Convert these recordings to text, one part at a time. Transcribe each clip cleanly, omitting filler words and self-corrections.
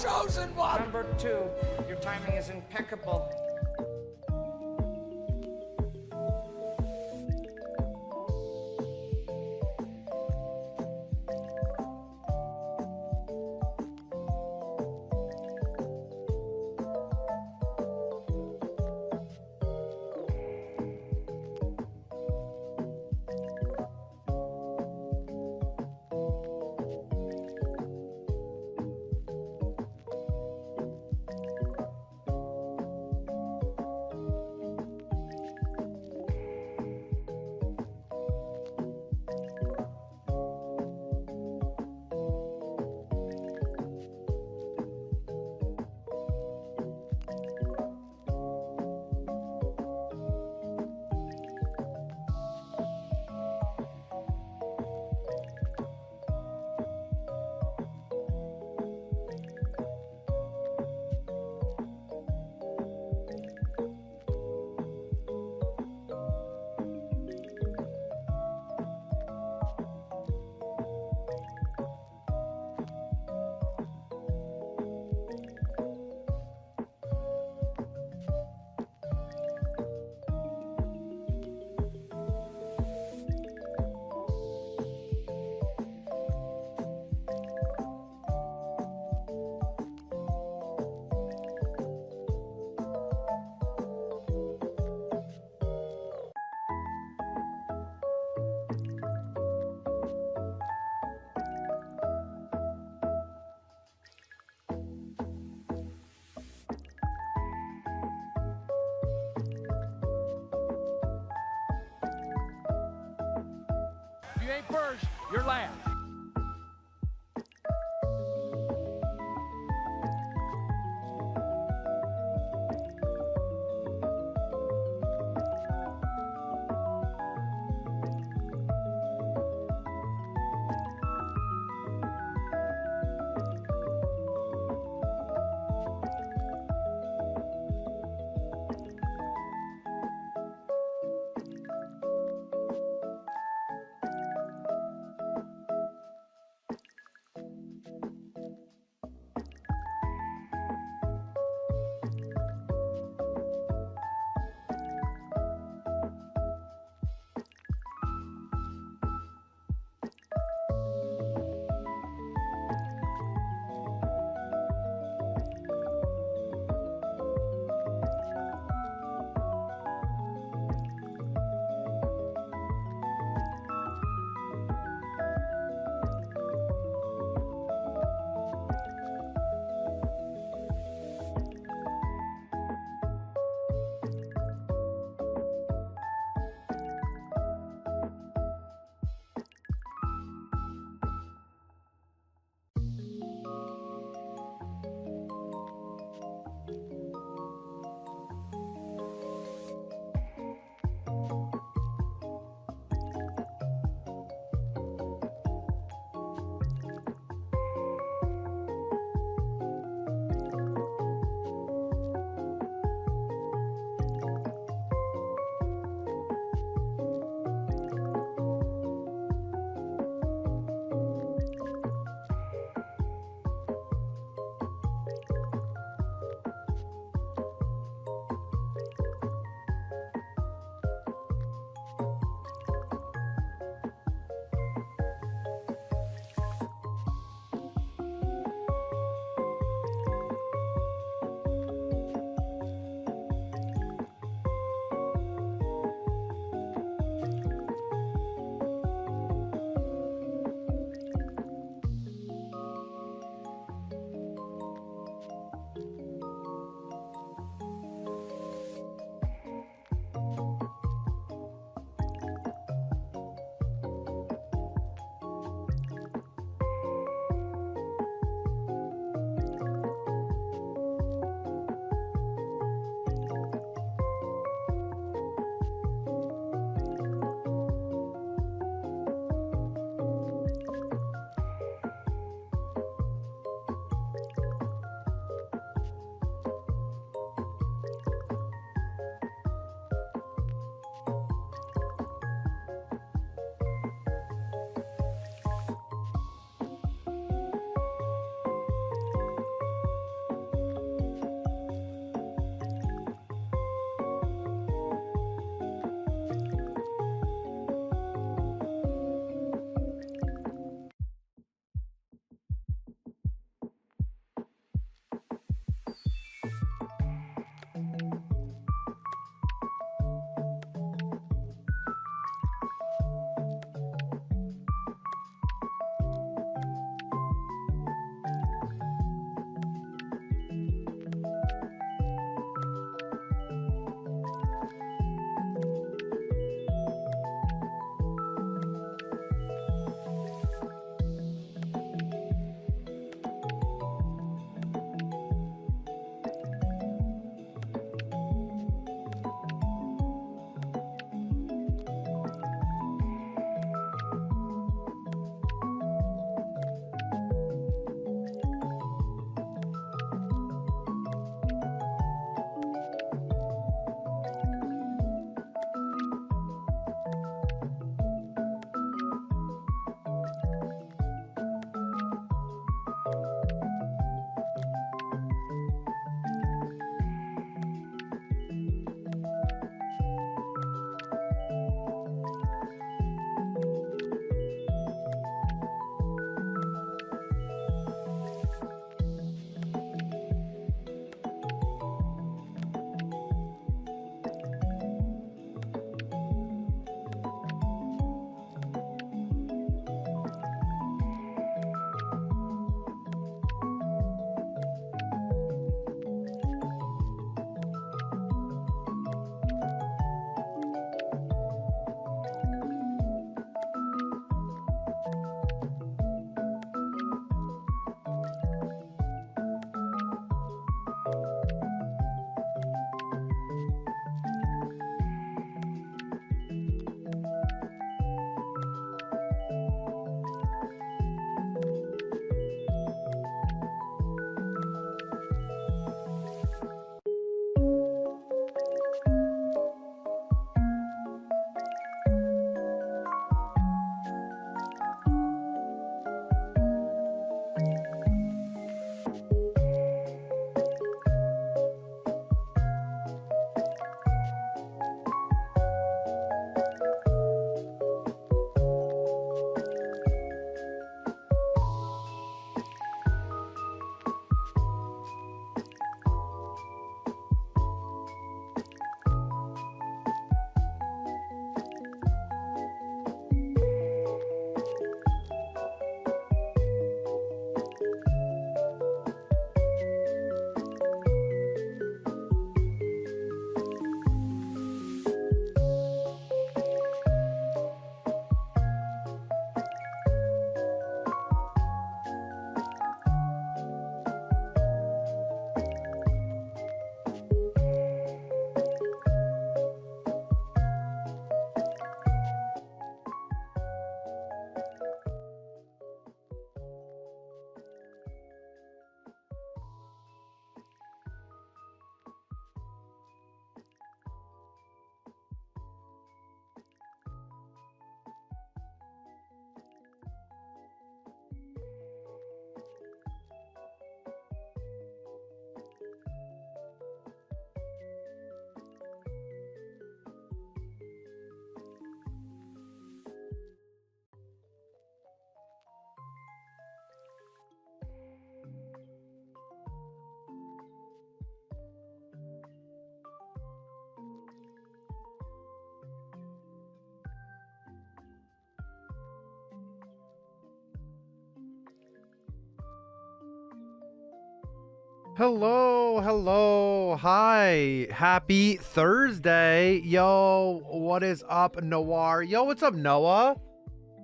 chosen one! Number 2, your timing is impeccable. If you ain't first, you're last. Hello, hi, happy Thursday. Yo, what is up, Noir? Yo, what's up, Noah?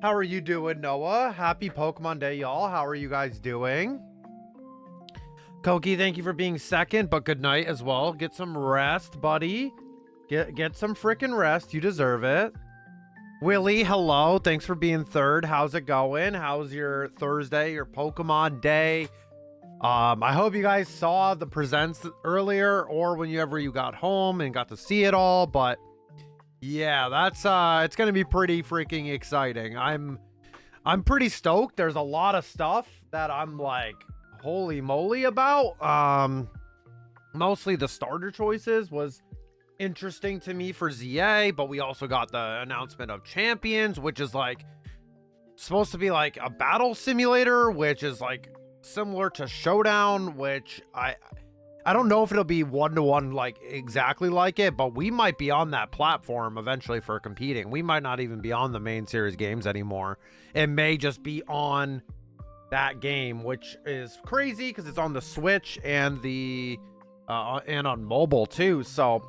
How are you doing, Noah? Happy Pokemon Day, y'all. How are you guys doing? Koki, thank you for being second, but good night as well. Get some rest, buddy. Get some freaking rest. You deserve it. Willie, hello. Thanks for being third. How's it going? How's your Thursday, your Pokemon Day? I hope you guys saw the presents earlier or whenever you got home and got to see it all, but yeah, that's it's gonna be pretty freaking exciting. I'm pretty stoked. There's a lot of stuff that I'm like, holy moly about. Mostly the starter choices was interesting to me for ZA, but we also got the announcement of champions, which is like supposed to be like a battle simulator, which is like similar to Showdown, which I don't know if it'll be one-to-one like exactly like it, but we might be on that platform eventually for competing. We might not even be on the main series games anymore. It may just be on that game, which is crazy because it's on the Switch and the and on mobile too. So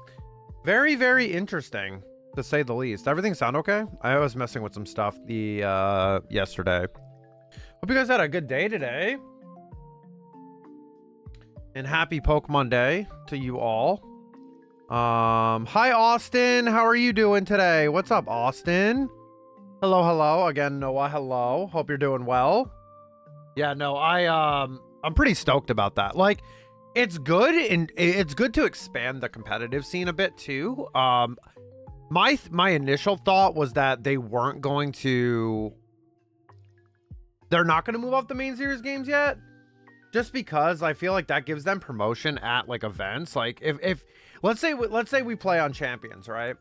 very, very interesting to say the least. Everything sound okay? I was messing with some stuff yesterday. Hope you guys had a good day today. And happy Pokemon Day to you all. Hi Austin, how are you doing today? What's up, Austin? Hello again, Noah. Hello, hope you're doing well. Yeah, no, I'm pretty stoked about that. Like, it's good, and it's good to expand the competitive scene a bit too. My initial thought was that they're not going to move off the main series games yet. Just because I feel like that gives them promotion at like events. Like if let's say we play on champions, right?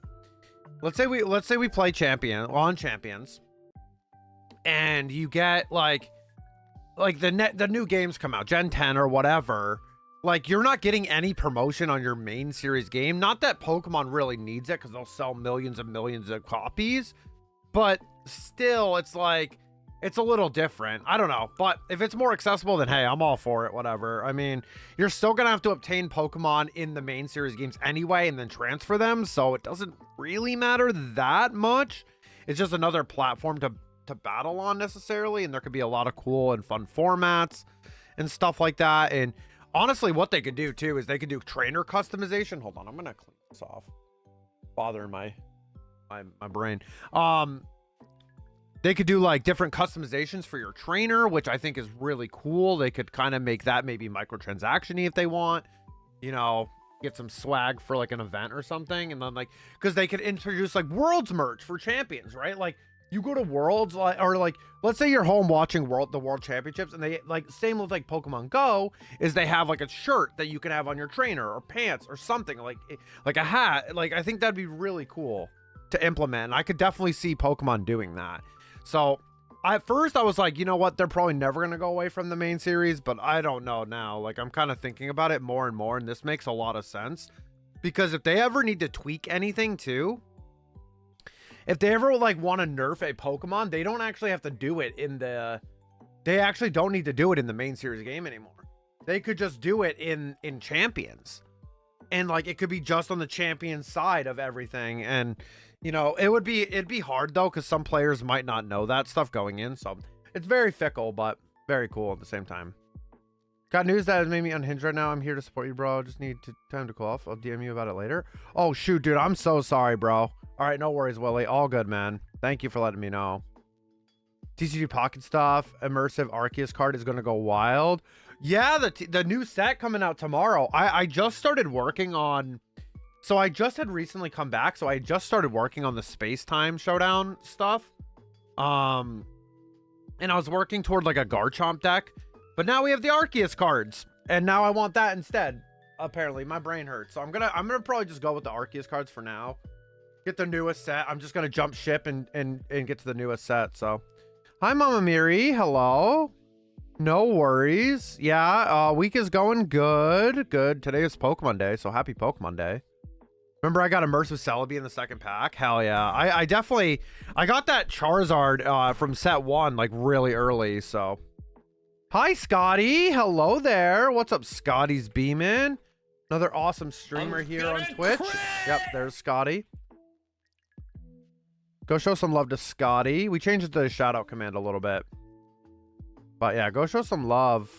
Let's say we play on champions, and you get like the new games come out, Gen 10 or whatever. Like, you're not getting any promotion on your main series game. Not that Pokemon really needs it, because they'll sell millions and millions of copies, but still, it's like, it's a little different. I don't know. But if it's more accessible, then hey, I'm all for it. Whatever. I mean, you're still going to have to obtain Pokemon in the main series games anyway and then transfer them. So it doesn't really matter that much. It's just another platform to battle on necessarily. And there could be a lot of cool and fun formats and stuff like that. And honestly, what they could do too is they could do trainer customization. Hold on. I'm going to clean this off. Bothering my brain. They could do like different customizations for your trainer, which I think is really cool. They could kind of make that maybe microtransaction-y if they want, you know, get some swag for like an event or something. And then like, because they could introduce like Worlds merch for champions, right? Like you go to Worlds, like, or like, let's say you're home watching the World Championships, and they like, same with like Pokemon Go, is they have like a shirt that you can have on your trainer or pants or something like a hat. Like, I think that'd be really cool to implement. And I could definitely see Pokemon doing that. So at first I was like, you know what, they're probably never going to go away from the main series, but I don't know now. Like, I'm kind of thinking about it more and more, and this makes a lot of sense, because if they ever need to tweak anything too, if they ever like want to nerf a Pokemon, they don't actually have to do it they actually don't need to do it in the main series game anymore. They could just do it in champions, and like it could be just on the champion side of everything. And you know, it'd be hard though, because some players might not know that stuff going in. So it's very fickle, but very cool at the same time. Got news that has made me unhinged right now. I'm here to support you, bro. Just need time to cool off. I'll DM you about it later. Oh shoot, dude, I'm so sorry, bro. All right, no worries, Willie. All good, man. Thank you for letting me know. TCG Pocket stuff, immersive Arceus card is gonna go wild. Yeah, the new set coming out tomorrow. I just started working on. So I just had recently come back, so I just started working on the Space-Time Showdown stuff. And I was working toward like a Garchomp deck, but now we have the Arceus cards, and now I want that instead. Apparently, my brain hurts, so I'm gonna probably just go with the Arceus cards for now. Get the newest set. I'm just gonna jump ship and get to the newest set. So, hi, Mama Miri. Hello. No worries. Yeah, week is going good. Good. Today is Pokemon Day, so happy Pokemon Day. Remember, I got Immersive Celebi in the second pack. Hell yeah. I definitely, I got that Charizard from set 1 like really early. So Hi, Scotty. Hello there. What's up, Scotty's beaming? Another awesome streamer here on Twitch. Yep, there's Scotty. Go show some love to Scotty. We changed the shout out command a little bit. But yeah, go show some love.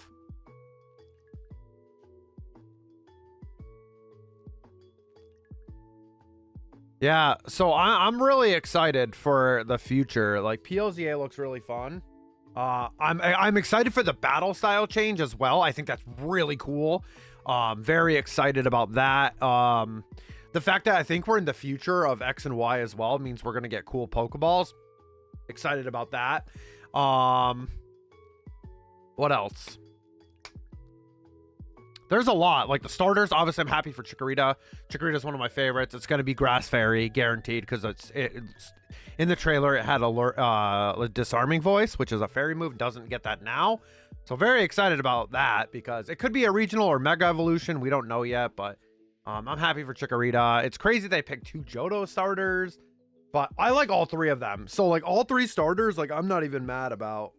Yeah, so I'm really excited for the future. Like, PLZA looks really fun. I'm excited for the battle style change as well. I think that's really cool. Very excited about that. The fact that I think we're in the future of X and Y as well means we're gonna get cool Pokeballs. Excited about that. What else? There's a lot. Like the starters, obviously I'm happy for Chikorita. Chikorita's one of my favorites. It's going to be Grass Fairy, guaranteed, because it's in the trailer it had a disarming voice, which is a fairy move. Doesn't get that now. So very excited about that because it could be a regional or mega evolution. We don't know yet, but I'm happy for Chikorita. It's crazy they picked 2 Johto starters, but I like all 3 of them. So like all 3 starters, like I'm not even mad about.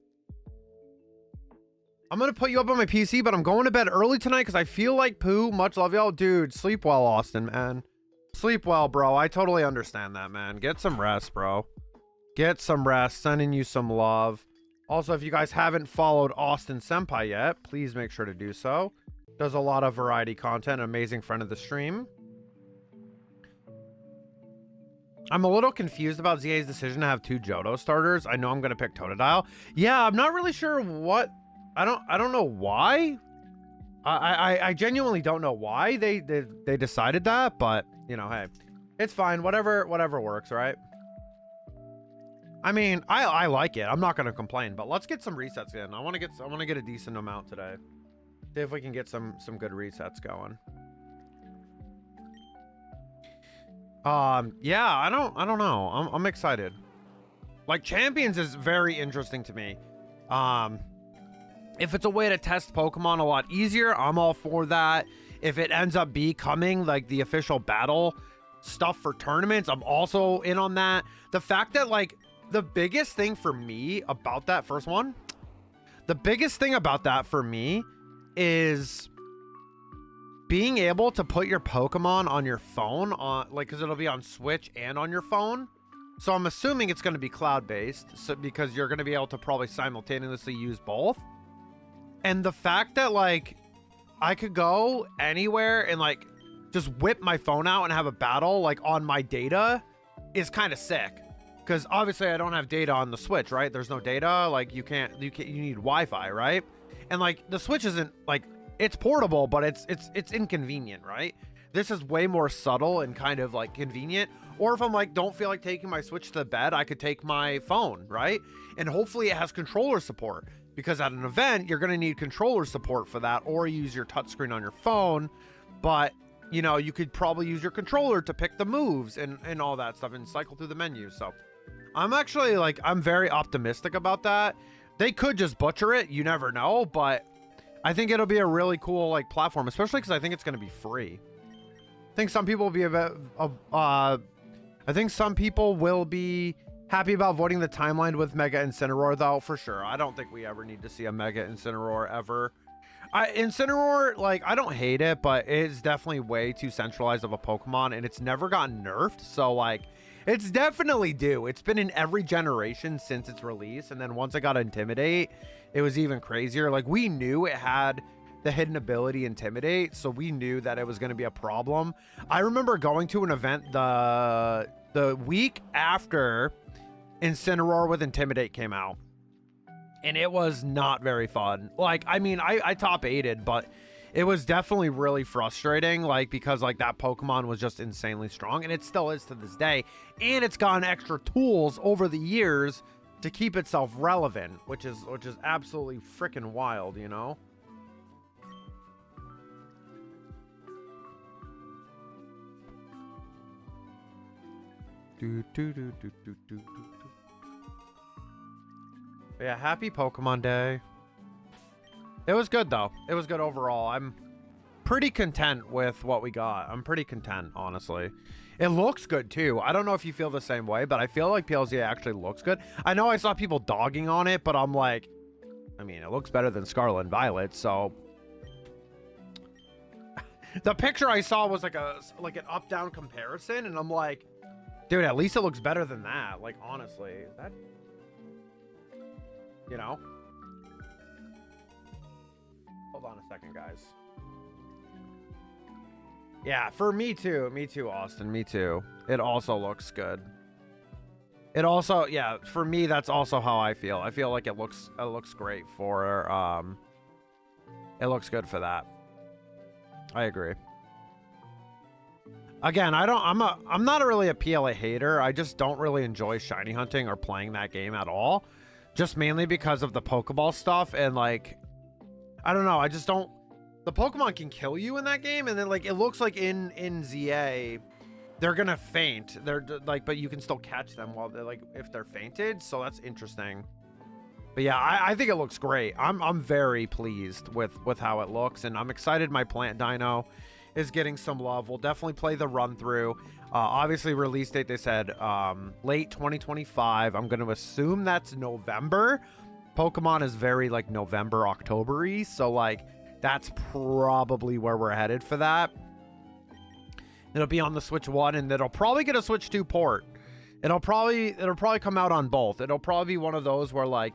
I'm going to put you up on my PC, but I'm going to bed early tonight because I feel like poo. Much love, y'all. Dude, sleep well, Austin, man. Sleep well, bro. I totally understand that, man. Get some rest, bro. Get some rest. Sending you some love. Also, if you guys haven't followed Austin Senpai yet, please make sure to do so. Does a lot of variety content. Amazing friend of the stream. I'm a little confused about ZA's decision to have 2 Johto starters. I know I'm going to pick Totodile. Yeah, I'm not really sure what... I don't know why. I genuinely don't know why they decided that, but you know, hey, it's fine. Whatever works, right? I mean, I like it. I'm not gonna complain, but let's get some resets in. I want to get a decent amount today. See if we can get some good resets going. Yeah, I don't know. I'm excited. Like Champions is very interesting to me. If it's a way to test Pokemon a lot easier, I'm all for that. If it ends up becoming like the official battle stuff for tournaments, I'm also in on that. The fact that like the biggest thing for me about that first one, the biggest thing about that for me is being able to put your Pokemon on your phone on like, cause it'll be on Switch and on your phone. So I'm assuming it's going to be cloud-based, so because you're going to be able to probably simultaneously use both. And the fact that like I could go anywhere and like just whip my phone out and have a battle like on my data is kind of sick. Because obviously I don't have data on the Switch, right? There's no data. Like you need Wi-Fi, right? And like the Switch isn't like, it's portable, but it's inconvenient, right? This is way more subtle and kind of like convenient. Or if I'm like, don't feel like taking my Switch to the bed, I could take my phone, right? And hopefully it has controller support. Because at an event, you're going to need controller support for that, or use your touchscreen on your phone. But, you know, you could probably use your controller to pick the moves and all that stuff and cycle through the menu. So I'm actually like, I'm very optimistic about that. They could just butcher it. You never know. But I think it'll be a really cool like platform, especially because I think it's going to be free. I think some people will be I think some people will be happy about voting the timeline with Mega Incineroar, though, for sure. I don't think we ever need to see a Mega Incineroar ever. Incineroar, like, I don't hate it, but it's definitely way too centralized of a Pokemon, and it's never gotten nerfed. So, like, it's definitely due. It's been in every generation since its release, and then once it got Intimidate, it was even crazier. Like, we knew it had the hidden ability Intimidate, so we knew that it was going to be a problem. I remember going to an event the week after Incineroar with Intimidate came out, and it was not very fun. Like, I mean, I top 8'd, but it was definitely really frustrating, like, because like that Pokemon was just insanely strong, and it still is to this day, and it's gotten extra tools over the years to keep itself relevant, which is absolutely freaking wild, you know. Yeah, happy Pokemon Day. It was good though. It was good overall. I'm pretty content with what we got. I'm pretty content, honestly. It looks good too. I don't know if you feel the same way, but I feel like PLZ actually looks good. I know I saw people dogging on it, but I'm like, I mean, it looks better than Scarlet and Violet, so the picture I saw was like an up-down comparison, and I'm like, dude, at least it looks better than that. Like, honestly, that, you know. Hold on a second, guys. Yeah, for me too, Austin, me too. It also looks good. It also, yeah, for me, that's also how I feel. I feel like it looks great for, it looks good for that. I agree. Again, I'm not really a PLA hater. I just don't really enjoy shiny hunting or playing that game at all. Just mainly because of the Pokeball stuff, and like, I don't know, I just don't, the Pokemon can kill you in that game, and then like, it looks like in ZA, they're gonna faint. They're like, but you can still catch them while they're like, if they're fainted. So that's interesting. But yeah, I think it looks great. I'm very pleased with how it looks, and I'm excited my plant dino is getting some love. We'll definitely play the run through. Obviously release date, they said late 2025. I'm going to assume that's November. Pokemon is very like November, October-y, so like that's probably where we're headed for that. It'll be on the Switch 1, and it'll probably get a Switch 2 port. It'll probably come out on both. It'll probably be one of those where like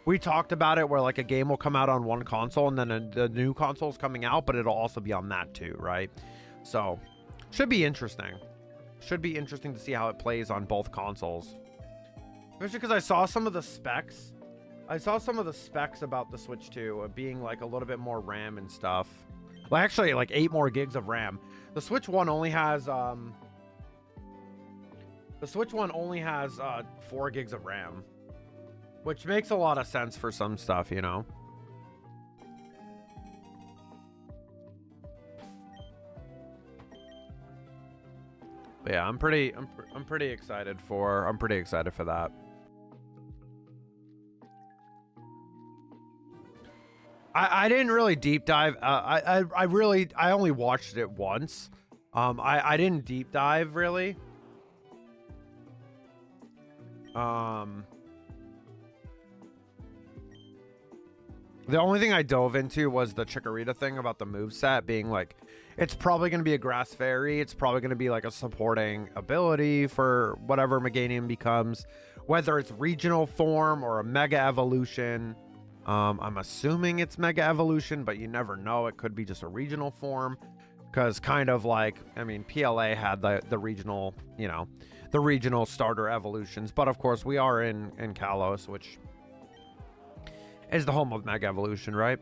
we talked about it, where like a game will come out on one console and then the new console's coming out, but it'll also be on that too, right? So should be interesting. Should be interesting to see how it plays on both consoles. Especially because I saw some of the specs. I saw some of the specs about the Switch 2 being like a little bit more RAM and stuff. Well, actually like 8 more gigs of RAM. The Switch 1 only has 4 gigs of RAM, which makes a lot of sense for some stuff, you know. But yeah, I'm pretty excited for that. I didn't really deep dive. I only watched it once. I didn't deep dive really. The only thing I dove into was the Chikorita thing about the moveset being like, it's probably going to be a grass fairy. It's probably going to be like a supporting ability for whatever Meganium becomes, whether it's regional form or a mega evolution. I'm assuming it's mega evolution, but you never know. It could be just a regional form, because kind of like, I mean, PLA had the regional, you know, the regional starter evolutions, but of course we are in Kalos, which is the home of mega evolution, right?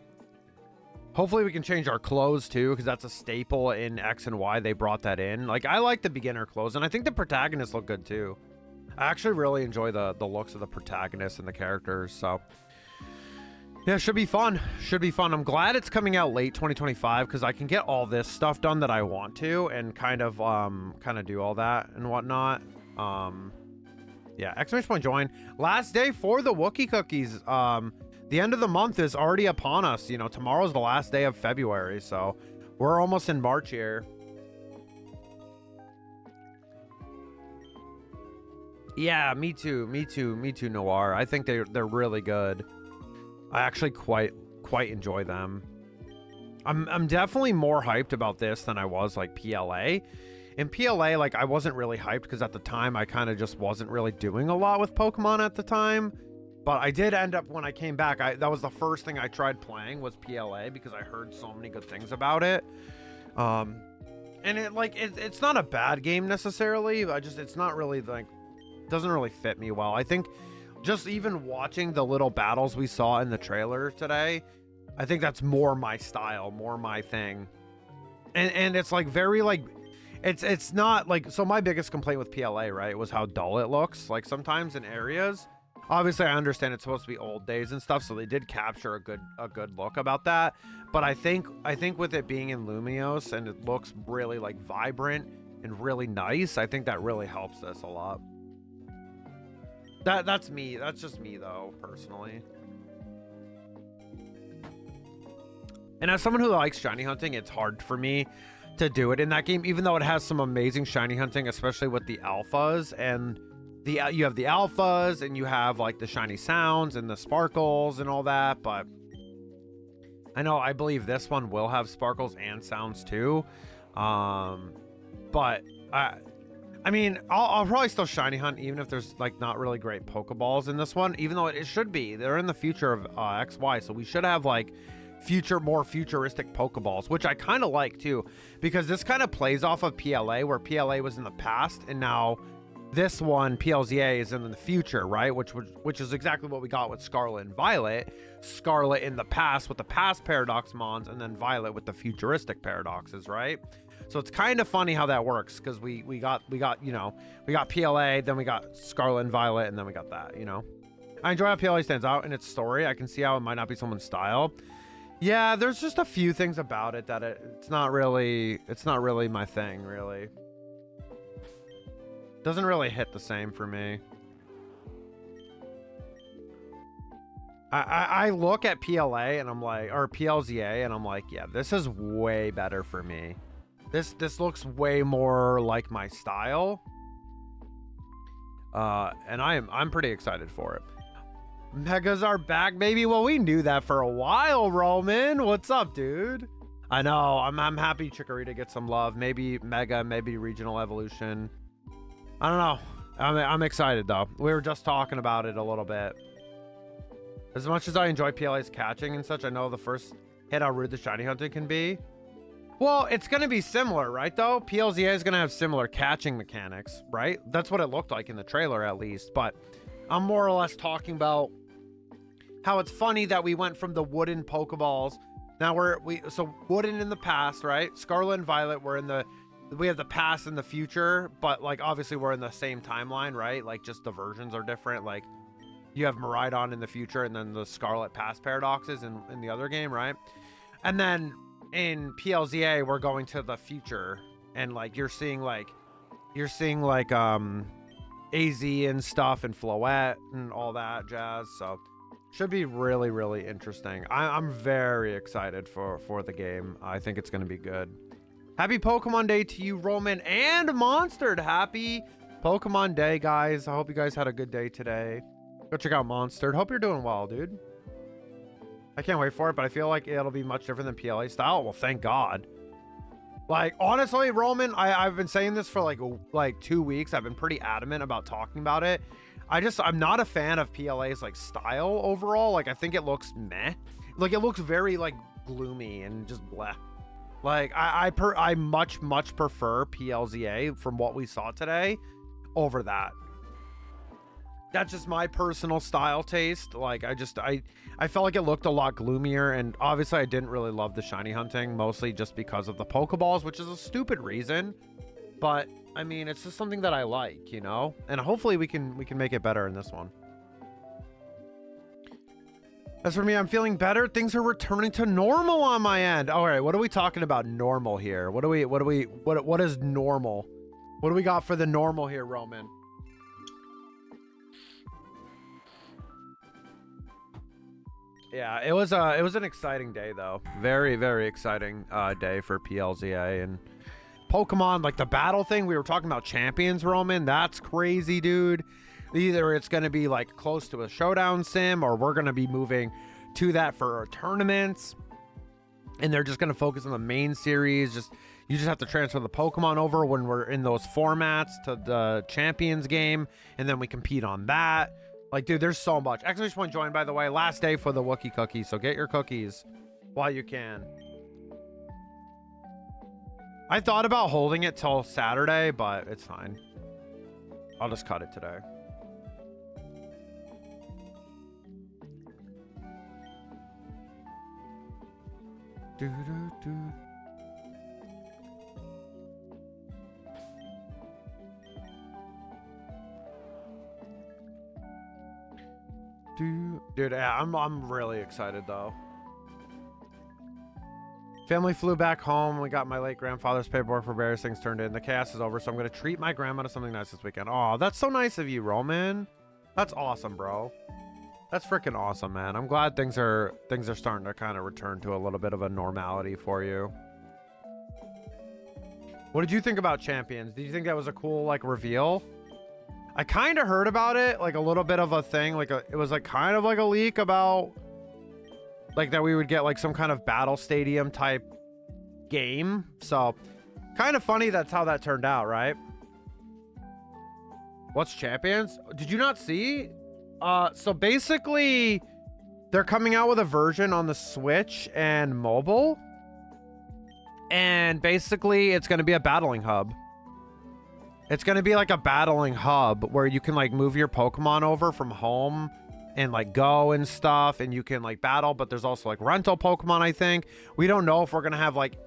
Hopefully we can change our clothes too, because that's a staple in X and Y. They brought that in. Like, I like the beginner clothes, and I think the protagonists look good too. I actually really enjoy the looks of the protagonists and the characters, so yeah, should be fun. Should be fun. I'm glad it's coming out late 2025, because I can get all this stuff done that I want to, and kind of do all that and whatnot. Yeah, exclamation point join. Last day for the Wookiee cookies. The end of the month is already upon us. You know, tomorrow's the last day of February, so we're almost in March here. Yeah, me too, Noir. I think they're really good. I actually quite enjoy them. I'm definitely more hyped about this than I was like PLA. In PLA, like, I wasn't really hyped because at the time I kind of just wasn't really doing a lot with Pokemon at the time. But I did end up, when I came back, that was the first thing I tried playing was PLA, because I heard so many good things about it. And it's not a bad game necessarily. It's not really like, doesn't really fit me well. I think just even watching the little battles we saw in the trailer today, I think that's more my style, more my thing. And it's like very like, it's not like, so my biggest complaint with PLA, right, was how dull it looks. Like sometimes in areas, obviously I understand it's supposed to be old days and stuff, so they did capture a good look about that. But I think with it being in Lumiose and it looks really like vibrant and really nice, I think that really helps this a lot. That's me. That's just me though, personally. And as someone who likes shiny hunting, it's hard for me to do it in that game, even though it has some amazing shiny hunting, especially with the alphas. And you have the alphas, and you have like the shiny sounds and the sparkles and all that, but I believe this one will have sparkles and sounds too. But I mean, I'll probably still shiny hunt even if there's like not really great Pokeballs in this one, even though it should be. They're in the future of XY, so we should have like more futuristic Pokeballs, which I kind of like too, because this kind of plays off of PLA, where PLA was in the past, and now this one, PLZA, is in the future, right? Which is exactly what we got with Scarlet and Violet. Scarlet in the past with the past Paradox Mons, and then Violet with the futuristic Paradoxes, right? So it's kind of funny how that works, because we got PLA, then we got Scarlet and Violet, and then we got that, I enjoy how PLA stands out in its story. I can see how it might not be someone's style. Yeah, there's just a few things about it that it's not really my thing, really. Doesn't really hit the same for me. I look at PLA and I'm like, or PLZA, and I'm like, yeah, this is way better for me. This looks way more like my style. And I'm pretty excited for it. Megas are back, baby. Well, we knew that for a while, Roman. What's up, dude? I know. I'm happy Chikorita gets some love. Maybe Mega, maybe Regional Evolution. I don't know. I'm excited though. We were just talking about it a little bit. As much as I enjoy PLA's catching and such, I know the first hit how rude the shiny hunting can be. Well, it's going to be similar, right though? PLZA is going to have similar catching mechanics, right? That's what it looked like in the trailer at least. But I'm more or less talking about how it's funny that we went from the wooden Pokeballs. Now so wooden in the past, right? Scarlet and Violet we have the past and the future, but like obviously we're in the same timeline, right? Like just the versions are different. Like you have Miraidon in the future, and then the Scarlet past Paradoxes in the other game, right? And then in PLZA we're going to the future, and like you're seeing like AZ and stuff and Floette and all that jazz. So should be really, really interesting. I'm very excited for the game. I think it's going to be good. Happy Pokemon Day to you, Roman and Monstered. Happy Pokemon Day, guys. I hope you guys had a good day today. Go check out Monstered. Hope you're doing well, dude. I can't wait for it, but I feel like it'll be much different than PLA style. Well, thank God. Like, honestly, Roman, I've been saying this for like 2 weeks. I've been pretty adamant about talking about it. I'm not a fan of PLA's like style overall. Like, I think it looks meh. Like, it looks very like gloomy and just bleh. Like, I much prefer PLZA from what we saw today over that. That's just my personal style taste. Like, I felt like it looked a lot gloomier, and obviously I didn't really love the shiny hunting, mostly just because of the Pokeballs, which is a stupid reason. But I mean, it's just something that I like, and hopefully we can make it better in this one. As for me, I'm feeling better. Things are returning to normal on my end. All right, what are we talking about normal here? What is normal? What do we got for the normal here, Roman? Yeah, it was an exciting day though. Very, very exciting day for PLZA and Pokemon. Like the battle thing, we were talking about champions, Roman. That's crazy, dude. Either it's going to be like close to a showdown sim, or we're going to be moving to that for tournaments, and they're just going to focus on the main series. You just have to transfer the Pokemon over when we're in those formats to the champions game, and then we compete on that. Like, dude, there's so much. Exclamation point join, by the way. Last day for the Wookiee cookies, so get your cookies while you can. I thought about holding it till Saturday, but it's fine. I'll just cut it today. Dude, yeah, I'm really excited though. Family flew back home. We got my late grandfather's paperwork for various things turned in. The chaos is over, so I'm gonna treat my grandma to something nice this weekend. Oh, that's so nice of you, Roman. That's awesome, bro. That's freaking awesome, man. I'm glad things are starting to kind of return to a little bit of a normality for you. What did you think about champions? Did you think that was a cool like reveal? I kind of heard about it, like a little bit of a thing, like it was like kind of like a leak about like that we would get like some kind of battle stadium type game. So kind of funny that's how that turned out, right? What's Champions? Did you not see? So basically they're coming out with a version on the Switch and mobile. And basically it's going to be a battling hub. It's going to be like a battling hub where you can like move your Pokemon over from home and like go and stuff, and you can like battle, but there's also like rental Pokemon, I think. We don't know if we're going to have like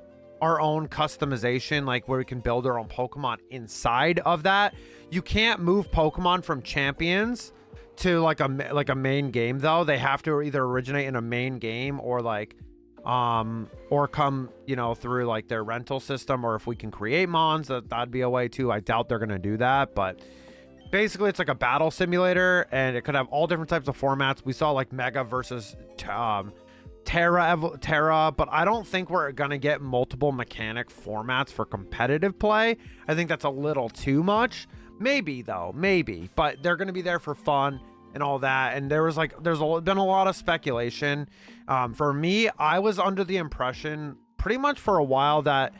our own customization, like where we can build our own Pokemon inside of that. You can't move Pokemon from Champions to like a main game though. They have to either originate in a main game or like or come, you know, through like their rental system, or if we can create mons, that'd be a way too. I doubt they're gonna do that, but basically it's like a battle simulator, and it could have all different types of formats. We saw like Mega versus Terra, but I don't think we're gonna get multiple mechanic formats for competitive play. I think that's a little too much. Maybe though, maybe, but they're gonna be there for fun and all that. And there's been a lot of speculation. For me, I was under the impression pretty much for a while that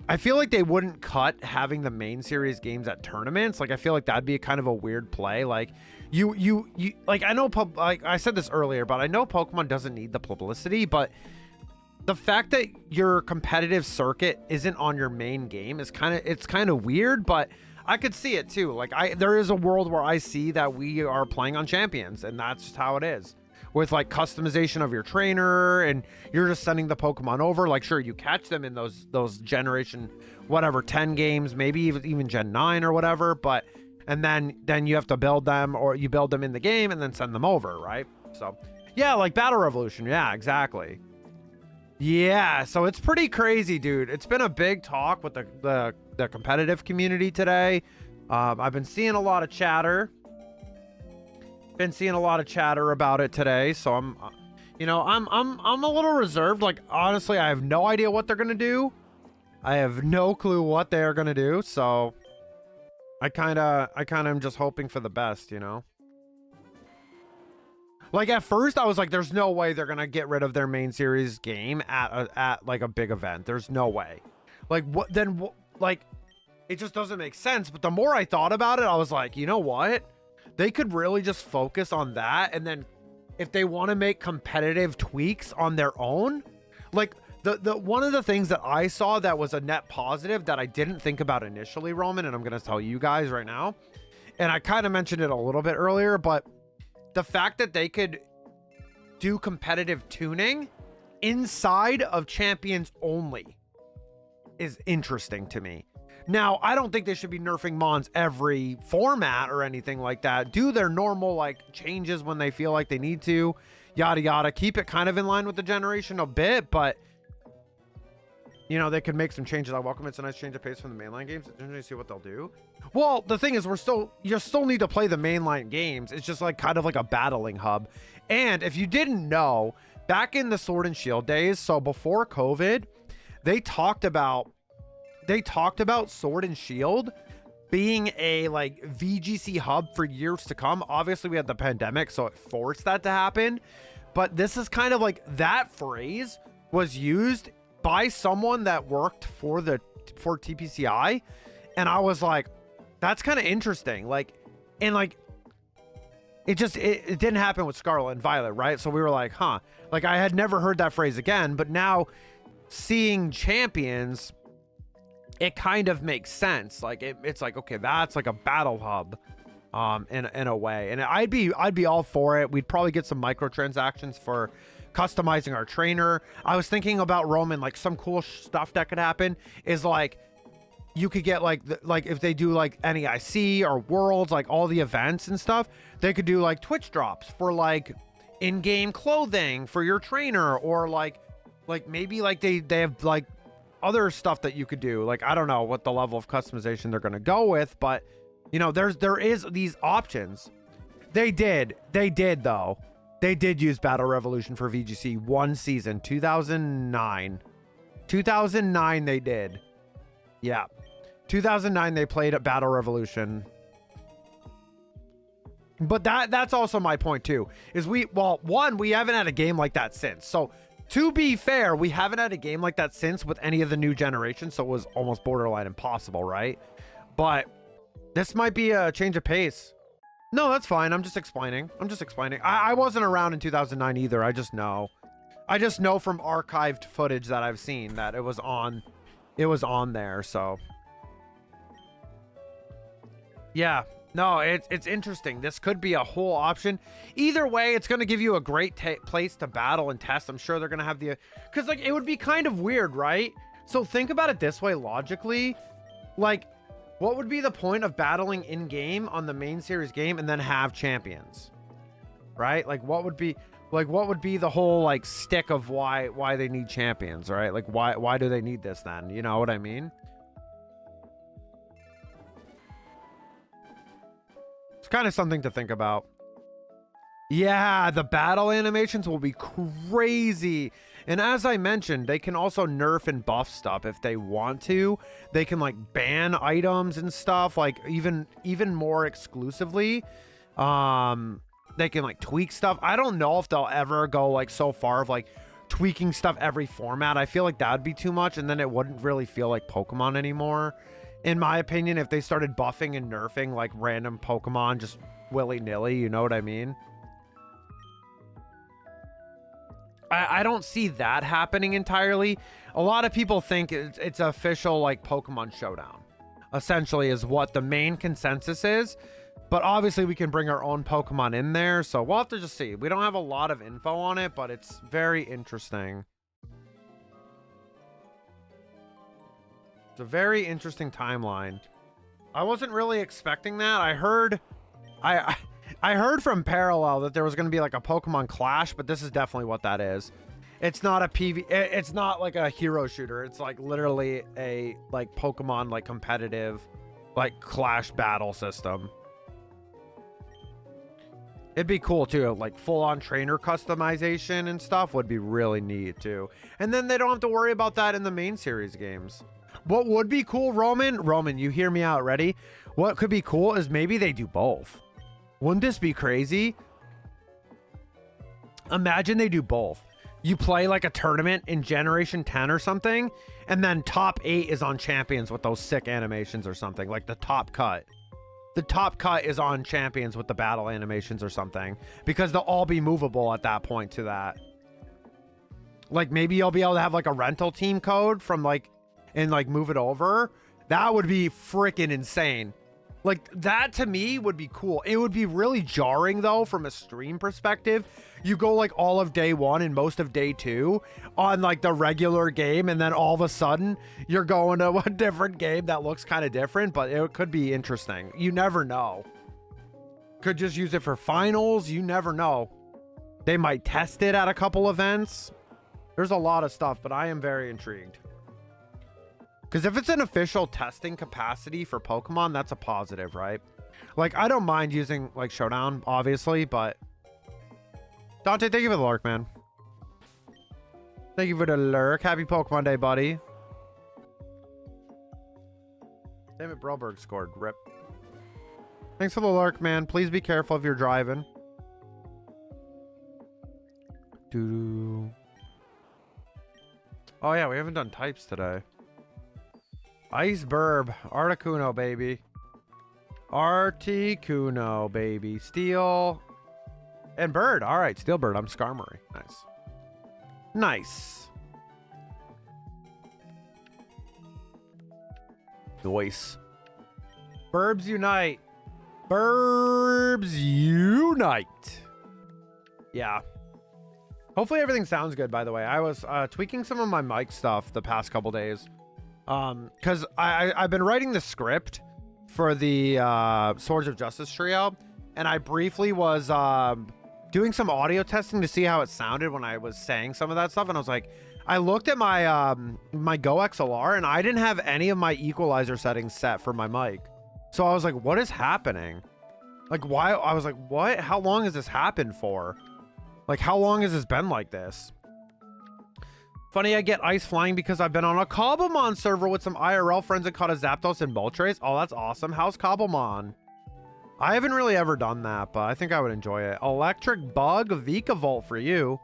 I feel like they wouldn't cut having the main series games at tournaments. Like I feel like that'd be kind of a weird play. Like you like, I know like I said this earlier, but I know Pokemon doesn't need the publicity, but the fact that your competitive circuit isn't on your main game is kind of weird, but I could see it too. Like there is a world where I see that we are playing on Champions, and that's just how it is. With like customization of your trainer, and you're just sending the Pokemon over. Like sure, you catch them in those generation whatever 10 games, maybe even Gen 9 or whatever, but and then you have to build them, or you build them in the game and then send them over, right? So yeah, like Battle Revolution. Yeah, exactly. Yeah, so it's pretty crazy, dude. It's been a big talk with the competitive community today. I've been seeing a lot of chatter. About it today, so I'm a little reserved. Like honestly, I have no idea what they're gonna do. I have no clue what they are gonna do, so I kind of am just hoping for the best, you know. Like at first I was like, there's no way they're gonna get rid of their main series game at like a big event. There's no way. Like what then? Like it just doesn't make sense. But the more I thought about it, I was like, you know what? They could really just focus on that, and then if they want to make competitive tweaks on their own, like the one of the things that I saw that was a net positive that I didn't think about initially, Roman, and I'm gonna tell you guys right now, and I kind of mentioned it a little bit earlier, but the fact that they could do competitive tuning inside of Champions only is interesting to me. Now, I don't think they should be nerfing Mons every format or anything like that. Do their normal like changes when they feel like they need to, yada yada. Keep it kind of in line with the generation a bit, but you know, they could make some changes. I welcome it's a nice change of pace from the mainline games. Didn't you see what they'll do? Well, the thing is, you still need to play the mainline games. It's just like kind of like a battling hub. And if you didn't know, back in the Sword and Shield days, so before COVID, they talked about Sword and Shield being a like VGC hub for years to come. Obviously we had the pandemic, so it forced that to happen, but this is kind of like that phrase was used by someone that worked for TPCI, and I was like, that's kind of interesting. Like, and like it didn't happen with Scarlet and Violet, right? So we were like, huh, like I had never heard that phrase again, but now seeing Champions, it kind of makes sense. Like it's like, okay, that's like a battle hub in a way, and I'd be all for it. We'd probably get some microtransactions for customizing our trainer. I was thinking about Roman, like some cool stuff that could happen is like you could get like if they do like NEIC or Worlds, like all the events and stuff, they could do like Twitch drops for like in-game clothing for your trainer, or like maybe like they have like other stuff that you could do. Like I don't know what the level of customization they're gonna go with, but you know, there is these options. They did though. They did use Battle Revolution for VGC one season, 2009 they did. Yeah, 2009 they played at Battle Revolution. But that's also my point too, is we haven't had a game like that since. So to be fair, we haven't had a game like that since with any of the new generations, so it was almost borderline impossible, right? But this might be a change of pace. No, that's fine. I'm just explaining. I wasn't around in 2009 either. I just know from archived footage that I've seen that it was on there, so yeah. No, it's interesting. This could be a whole option. Either way, it's going to give you a great place to battle and test. I'm sure they're going to have because like it would be kind of weird, right? So think about it this way logically. Like, what would be the point of battling in game on the main series game and then have champions, right? Like, what would be the whole like stick of why they need champions, right? Like, why do they need this then? You know what I mean? It's kind of something to think about. Yeah, the battle animations will be crazy. And as I mentioned, they can also nerf and buff stuff if they want to. They can like ban items and stuff, like even more exclusively. They can like tweak stuff. I don't know if they'll ever go like so far of like tweaking stuff every format. I feel like that would be too much, and then it wouldn't really feel like Pokemon anymore. In my opinion, if they started buffing and nerfing like random Pokemon just willy-nilly, you know what I mean? I don't see that happening entirely. A lot of people think it's official like Pokemon Showdown, essentially, is what the main consensus is. But obviously we can bring our own Pokemon in there, so we'll have to just see. We don't have a lot of info on it, but it's very interesting. It's a very interesting timeline. I wasn't really expecting that. I heard from Parallel that there was going to be like a Pokemon Clash, but this is definitely what that is. It's not a it's not like a hero shooter. It's like literally a like Pokemon like competitive like Clash battle system. It'd be cool too, like full-on trainer customization and stuff would be really neat too. And then they don't have to worry about that in the main series games. What would be cool, Roman, you hear me out, ready? What could be cool is maybe they do both. Wouldn't this be crazy? Imagine they do both. You play like a tournament in Generation 10 or something, and then top 8 is on Champions with those sick animations or something, like the top cut. The top cut is on Champions with the battle animations or something, because they'll all be movable at that point to that. Like maybe you'll be able to have like a rental team code from like, and like move it over. That would be freaking insane. Like that to me would be cool. It would be really jarring though from a stream perspective. You go like all of day 1 and most of day 2 on like the regular game, and then all of a sudden you're going to a different game that looks kind of different, but it could be interesting. You never know. Could just use it for finals. You never know. They might test it at a couple events. There's a lot of stuff, but I am very intrigued. Because if it's an official testing capacity for Pokemon, that's a positive, right? Like, I don't mind using, like, Showdown, obviously, but... Dante, thank you for the lurk, man. Thank you for the lurk. Happy Pokemon Day, buddy. Damn it, Brelberg scored. Rip. Thanks for the lurk, man. Please be careful if you're driving. Doo-doo. Oh, yeah, we haven't done types today. Ice Burb. Articuno, baby. Articuno, baby. Steel. And Bird. All right, Steel Bird. I'm Skarmory. Nice. Nice. Noise. Burbs unite. Burbs unite. Yeah. Hopefully everything sounds good, by the way. I was tweaking some of my mic stuff the past couple days. Because I've been writing the script for the Swords of Justice trio, and I briefly was doing some audio testing to see how it sounded when I was saying some of that stuff, and I was like, I looked at my my Go XLR, and I didn't have any of my equalizer settings set for my mic. So I was like, what is happening? Like, why? I was like, what? How long has this happened for? Like, how long has this been like this? Funny, I get ice flying because I've been on a Cobblemon server with some IRL friends that caught a Zapdos and Moltres. Oh, that's awesome. How's Cobblemon? I haven't really ever done that, but I think I would enjoy it. Electric Bug, Vikavolt for you.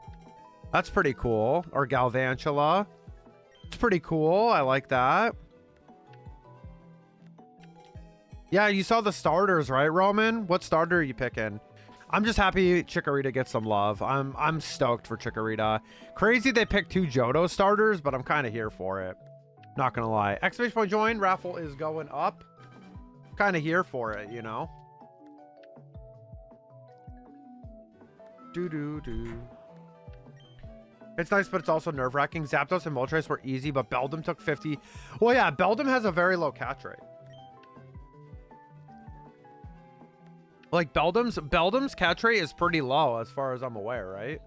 That's pretty cool. Or Galvantula. It's pretty cool. I like that. Yeah, you saw the starters, right, Roman? What starter are you picking? I'm just happy Chikorita gets some love. I'm stoked for Chikorita. Crazy they picked 2 Johto starters, but I'm kind of here for it. Not gonna lie. Exclamation point join. Raffle is going up. Kind of here for it, you know. Do. It's nice, but it's also nerve-wracking. Zapdos and Moltres were easy, but Beldum took 50. Well, yeah, Beldum has a very low catch rate. Like, Beldum's catch rate is pretty low as far as I'm aware, right?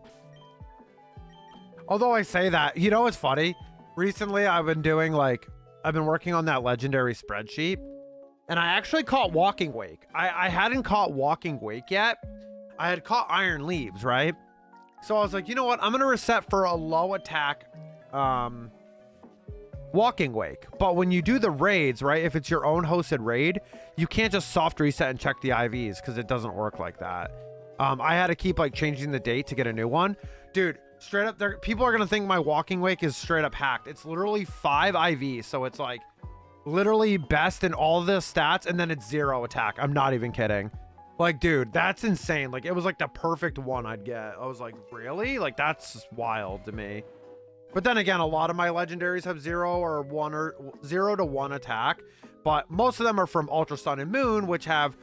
Although I say that, you know what's funny? Recently, I've been working on that legendary spreadsheet, and I actually caught Walking Wake. I hadn't caught Walking Wake yet. I had caught Iron Leaves, right? So I was like, you know what? I'm going to reset for a low attack Walking Wake. But when you do the raids, right, if it's your own hosted raid, you can't just soft reset and check the IVs because it doesn't work like that. I had to keep like changing the date to get a new one. Dude, straight up, people are going to think my Walking Wake is straight up hacked. It's literally 5 IVs. So it's like literally best in all the stats, and then it's 0 attack. I'm not even kidding. Like, dude, that's insane. Like, it was like the perfect one I'd get. I was like, really? Like, that's wild to me. But then again, a lot of my legendaries have 0 to 1 attack, but most of them are from Ultra Sun and Moon, which have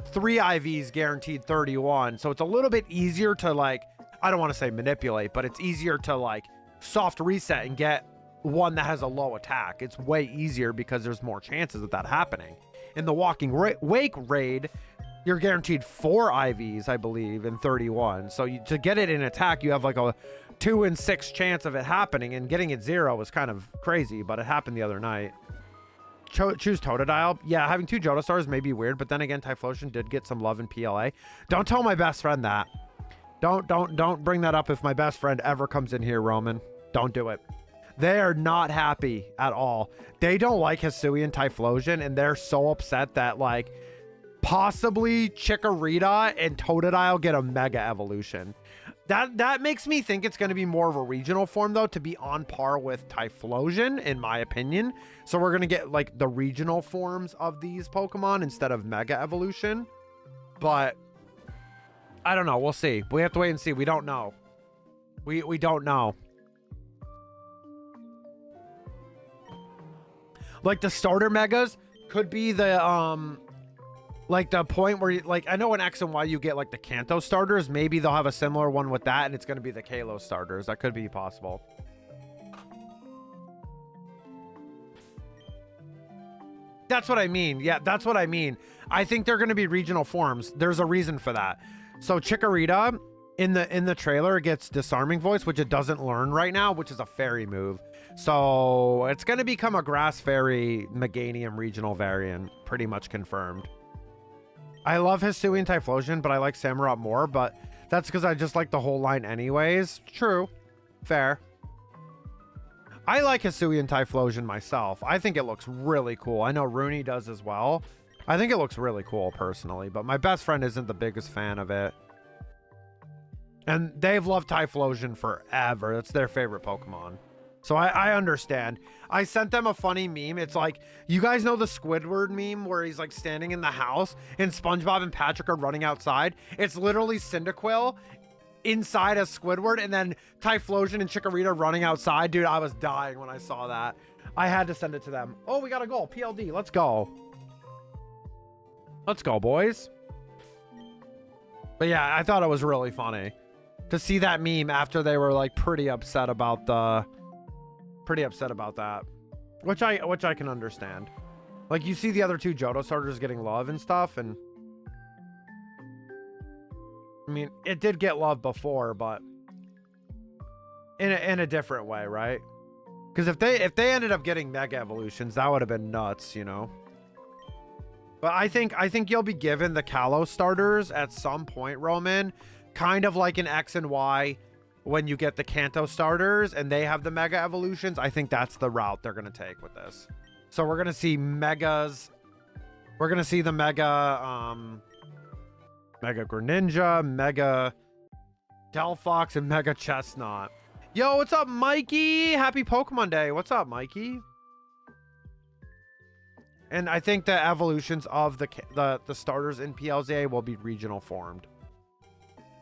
3 IVs guaranteed 31. So it's a little bit easier to, like, I don't want to say manipulate, but it's easier to like soft reset and get one that has a low attack. It's way easier because there's more chances of that happening. In the Walking Wake raid, you're guaranteed 4 IVs, I believe, in 31. So to get it in attack, you have like a 2 in 6 chance of it happening, and getting it 0 was kind of crazy, but it happened the other night. Choose Totodile. Yeah, having 2 Johto stars may be weird, but then again, Typhlosion did get some love in PLA. Don't tell my best friend that. Don't bring that up if my best friend ever comes in here, Roman. Don't do it. They are not happy at all. They don't like Hisuian Typhlosion, and they're so upset that like possibly Chikorita and Totodile get a Mega Evolution. That makes me think it's going to be more of a regional form, though, to be on par with Typhlosion, in my opinion. So we're going to get like the regional forms of these Pokemon instead of Mega Evolution. But I don't know. We'll see. We have to wait and see. We don't know. We don't know. Like the starter Megas could be the like the point where you, like, I know in X and Y you get like the Kanto starters. Maybe they'll have a similar one with that, and it's going to be the Kalos starters. That could be possible. That's what I mean. Yeah, that's what I mean. I think they're going to be regional forms. There's a reason for that. So Chikorita in the trailer gets Disarming Voice, which it doesn't learn right now, which is a fairy move. So it's going to become a Grass Fairy Meganium regional variant, pretty much confirmed. I love Hisuian Typhlosion, but I like Samurott more, but that's because I just like the whole line anyways. True. Fair. I like Hisuian Typhlosion myself. I think it looks really cool. I know Rooney does as well. I think it looks really cool personally, but my best friend isn't the biggest fan of it. And they've loved Typhlosion forever. That's their favorite Pokemon. So I understand. I sent them a funny meme. It's like, you guys know the Squidward meme where he's like standing in the house and SpongeBob and Patrick are running outside? It's literally Cyndaquil inside a Squidward and then Typhlosion and Chikorita running outside. Dude, I was dying when I saw that. I had to send it to them. Oh, we got a goal. PLD. Let's go. Let's go, boys. But yeah, I thought it was really funny to see that meme after they were like pretty upset about that, which I can understand. Like, you see the other 2 Johto starters getting love and stuff, and I mean, it did get love before, but in a different way, right? Because if they ended up getting Mega Evolutions, that would have been nuts, you know. But I think you'll be given the Kalos starters at some point, Roman, kind of like in X and Y. When you get the Kanto starters and they have the Mega Evolutions, I think that's the route they're going to take with this. So we're going to see Megas. We're going to see the Mega Mega Greninja, Mega Delphox, and Mega Chestnut. Yo, what's up, Mikey? Happy Pokemon Day. What's up, Mikey? And I think the evolutions of the starters in PLZA will be regional formed.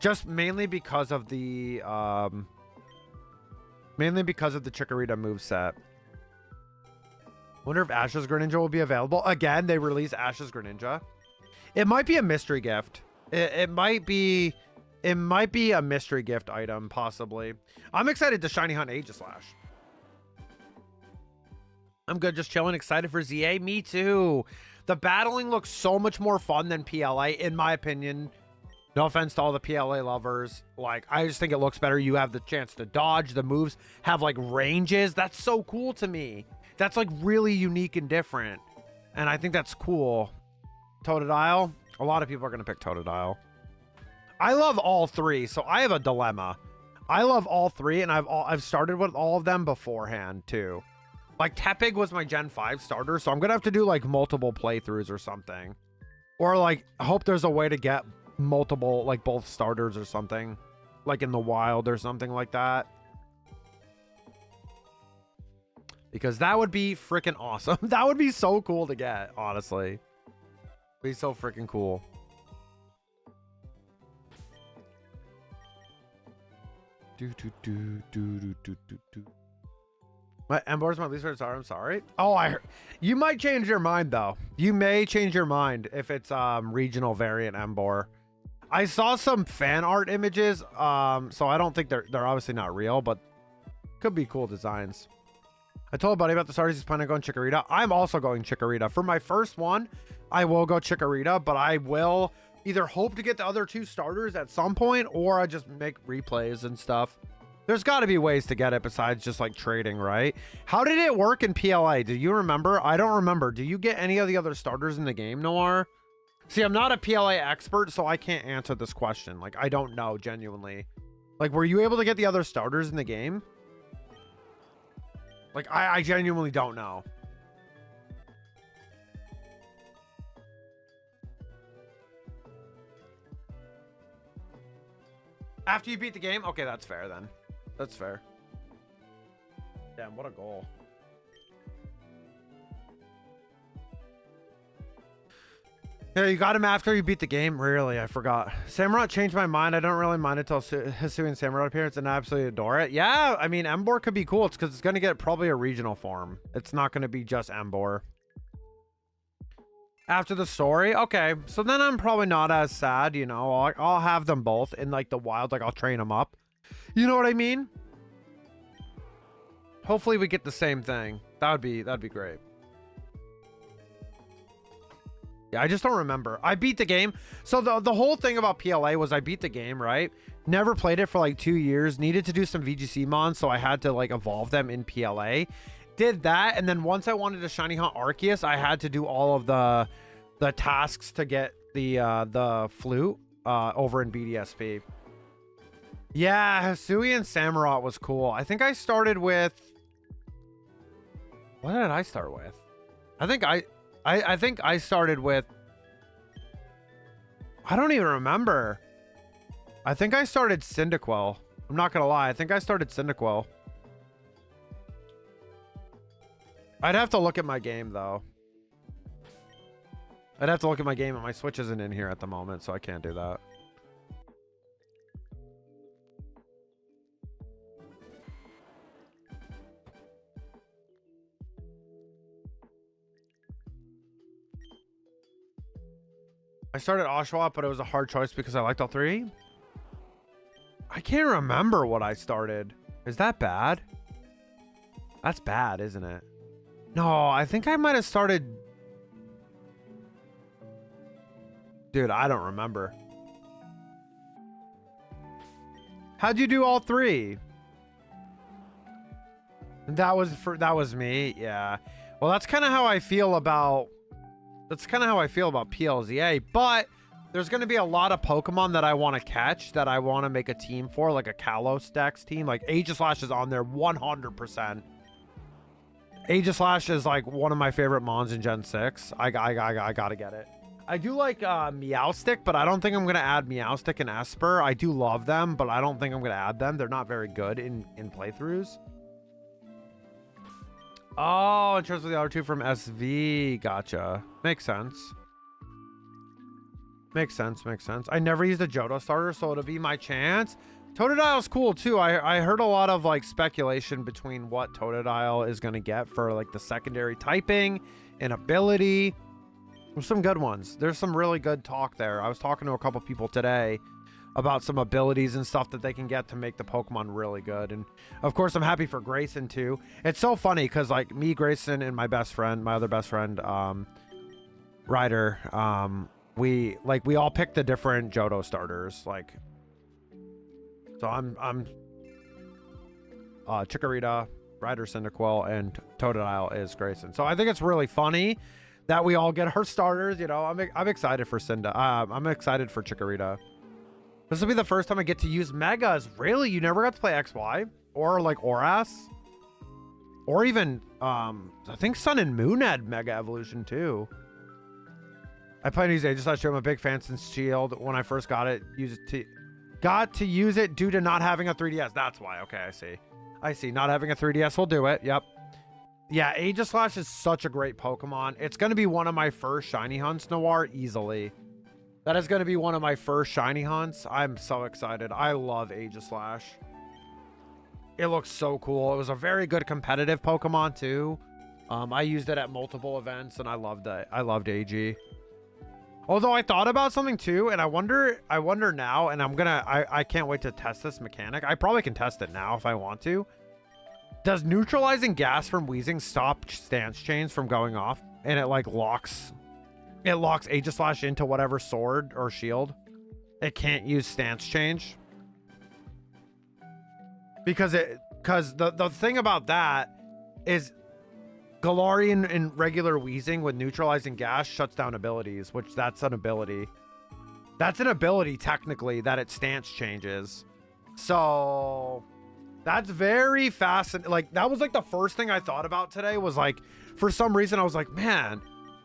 Just mainly because of the Chikorita moveset. Wonder if Ash's Greninja will be available. Again, they release Ash's Greninja. It might be a mystery gift. It might be a mystery gift item, possibly. I'm excited to shiny hunt Aegislash. I'm good, just chilling, excited for ZA. Me too. The battling looks so much more fun than PLA, in my opinion. No offense to all the PLA lovers. Like, I just think it looks better. You have the chance to dodge. The moves have, like, ranges. That's so cool to me. That's, like, really unique and different. And I think that's cool. Totodile. A lot of people are going to pick Totodile. I love all three, so I have a dilemma. I love all three, and I've started with all of them beforehand, too. Like, Tepig was my Gen 5 starter, so I'm going to have to do, like, multiple playthroughs or something. Or, like, I hope there's a way to get multiple, like, both starters or something. Like, in the wild or something like that. Because that would be freaking awesome. That would be so cool to get, honestly. Be so freaking cool. My Embor's my least favorite starter. I'm sorry. Oh, you might change your mind though. You may change your mind if it's regional variant Embor. I saw some fan art images, so I don't think they're obviously not real, but could be cool designs. I told a buddy about the starters. He's planning on going Chikorita. I'm also going Chikorita. For my first one, I will go Chikorita, but I will either hope to get the other two starters at some point, or I just make replays and stuff. There's got to be ways to get it besides just like trading, right? How did it work in PLA? Do you remember? I don't remember. Do you get any of the other starters in the game, Noir? See, I'm not a PLA expert, so I can't answer this question. Like, I don't know, genuinely. Like, were you able to get the other starters in the game? Like, I genuinely don't know. After you beat the game? Okay, that's fair then. That's fair. Damn, what a goal. Yeah, you got him after you beat the game? Really, I forgot. Samurott changed my mind. I don't really mind it until Hisui and Samurott appearance, and I absolutely adore it. Yeah, I mean, Embor could be cool. It's because it's going to get probably a regional form. It's not going to be just Embor. After the story? Okay, so then I'm probably not as sad, you know. I'll have them both in, like, the wild. Like, I'll train them up. You know what I mean? Hopefully we get the same thing. That'd be great. Yeah, I just don't remember. I beat the game. So the whole thing about PLA was I beat the game, right? Never played it for like 2 years. Needed to do some VGC mons, so I had to like evolve them in PLA. Did that, and then once I wanted to shiny hunt Arceus, I had to do all of the tasks to get the flute over in BDSP. Yeah, Hisui and Samurott was cool. I think I started with... What did I start with? I think I started with... I don't even remember. I think I started Cyndaquil. I'm not going to lie. I think I started Cyndaquil. I'd have to look at my game, though. I'd have to look at my game, and my Switch isn't in here at the moment, so I can't do that. I started Oshawott, but it was a hard choice because I liked all three. I can't remember what I started. Is that bad? That's bad, isn't it? No, I think I might have started... Dude, I don't remember. How'd you do all three? That was me. Yeah. Well, that's kind of how I feel about... That's kind of how I feel about PLZA, but there's going to be a lot of Pokemon that I want to catch that I want to make a team for, like a Kalos Dex team. Like Aegislash is on there 100%. Aegislash is like one of my favorite mons in Gen 6. I gotta get it. I do like Meowstic, but I don't think I'm gonna add Meowstic and Esper. I do love them, but I don't think I'm gonna add them. They're not very good in playthroughs. Oh, in terms of the other two from SV, gotcha. Makes sense. Makes sense. Makes sense. I never used a Johto starter, so it'll be my chance. Totodile's cool too. I heard a lot of like speculation between what Totodile is gonna get for like the secondary typing and ability. There's some good ones. There's some really good talk there. I was talking to a couple people today about some abilities and stuff that they can get to make the Pokemon really good. And of course, I'm happy for Grayson too. It's so funny because like me, Grayson, and my best friend, my other best friend, Ryder, we all picked the different Johto starters. Like, so I'm Chikorita, Ryder, Cyndaquil, and Totodile is Grayson. So I think it's really funny that we all get our starters. You know, I'm excited for I'm excited for Chikorita. This will be the first time I get to use Megas. Really? You never got to play XY? Or like Oras? Or even, I think Sun and Moon had Mega Evolution too. I play these Aegislash. I'm a big fan since Shield. When I first got it, got to use it due to not having a 3DS. That's why. Okay, I see. I see. Not having a 3DS will do it. Yep. Yeah, Aegislash is such a great Pokemon. It's going to be one of my first shiny hunts, Noir, easily. That is going to be one of my first shiny hunts. I'm so excited. I love Aegislash. It looks so cool. It was a very good competitive Pokemon too. I used it at multiple events and I loved it. I loved AG. Although I thought about something too, and I wonder now, and I can't wait to test this mechanic. I probably can test it now if I want to. Does neutralizing gas from Weezing stop stance chains from going off? And it like locks Aegislash into whatever sword or shield. It can't use stance change. Because the thing about that is Galarian and regular Weezing with neutralizing gas shuts down abilities, which that's an ability. That's an ability technically that it stance changes. So that's very fascinating. Like that was like the first thing I thought about today was like, for some reason I was like, man,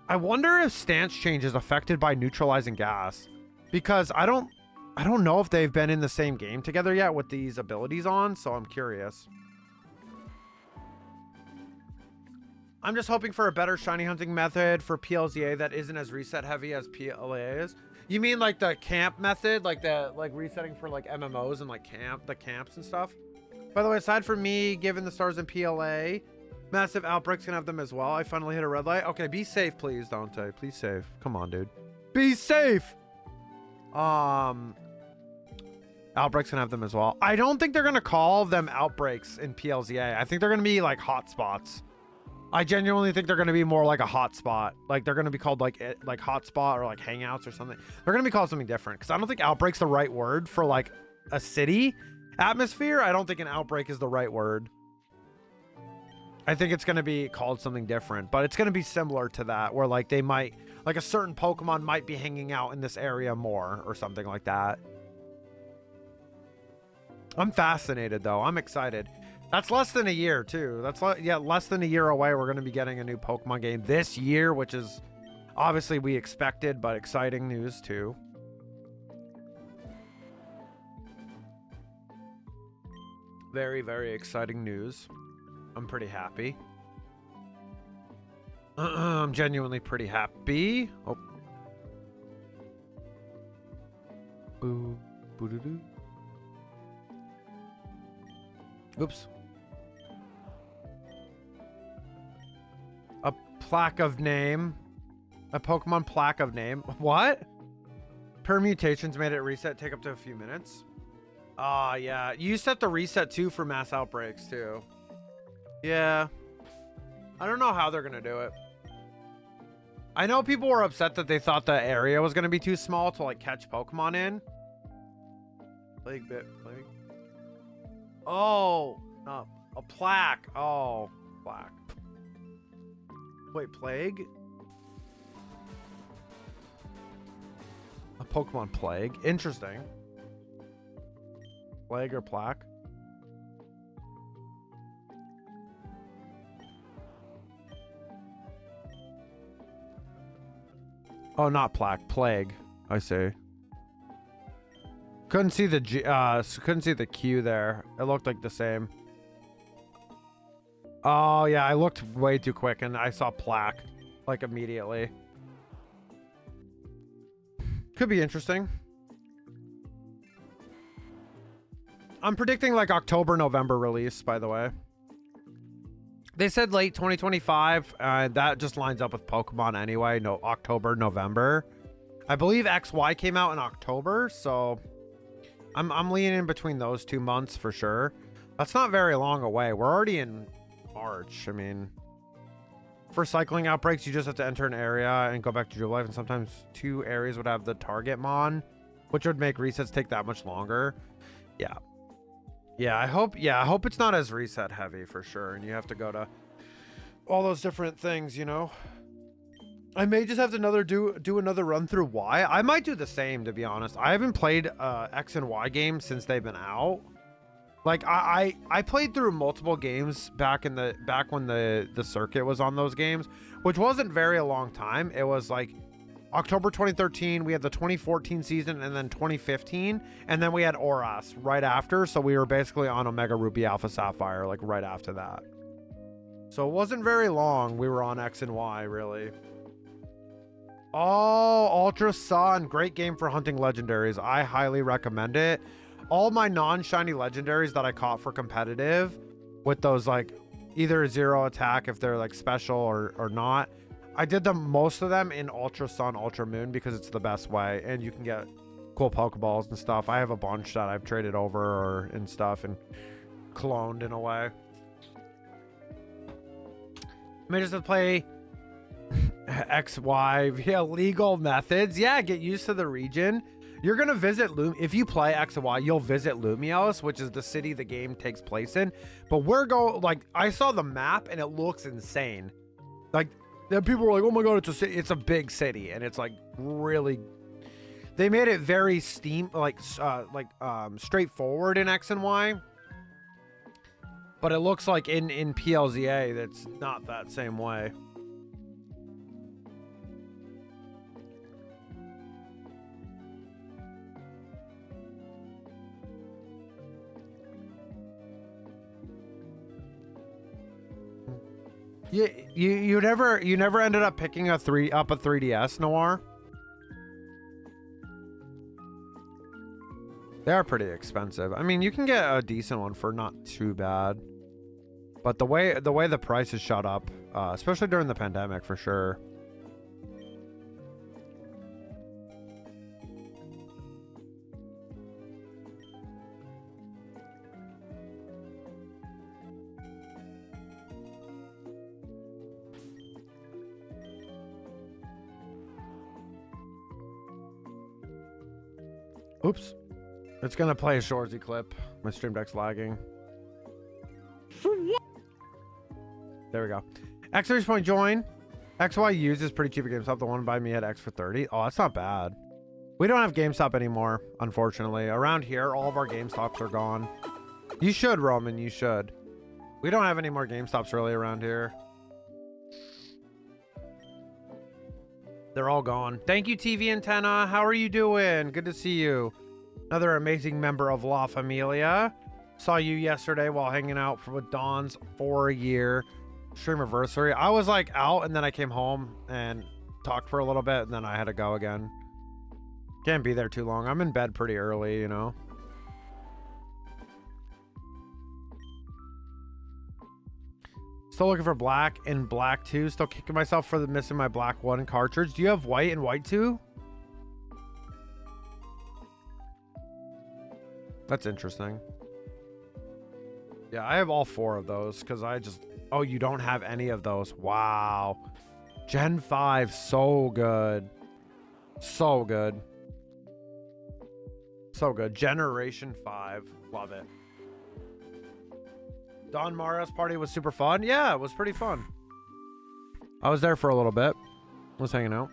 I wonder if stance change is affected by neutralizing gas, because I don't know if they've been in the same game together yet with these abilities on, so I'm curious. I'm just hoping for a better shiny hunting method for PLZA that isn't as reset heavy as PLA is. You mean like the camp method, like resetting for like MMOs and like the camps and stuff? By the way, aside from me giving the stars in PLA, massive outbreaks can have them as well. I finally hit a red light. Okay, be safe, please, Dante. Please save. Come on, dude. Be safe. Outbreaks can have them as well. I don't think they're gonna call them outbreaks in PLZA. I think they're gonna be like hotspots. I genuinely think they're gonna be more like a hotspot. Like they're gonna be called like hotspot or like hangouts or something. They're gonna be called something different because I don't think outbreak's the right word for like a city atmosphere. I don't think an outbreak is the right word. I think it's going to be called something different, but it's going to be similar to that, where like they might, like a certain Pokemon might be hanging out in this area more or something like that. I'm fascinated though. I'm excited. That's less than a year too. That's less than a year away. We're going to be getting a new Pokemon game this year, which is obviously we expected, but exciting news too. Very, very exciting news. I'm pretty happy. I'm genuinely pretty happy. Oh. Boo. Boo-doo-doo. Oops. A plaque of name. A Pokemon plaque of name. What? Permutations made it reset take up to a few minutes. Yeah. You used to have to reset too for mass outbreaks too. Yeah. I don't know how they're going to do it. I know people were upset that they thought the area was going to be too small to like catch Pokemon in. Plague. Oh, no. A plaque. Oh, plaque. Wait, plague? A Pokemon plague? Interesting. Plague or plaque? Oh, not plague. I see. Couldn't see the couldn't see the Q there. It looked like the same. Oh yeah, I looked way too quick and I saw plaque like immediately. Could be interesting. I'm predicting like October, November release, by the way. They said late 2025. That just lines up with Pokemon anyway. No, October, November. I believe XY came out in October, so I'm leaning in between those 2 months for sure. That's not very long away. We're already in March. I mean, for cycling outbreaks, you just have to enter an area and go back to your life, and sometimes 2 areas would have the target mon, which would make resets take that much longer. Yeah, I hope it's not as reset heavy for sure, and you have to go to all those different things, you know. I may just have to do another run through Y. I might do the same, to be honest. I haven't played X and Y games since they've been out. Like I played through multiple games back when the circuit was on those games, which wasn't very a long time. It was like October 2013, we had the 2014 season, and then 2015, and then we had Oras right after, so we were basically on Omega Ruby Alpha Sapphire like right after that. So it wasn't very long. We were on X and Y, really. Oh, Ultra Sun, great game for hunting legendaries. I highly recommend it. All my non-shiny legendaries that I caught for competitive with those like either 0 attack if they're like special or not, I did most of them in Ultra Sun, Ultra Moon because it's the best way, and you can get cool Pokeballs and stuff. I have a bunch that I've traded over and stuff and cloned in a way. I may just have to play XY via legal methods. Yeah, get used to the region. You're gonna visit if you play X and Y, you'll visit Lumios, which is the city the game takes place in. But I saw the map and it looks insane. Like, then people were like, oh my god, it's a big city, and it's like really, they made it very straightforward in X and Y, but it looks like in PLZA that's not that same way. You never ended up picking a 3DS, Noir? They are pretty expensive. I mean, you can get a decent one for not too bad, but the way the prices shot up, especially during the pandemic, for sure. Oops. It's gonna play a Shorzy clip. My stream deck's lagging. There we go. X point join. XY used is pretty cheap at GameStop. The one by me at X for 30. Oh, that's not bad. We don't have GameStop anymore, unfortunately. Around here, all of our GameStops are gone. You should, Roman. You should. We don't have any more GameStops really around here. They're all gone. Thank you, TV Antenna. How are you doing? Good to see you. Another amazing member of La Familia. Saw you yesterday while hanging out with Dawn's 4-year stream anniversary. I was like out, and then I came home and talked for a little bit, and then I had to go again. Can't be there too long. I'm in bed pretty early, you know. Still looking for black and black 2. Still kicking myself for missing my black 1 cartridge. Do you have white and white 2? That's interesting. Yeah, I have all 4 of those because I just... Oh, you don't have any of those. Wow. Gen 5, so good. So good. So good. Generation 5. Love it. Don Mario's party was super fun. Yeah, it was pretty fun. I was there for a little bit. Was hanging out.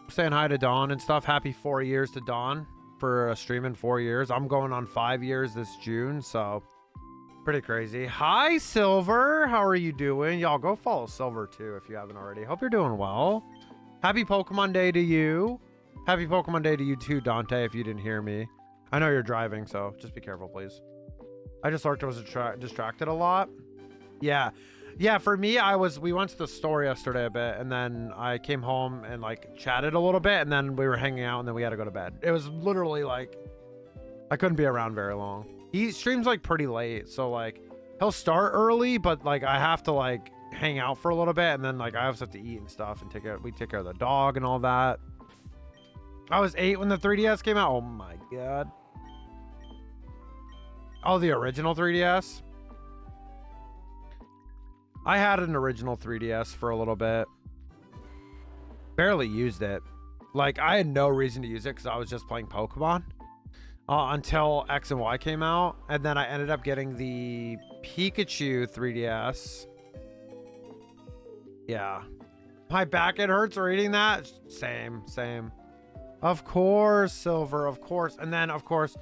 Saying hi to Don and stuff. Happy 4 years to Don for streaming 4 years. I'm going on 5 years this June, so Pretty crazy. Hi, Silver. How are you doing? Y'all go follow Silver too if you haven't already. Hope you're doing well. Happy Pokemon Day to you. Happy Pokemon Day to you too, Dante, if you didn't hear me. I know you're driving, so just be careful, please. I just lurked. I was distracted a lot. Yeah. Yeah, for me, we went to the store yesterday a bit, and then I came home and like chatted a little bit, and then we were hanging out, and then we had to go to bed. It was literally like, I couldn't be around very long. He streams like pretty late, so like he'll start early, but like I have to like hang out for a little bit, and then like I also have to eat and stuff and we take care of the dog and all that. I was 8 when the 3DS came out. Oh my god. Oh, the original 3DS. I had an original 3DS for a little bit. Barely used it. Like I had no reason to use it because I was just playing Pokemon. Until X and Y came out, and then I ended up getting the Pikachu 3DS. Yeah. My back, it hurts reading that. Same. Of course, Silver, of course. And then, of course,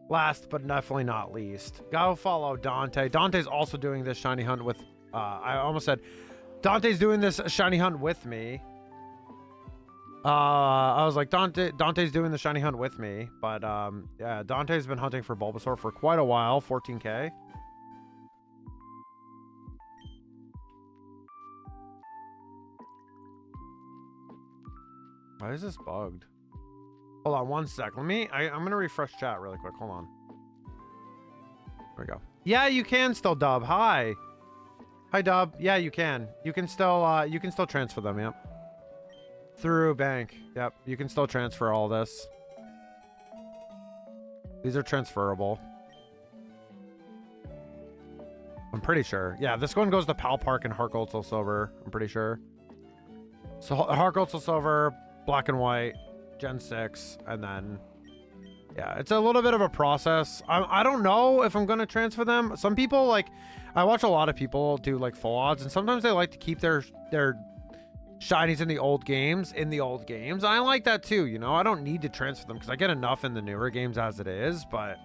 last but definitely not least, go follow Dante. Dante's also doing this shiny hunt with, I almost said, Dante's doing this shiny hunt with me. I was like, Dante's doing the shiny hunt with me, but yeah, Dante's been hunting for Bulbasaur for quite a while. 14k. Why is this bugged? Hold on one sec. I'm gonna refresh chat really quick. Hold on. There we go. Yeah, you can still dub. Hi Dub. Yeah, you can still transfer them. Yep. Through bank. Yep, you can still transfer all this. These are transferable. I'm pretty sure. Yeah, this one goes to Pal Park and Heart Gold Soul Silver. I'm pretty sure. So Heart Gold Soul Silver, Black and White, Gen 6, and then yeah, it's a little bit of a process. I don't know if I'm gonna transfer them. Some people like, I watch a lot of people do like full odds, and sometimes they like to keep their shinies in the old games. I like that too, you know. I don't need to transfer them because I get enough in the newer games as it is, but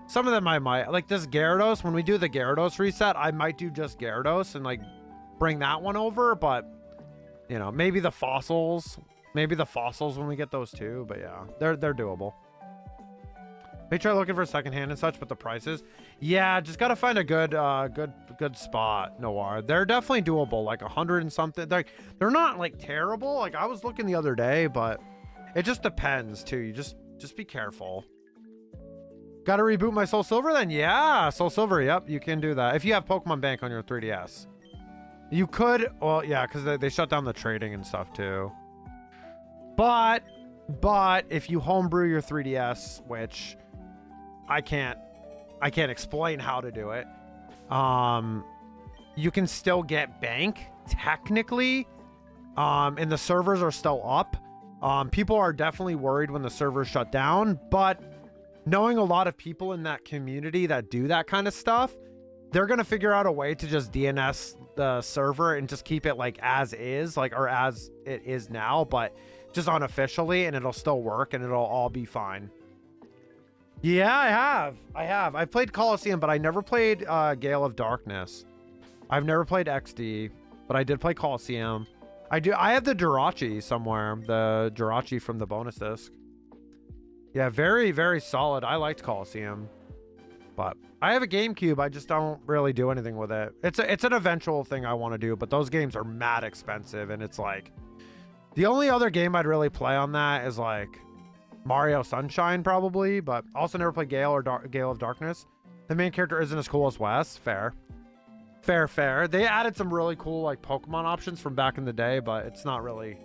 some of them I might. Like this Gyarados, when we do the Gyarados reset, I might do just Gyarados and like bring that one over, but you know, maybe the fossils when we get those too, but yeah, they're doable. May try looking for secondhand and such, but the prices, yeah, just gotta find a good spot. Noir, they're definitely doable, like 100 and something. They're not like terrible. Like I was looking the other day, but it just depends too. You just be careful. Gotta reboot my Soul Silver then? Yeah, Soul Silver. Yep, you can do that if you have Pokemon Bank on your 3DS. You could, well, yeah, because they shut down the trading and stuff too. But if you homebrew your 3DS, which I can't explain how to do it. You can still get bank technically, and the servers are still up. People are definitely worried when the servers shut down, but knowing a lot of people in that community that do that kind of stuff, they're gonna figure out a way to just DNS the server and just keep it like as is, like, or as it is now, but just unofficially, and it'll still work and it'll all be fine. Yeah, I have. I've played Coliseum, but I never played Gale of Darkness. I've never played XD, but I did play Coliseum. I have the Jirachi somewhere. The Jirachi from the bonus disc. Yeah, very, very solid. I liked Coliseum. But I have a GameCube. I just don't really do anything with it. It's an eventual thing I want to do, but those games are mad expensive, and it's like the only other game I'd really play on that is like Mario Sunshine probably, but also never played Gale or Gale of Darkness. The main character isn't as cool as Wes. Fair. They added some really cool like Pokemon options from back in the day, but it's not really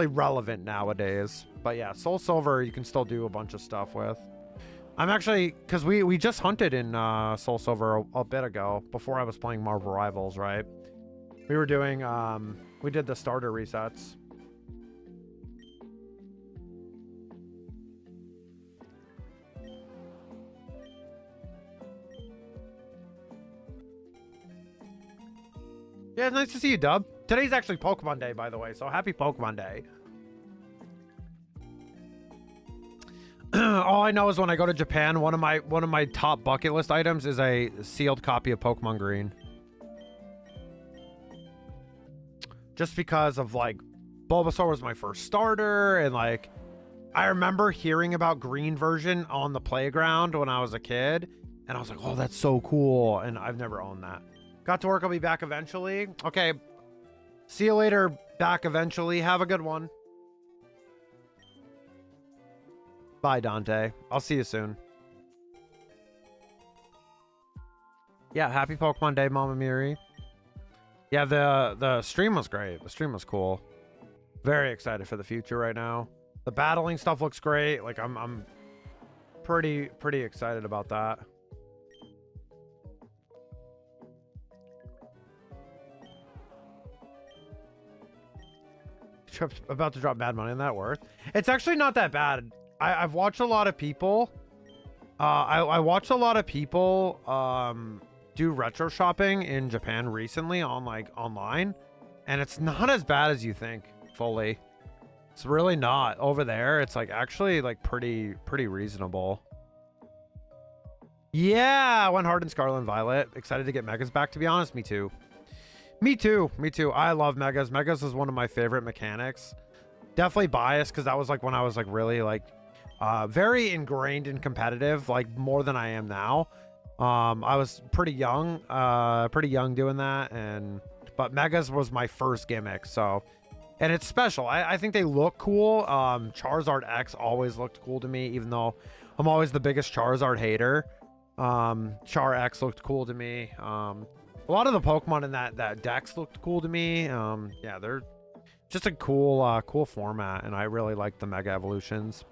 relevant nowadays. But yeah, Soul Silver you can still do a bunch of stuff with. I'm actually, because we just hunted in Soul Silver a bit ago before I was playing Marvel Rivals, right? We were doing we did the starter resets. Yeah, it's nice to see you, Dub. Today's actually Pokemon Day, by the way, so happy Pokemon Day. All I know is when I go to Japan, one of my top bucket list items is a sealed copy of Pokemon Green. Just because of like Bulbasaur was my first starter, and like I remember hearing about Green version on the playground when I was a kid, and I was like, oh, that's so cool. And I've never owned that. Got to work, I'll be back eventually. Okay. See you later, back eventually. Have a good one. Bye, Dante. I'll see you soon. Yeah, happy Pokemon Day, Mama Miri. Yeah, the stream was great. The stream was cool. Very excited for the future right now. The battling stuff looks great. Like I'm pretty excited about that. About to drop bad money on that worth. It's actually not that bad. I've watched a lot of people. I watched a lot of people do retro shopping in Japan recently on like online, and it's not as bad as you think. Fully, it's really not. Over there, it's like actually like pretty reasonable. Yeah, I went hard in Scarlet and Violet. Excited to get Megas back. To be honest, me too. Me too. I love Megas. Megas is one of my favorite mechanics. Definitely biased because that was like when I was like really like very ingrained in competitive, like more than I am now. I was pretty young doing that, but Megas was my first gimmick, so, and it's special. I think they look cool. Charizard X always looked cool to me, even though I'm always the biggest Charizard hater. Char X looked cool to me. A lot of the Pokemon in that Dex looked cool to me. Yeah, they're just a cool format, and I really like the Mega Evolutions.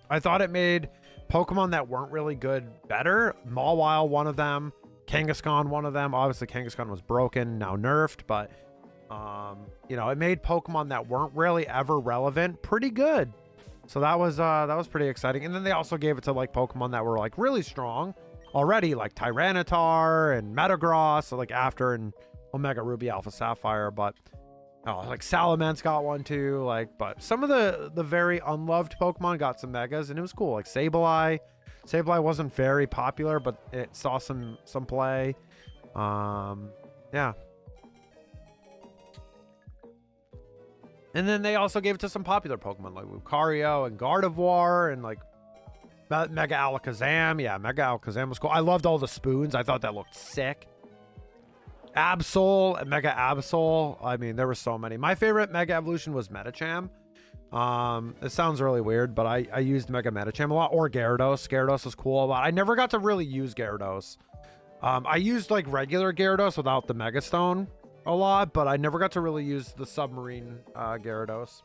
I thought it made Pokemon that weren't really good better. Mawile, one of them. Kangaskhan, one of them. Obviously, Kangaskhan was broken, now nerfed, but you know, it made Pokemon that weren't really ever relevant pretty good. So that was pretty exciting. And then they also gave it to like Pokemon that were like really strong already, like Tyranitar and Metagross, so like after and Omega Ruby Alpha Sapphire, but like Salamence got one too, like, but some of the very unloved Pokemon got some Megas, and it was cool. Like Sableye wasn't very popular, but it saw some play. Yeah. And then they also gave it to some popular Pokemon like Lucario and Gardevoir and like Mega Alakazam. Yeah, Mega Alakazam was cool. I loved all the spoons. I thought that looked sick. Absol, Mega Absol. I mean, there were so many. My favorite Mega Evolution was Medicham. It sounds really weird, but I used Mega Medicham a lot. Or Gyarados. Gyarados was cool a lot. I never got to really use Gyarados. I used like regular Gyarados without the Mega Stone a lot, but I never got to really use the submarine Gyarados.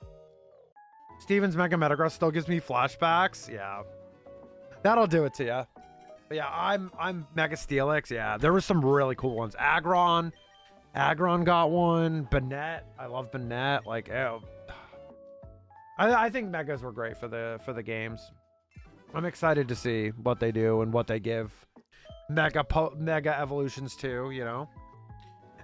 Steven's Mega Metagross still gives me flashbacks. Yeah. That'll do it to you. But yeah, I'm Mega Steelix. Yeah, there were some really cool ones. Aggron got one. Banette, I love Banette. Like, oh, I think Megas were great for the games. I'm excited to see what they do and what they give Mega Evolutions to, you know,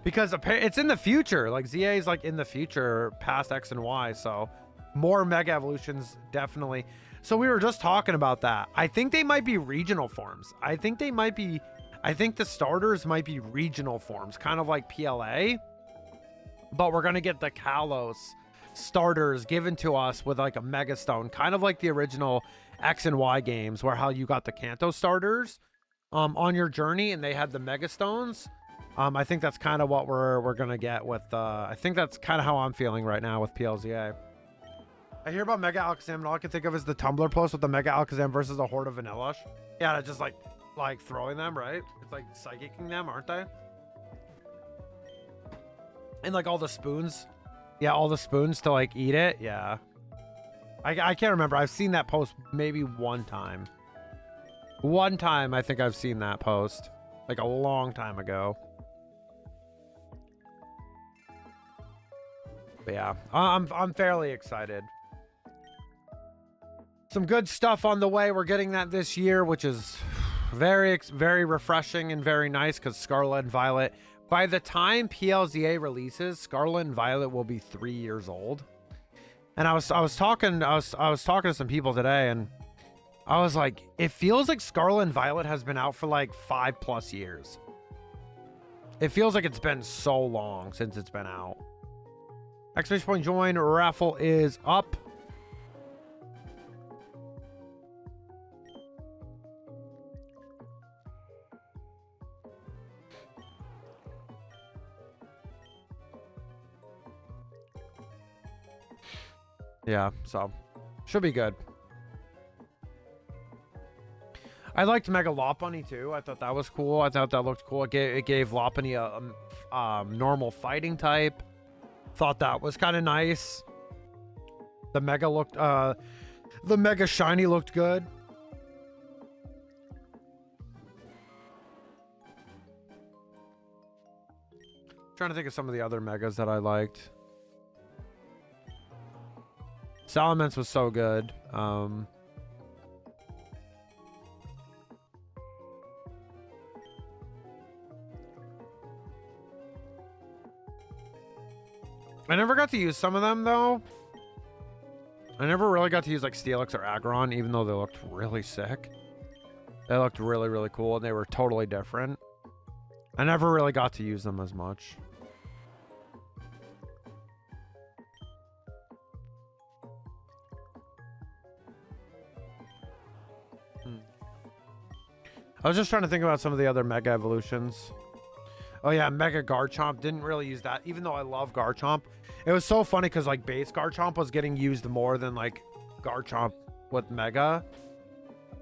because it's in the future. Like ZA is like in the future, past X and Y. So more Mega Evolutions definitely. So we were just talking about that. I think they might be regional forms. I think the starters might be regional forms, kind of like PLA. But we're going to get the Kalos starters given to us with like a Mega Stone, kind of like the original X and Y games, where how you got the Kanto starters on your journey and they had the Mega Stones. I think that's kind of what we're going to get with, I think that's kind of how I'm feeling right now with PLZA. I hear about Mega Alakazam, and all I can think of is the Tumblr post with the Mega Alakazam versus a horde of Vanillush. Yeah, just like throwing them, right? It's like psychicking them, aren't they? And like all the spoons. Yeah, all the spoons to like eat it. Yeah. I can't remember. I've seen that post maybe one time. One time I think I've seen that post. Like a long time ago. But yeah, I'm fairly excited. Some good stuff on the way. We're getting that this year, which is very refreshing and very nice because Scarlet and Violet, by the time PLZA releases, Scarlet and Violet will be 3 years old. And I was talking to some people today, and I was like, it feels like Scarlet and Violet has been out for like 5+ years. It feels like it's been so long since it's been out. Exclamation point join raffle is up. Yeah, so should be good. I liked Mega Lopunny too. I thought that was cool. I thought that looked cool. It gave Lopunny a normal fighting type. Thought that was kind of nice. The Mega Shiny looked good. Trying to think of some of the other Megas that I liked. Salamence was so good. I never got to use some of them though. I never really got to use like Steelix or Aggron, even though they looked really sick. They looked really, really cool and they were totally different. I never really got to use them as much. I was just trying to think about some of the other Mega evolutions. Oh yeah, Mega Garchomp. Didn't really use that, even though I love Garchomp. It was so funny because like base Garchomp was getting used more than like Garchomp with Mega.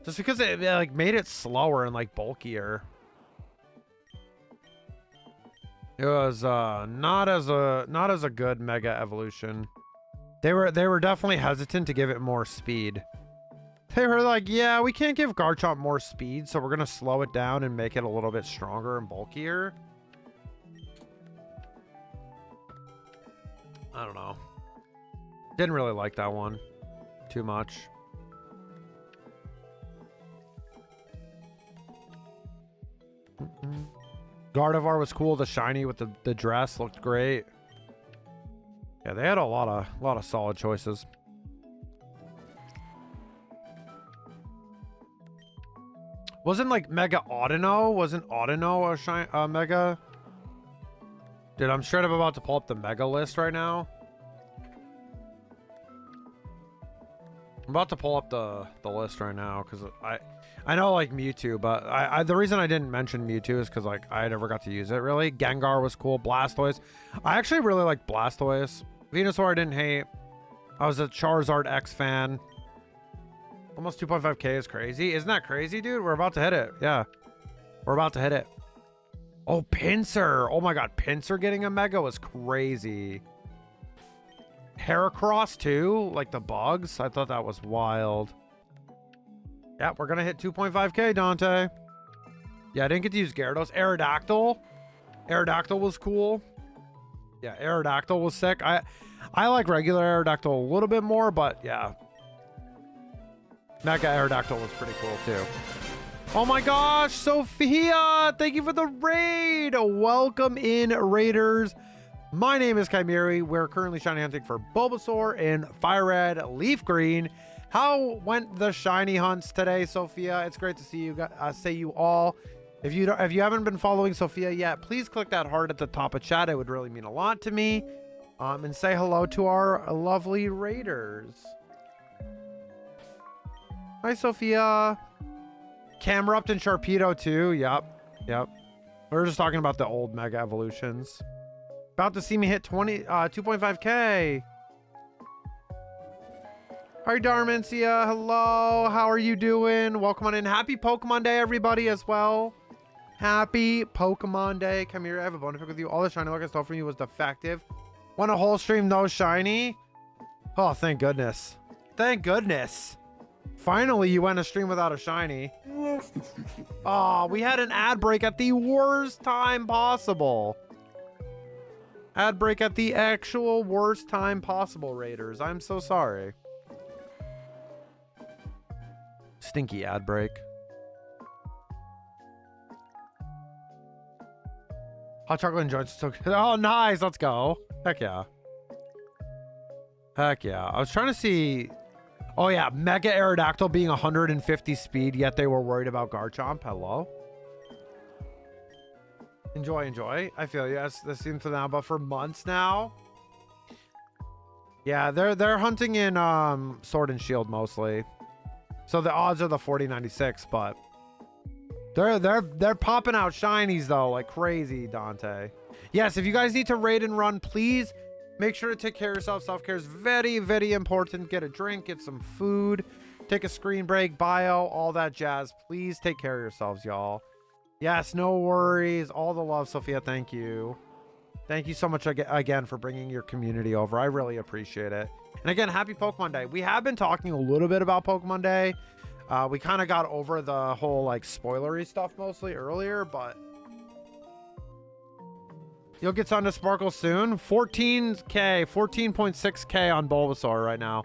Just because it like made it slower and like bulkier. It was not as a good Mega evolution. They were definitely hesitant to give it more speed. They were like, yeah, we can't give Garchomp more speed, so we're going to slow it down and make it a little bit stronger and bulkier. I don't know. Didn't really like that one too much. Gardevoir was cool. The shiny with the dress looked great. Yeah, they had a lot of solid choices. Wasn't like Mega Audino? Wasn't Audino a Mega? Dude, I'm straight up about to pull up the Mega list right now. I'm about to pull up the list right now because I know like Mewtwo, but the reason I didn't mention Mewtwo is because like I never got to use it really. Gengar was cool. Blastoise. I actually really liked Blastoise. Venusaur I didn't hate. I was a Charizard X fan. Almost 2.5k is crazy. Isn't that crazy, dude? We're about to hit it. Yeah. We're about to hit it. Oh, Pinsir. Oh my god. Pinsir getting a Mega was crazy. Heracross too? Like the bugs? I thought that was wild. Yeah, we're going to hit 2.5k, Dante. Yeah, I didn't get to use Gyarados. Aerodactyl. Aerodactyl was cool. Yeah, Aerodactyl was sick. I like regular Aerodactyl a little bit more, but yeah. Mega Aerodactyl was pretty cool too. Oh my gosh, Sophia! Thank you for the raid! Welcome in, Raiders. My name is Chimeri. We're currently shiny hunting for Bulbasaur in Fire Red, Leaf Green. How went the shiny hunts today, Sophia? It's great to see you guys, say you all. If you haven't been following Sophia yet, please click that heart at the top of chat. It would really mean a lot to me. And say hello to our lovely Raiders. Hi, Sophia. Camerupt and Sharpedo too. Yep. We were just talking about the old Mega evolutions. About to see me hit 2.5k. Hi, Darmencia. Hello. How are you doing? Welcome on in. Happy Pokemon Day, everybody, as well. Happy Pokemon Day. Come here. I have a bone to pick with you. All the shiny luck I stole from you was defective. Want a whole stream, no shiny? Oh, thank goodness. Thank goodness. Finally, you went a stream without a shiny. Oh, we had an ad break at the worst time possible. Ad break at the actual worst time possible, Raiders. I'm so sorry. Stinky ad break. Hot chocolate and joints. Oh, nice. Let's go. Heck yeah. Heck yeah. I was trying to see... Oh yeah, Mega Aerodactyl being 150 speed, yet they were worried about Garchomp. Hello. Enjoy, enjoy. I feel you. That's seen for now, but for months now. Yeah, they're hunting in Sword and Shield mostly. So the odds are the 40-96, but they're popping out shinies though like crazy, Dante. Yes, if you guys need to raid and run, please make sure to take care of yourself. Self-care is very, very important. Get a drink, get some food, take a screen break, bio, all that jazz. Please take care of yourselves, y'all. Yes, no worries. All the love, Sophia. Thank you. Thank you so much again for bringing your community over. I really appreciate it. And again, happy Pokemon Day. We have been talking a little bit about Pokemon Day. We kind of got over the whole like spoilery stuff mostly earlier, but you'll get on to Sparkle soon. 14K, 14.6K on Bulbasaur right now.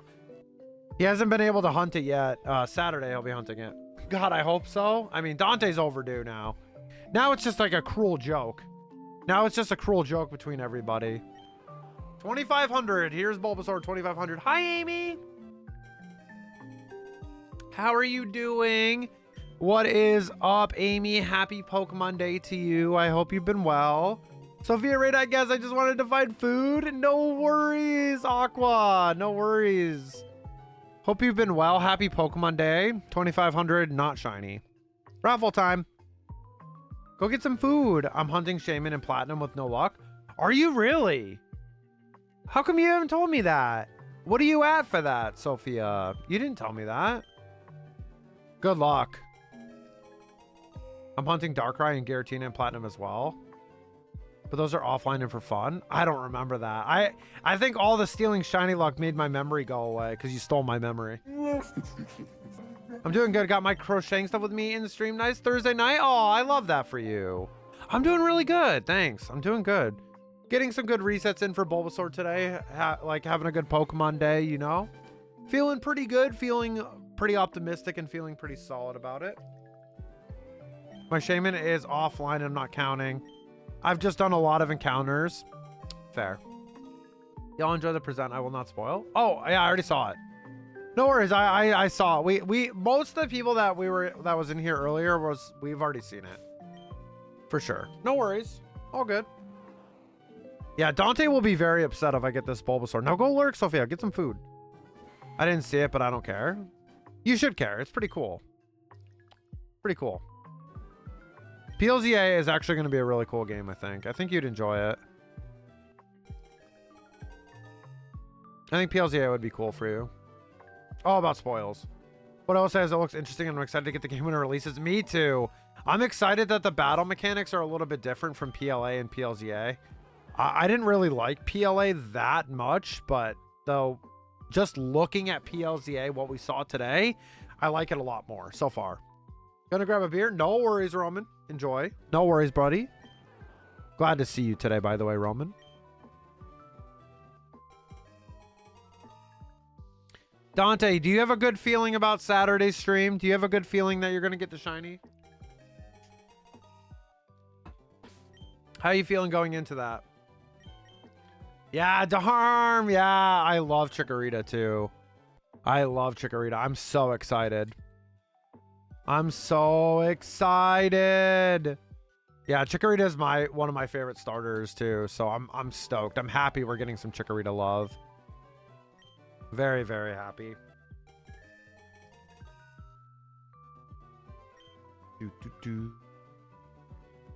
He hasn't been able to hunt it yet. Saturday he'll be hunting it. God, I hope so. I mean, Dante's overdue now. Now it's just like a cruel joke. Now it's just a cruel joke between everybody. 2,500. Here's Bulbasaur 2,500. Hi, Amy. How are you doing? What is up, Amy? Happy Pokemon Day to you. I hope you've been well. Sophia Raid, I guess I just wanted to find food. No worries, Aqua. No worries. Hope you've been well. Happy Pokemon Day. 2,500, not shiny. Raffle time. Go get some food. I'm hunting Shaman and Platinum with no luck. Are you really? How come you haven't told me that? What are you at for that, Sophia? You didn't tell me that. Good luck. I'm hunting Darkrai and Giratina and Platinum as well. But those are offline and for fun. I don't remember that. I think all the stealing shiny luck made my memory go away because you stole my memory. I'm doing good. Got my crocheting stuff with me in the stream. Nice Thursday night. Oh, I love that for you. I'm doing really good. Thanks. I'm doing good. Getting some good resets in for Bulbasaur today. Like having a good Pokemon day, you know. Feeling pretty good. Feeling pretty optimistic and feeling pretty solid about it. My Shaman is offline. I'm not counting. I've just done a lot of encounters. Fair. Y'all enjoy the present. I will not spoil. Oh, yeah, I already saw it. No worries. I saw it. We most of the people that was in here earlier we've already seen it. For sure. No worries. All good. Yeah, Dante will be very upset if I get this Bulbasaur. Now go lurk, Sophia. Get some food. I didn't see it, but I don't care. You should care. It's pretty cool. Pretty cool. PLZA is actually going to be a really cool game, I think. I think you'd enjoy it. I think PLZA would be cool for you. All about spoils. What I will say is it looks interesting and I'm excited to get the game when it releases. Me too. I'm excited that the battle mechanics are a little bit different from PLA and PLZA. I didn't really like PLA that much, but though just looking at PLZA, what we saw today, I like it a lot more so far. Gonna grab a beer? No worries, Roman. Enjoy. No worries, buddy. Glad to see you today, by the way, Roman. Dante, do you have a good feeling about Saturday's stream? Do you have a good feeling that you're going to get the shiny? How are you feeling going into that? Yeah, Daharm. Yeah, I love Chikorita too. I love Chikorita. I'm so excited. I'm so excited. Yeah, Chikorita is one of my favorite starters too. So I'm stoked. I'm happy we're getting some Chikorita love. Very, very happy.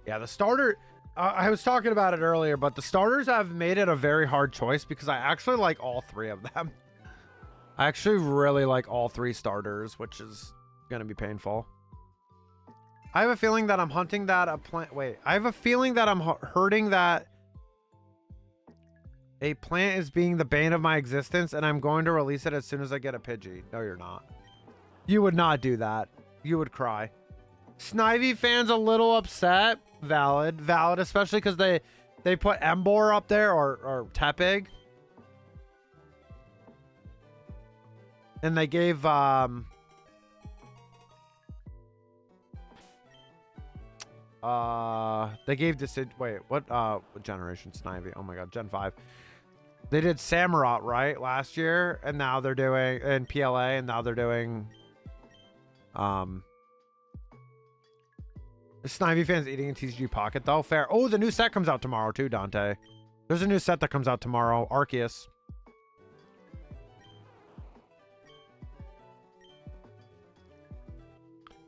Yeah, the starter... I was talking about it earlier, but the starters have made it a very hard choice because I actually like all three of them. I actually really like all three starters, which is going to be painful. I have a feeling that I'm hunting that a plant... Wait, I have a feeling that I'm hurting that... A plant is being the bane of my existence, and I'm going to release it as soon as I get a Pidgey. No, you're not. You would not do that. You would cry. Snivy fans a little upset. Valid. Valid, especially because they put Emboar up there, or Tepig. And they gave... they gave Wait, what generation? Snivy. Oh my god, Gen 5. They did Samurott, right, last year, and now they're doing in PLA, and now they're doing Snivy fans eating in TCG Pocket though. Fair. Oh, the new set comes out tomorrow too, Dante. There's a new set that comes out tomorrow. Arceus.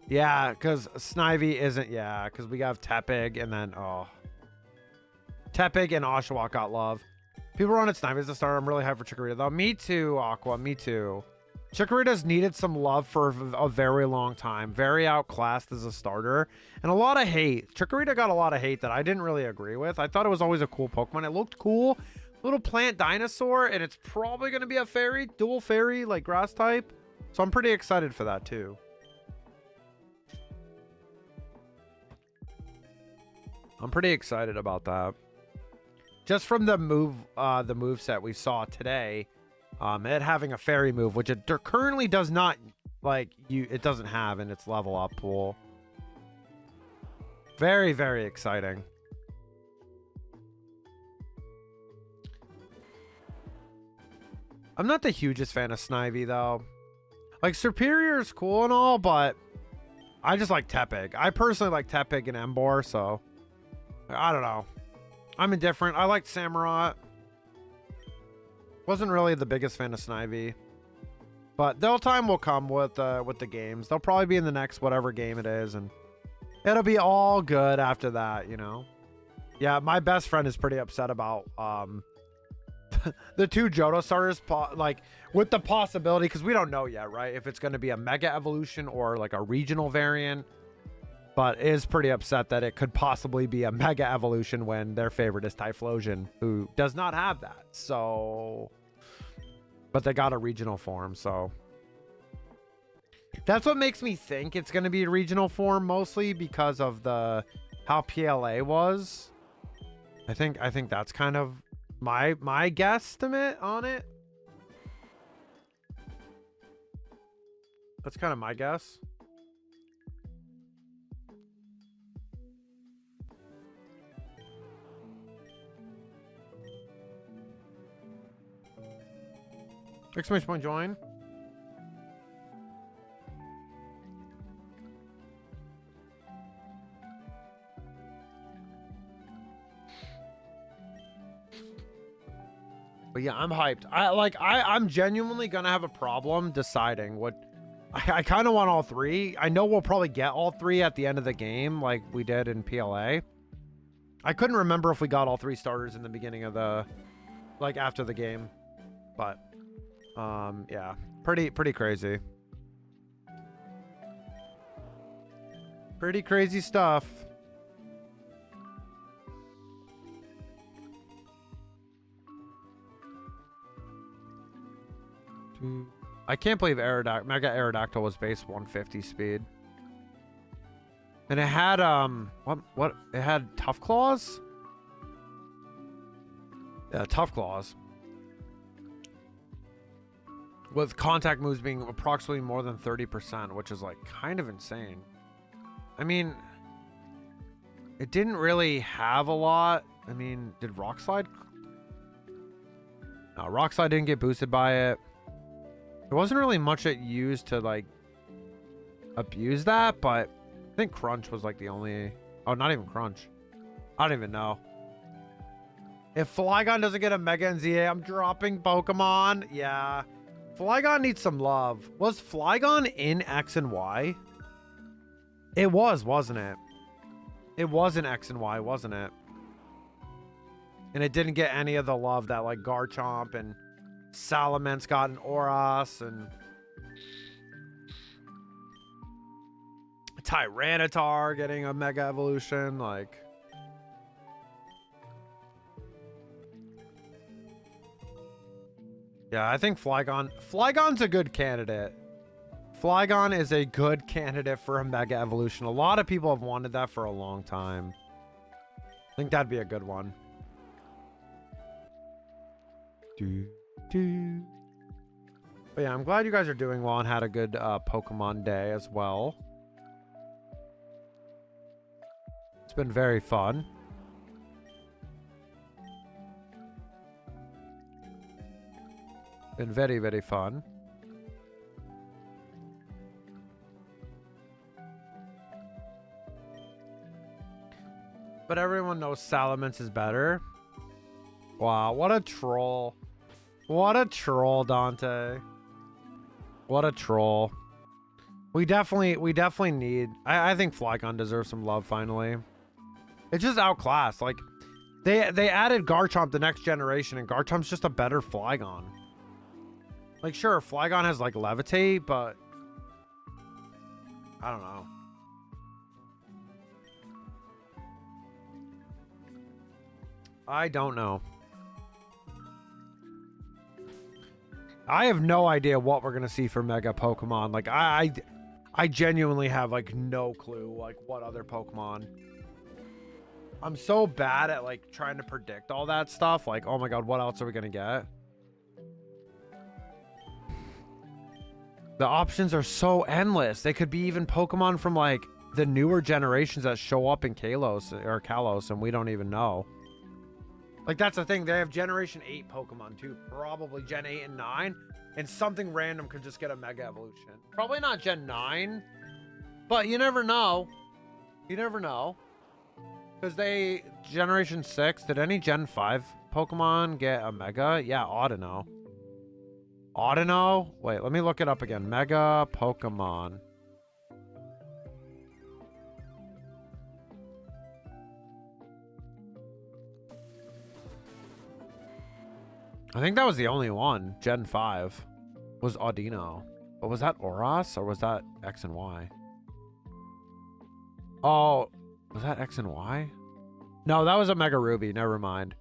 Yeah, because Snivy isn't. Yeah, because we have Tepig and then Tepig and Oshawott got love. People run at Snivy as a starter. I'm really hyped for Chikorita though. Me too, Aqua. Me too. Chikorita's needed some love for a very long time. Very outclassed as a starter. And a lot of hate. Chikorita got a lot of hate that I didn't really agree with. I thought it was always a cool Pokemon. It looked cool. Little plant dinosaur. And it's probably going to be a fairy. Dual fairy, like grass type. So I'm pretty excited for that too. I'm pretty excited about that. Just from the move set we saw today. It having a fairy move, which it currently does not, it doesn't have in its level up pool. Very, very exciting. I'm not the hugest fan of Snivy though. Like Superior is cool and all, but I just like Tepig. I personally like Tepig and Emboar, so I don't know. I'm indifferent. I liked Samurott. Wasn't really the biggest fan of Snivy, but their time will come with the games. They'll probably be in the next whatever game it is, and it'll be all good after that, you know. Yeah, my best friend is pretty upset about the two Johto starters, like with the possibility, because we don't know yet, right? If it's going to be a Mega Evolution or like a regional variant, but is pretty upset that it could possibly be a Mega Evolution when their favorite is Typhlosion, who does not have that. So, but they got a regional form, so that's what makes me think it's going to be a regional form, mostly because of how PLA was. I think that's kind of my guesstimate on it. That's kind of my guess. Exclamation point join. But yeah, I'm hyped. I'm genuinely gonna have a problem deciding what I kind of want all three. I know we'll probably get all three at the end of the game like we did in PLA. I couldn't remember if we got all three starters in the beginning of after the game. But yeah, pretty crazy. Pretty crazy stuff. I can't believe Mega Aerodactyl was base 150 speed. And it had what it had Tough Claws? Yeah, Tough Claws. With contact moves being approximately more than 30%, which is like kind of insane. I mean, it didn't really have a lot. I mean, did Rock Slide? No, Rock Slide didn't get boosted by it. There wasn't really much it used to like abuse that, but I think Crunch was like the only. Oh, not even Crunch. I don't even know. If Flygon doesn't get a Mega and ZA, I'm dropping Pokemon. Yeah. Flygon needs some love. Was Flygon in X and Y? It was, wasn't it? It was in X and Y, wasn't it? And it didn't get any of the love that like Garchomp and Salamence got in Oras and Tyranitar getting a Mega Evolution, like. Yeah, I think Flygon's a good candidate. Flygon is a good candidate for a Mega Evolution. A lot of people have wanted that for a long time. I think that'd be a good one. But yeah, I'm glad you guys are doing well and had a good Pokemon day as well. It's been very fun. Been very, very fun. But everyone knows Salamence is better. Wow, what a troll. What a troll, Dante. What a troll. We definitely need... I think Flygon deserves some love finally. It's just outclassed. Like, they added Garchomp the next generation, and Garchomp's just a better Flygon. Like, sure, Flygon has, like, Levitate, but... I don't know. I don't know. I have no idea what we're gonna see for Mega Pokemon. Like, I genuinely have, like, no clue, like, what other Pokemon. I'm so bad at, like, trying to predict all that stuff. Like, oh my god, what else are we gonna get? The options are so endless. They could be even Pokemon from, like, the newer generations that show up in Kalos, and we don't even know. Like, that's the thing. They have Generation 8 Pokemon, too. Probably Gen 8 and 9. And something random could just get a Mega Evolution. Probably not Gen 9. But you never know. You never know. Because they... Generation 6. Did any Gen 5 Pokemon get a Mega? Yeah, Audino. Audino? Wait, let me look it up again. Mega Pokemon. I think that was the only one. Gen 5 was Audino. But was that Oros or was that X and Y? Oh, was that X and Y? No, that was a Mega Ruby. Never mind.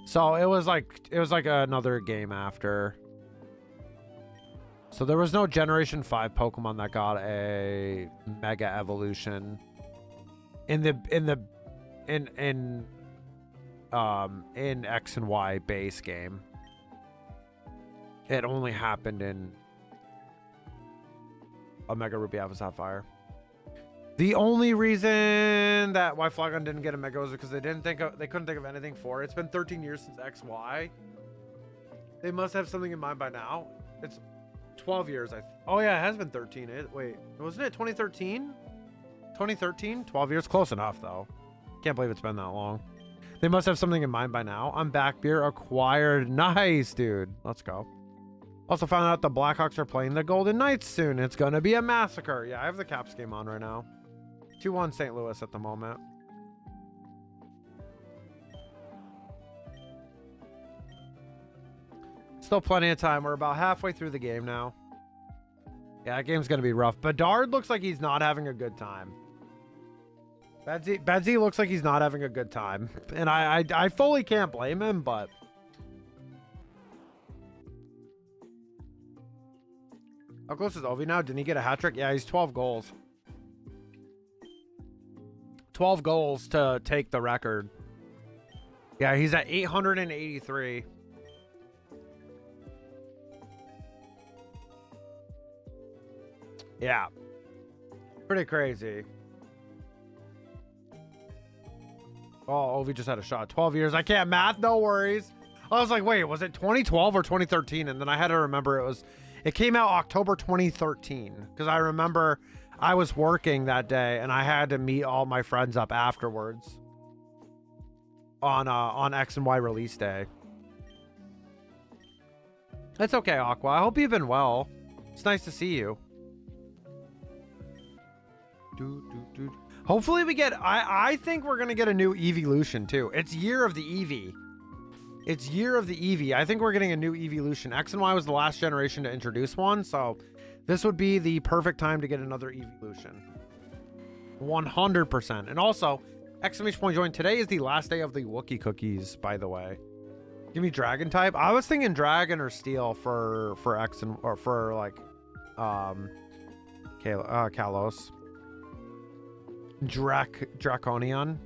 So it was like another game after. So there was no Generation 5 Pokemon that got a Mega Evolution in X and Y base game. It only happened in a Mega Ruby Alpha Sapphire. The only reason that why Flygon didn't get a Mega was because they couldn't think of anything for it. It's been 13 years since XY. They must have something in mind by now. It's 12 years. Oh yeah, it has been 13. Wait, wasn't it 2013? 2013? 12 years? Close enough though. Can't believe it's been that long. They must have something in mind by now. I'm back. Beer acquired. Nice, dude. Let's go. Also found out the Blackhawks are playing the Golden Knights soon. It's going to be a massacre. Yeah, I have the Caps game on right now. 2-1 St. Louis at the moment. Still plenty of time. We're about halfway through the game now. Yeah, that game's going to be rough. Bedard looks like he's not having a good time. Bedsy looks like he's not having a good time. And I fully can't blame him, but... How close is Ovi now? Didn't he get a hat trick? Yeah, he's 12 goals. 12 goals to take the record. Yeah, he's at 883. Yeah. Pretty crazy. Oh, Ovi just had a shot. 12 years. I can't math. No worries. I was like, wait, was it 2012 or 2013? And then I had to remember it came out October 2013. Because I remember I was working that day and I had to meet all my friends up afterwards on X and Y release day. It's okay, Aqua. I hope you've been well. It's nice to see you. Hopefully we get... I think we're going to get a new Evolution, too. It's Year of the Eevee. It's Year of the Eevee. I think we're getting a new Evolution. X and Y was the last generation to introduce one, so this would be the perfect time to get another Evolution. 100%. And also, exclamation point join. Today is the last day of the Wookiee cookies, by the way. Give me Dragon type. I was thinking Dragon or Steel for X and... Or for, like... Kalos. Draconian.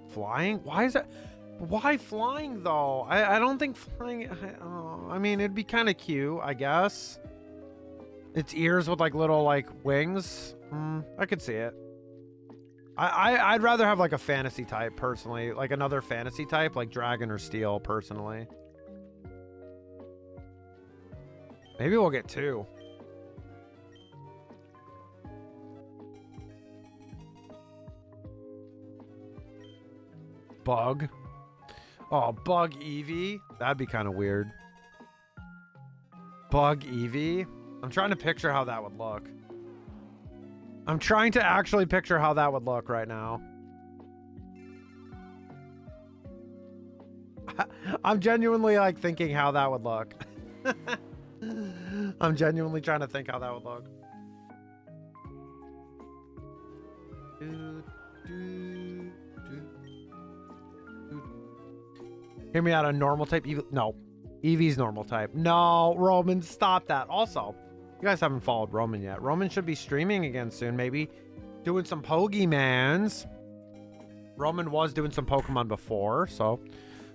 Flying? Why is that? Why flying though? I don't think flying. I mean, it'd be kind of cute, I guess. Its ears with like little like wings. I could see it. I'd rather have like a fantasy type personally, like another fantasy type, like dragon or steel personally. Maybe we'll get 2. Bug. Oh, bug Eevee. That'd be kind of weird. Bug Eevee. I'm trying to picture how that would look. I'm trying to actually picture how that would look right now. I'm genuinely like thinking how that would look. I'm genuinely trying to think how that would look. Hear me out on normal type. No, Eevee's normal type. No, Roman, stop that. Also, you guys haven't followed Roman yet. Roman should be streaming again soon, maybe doing some Pokemans. Roman was doing some Pokemon before, so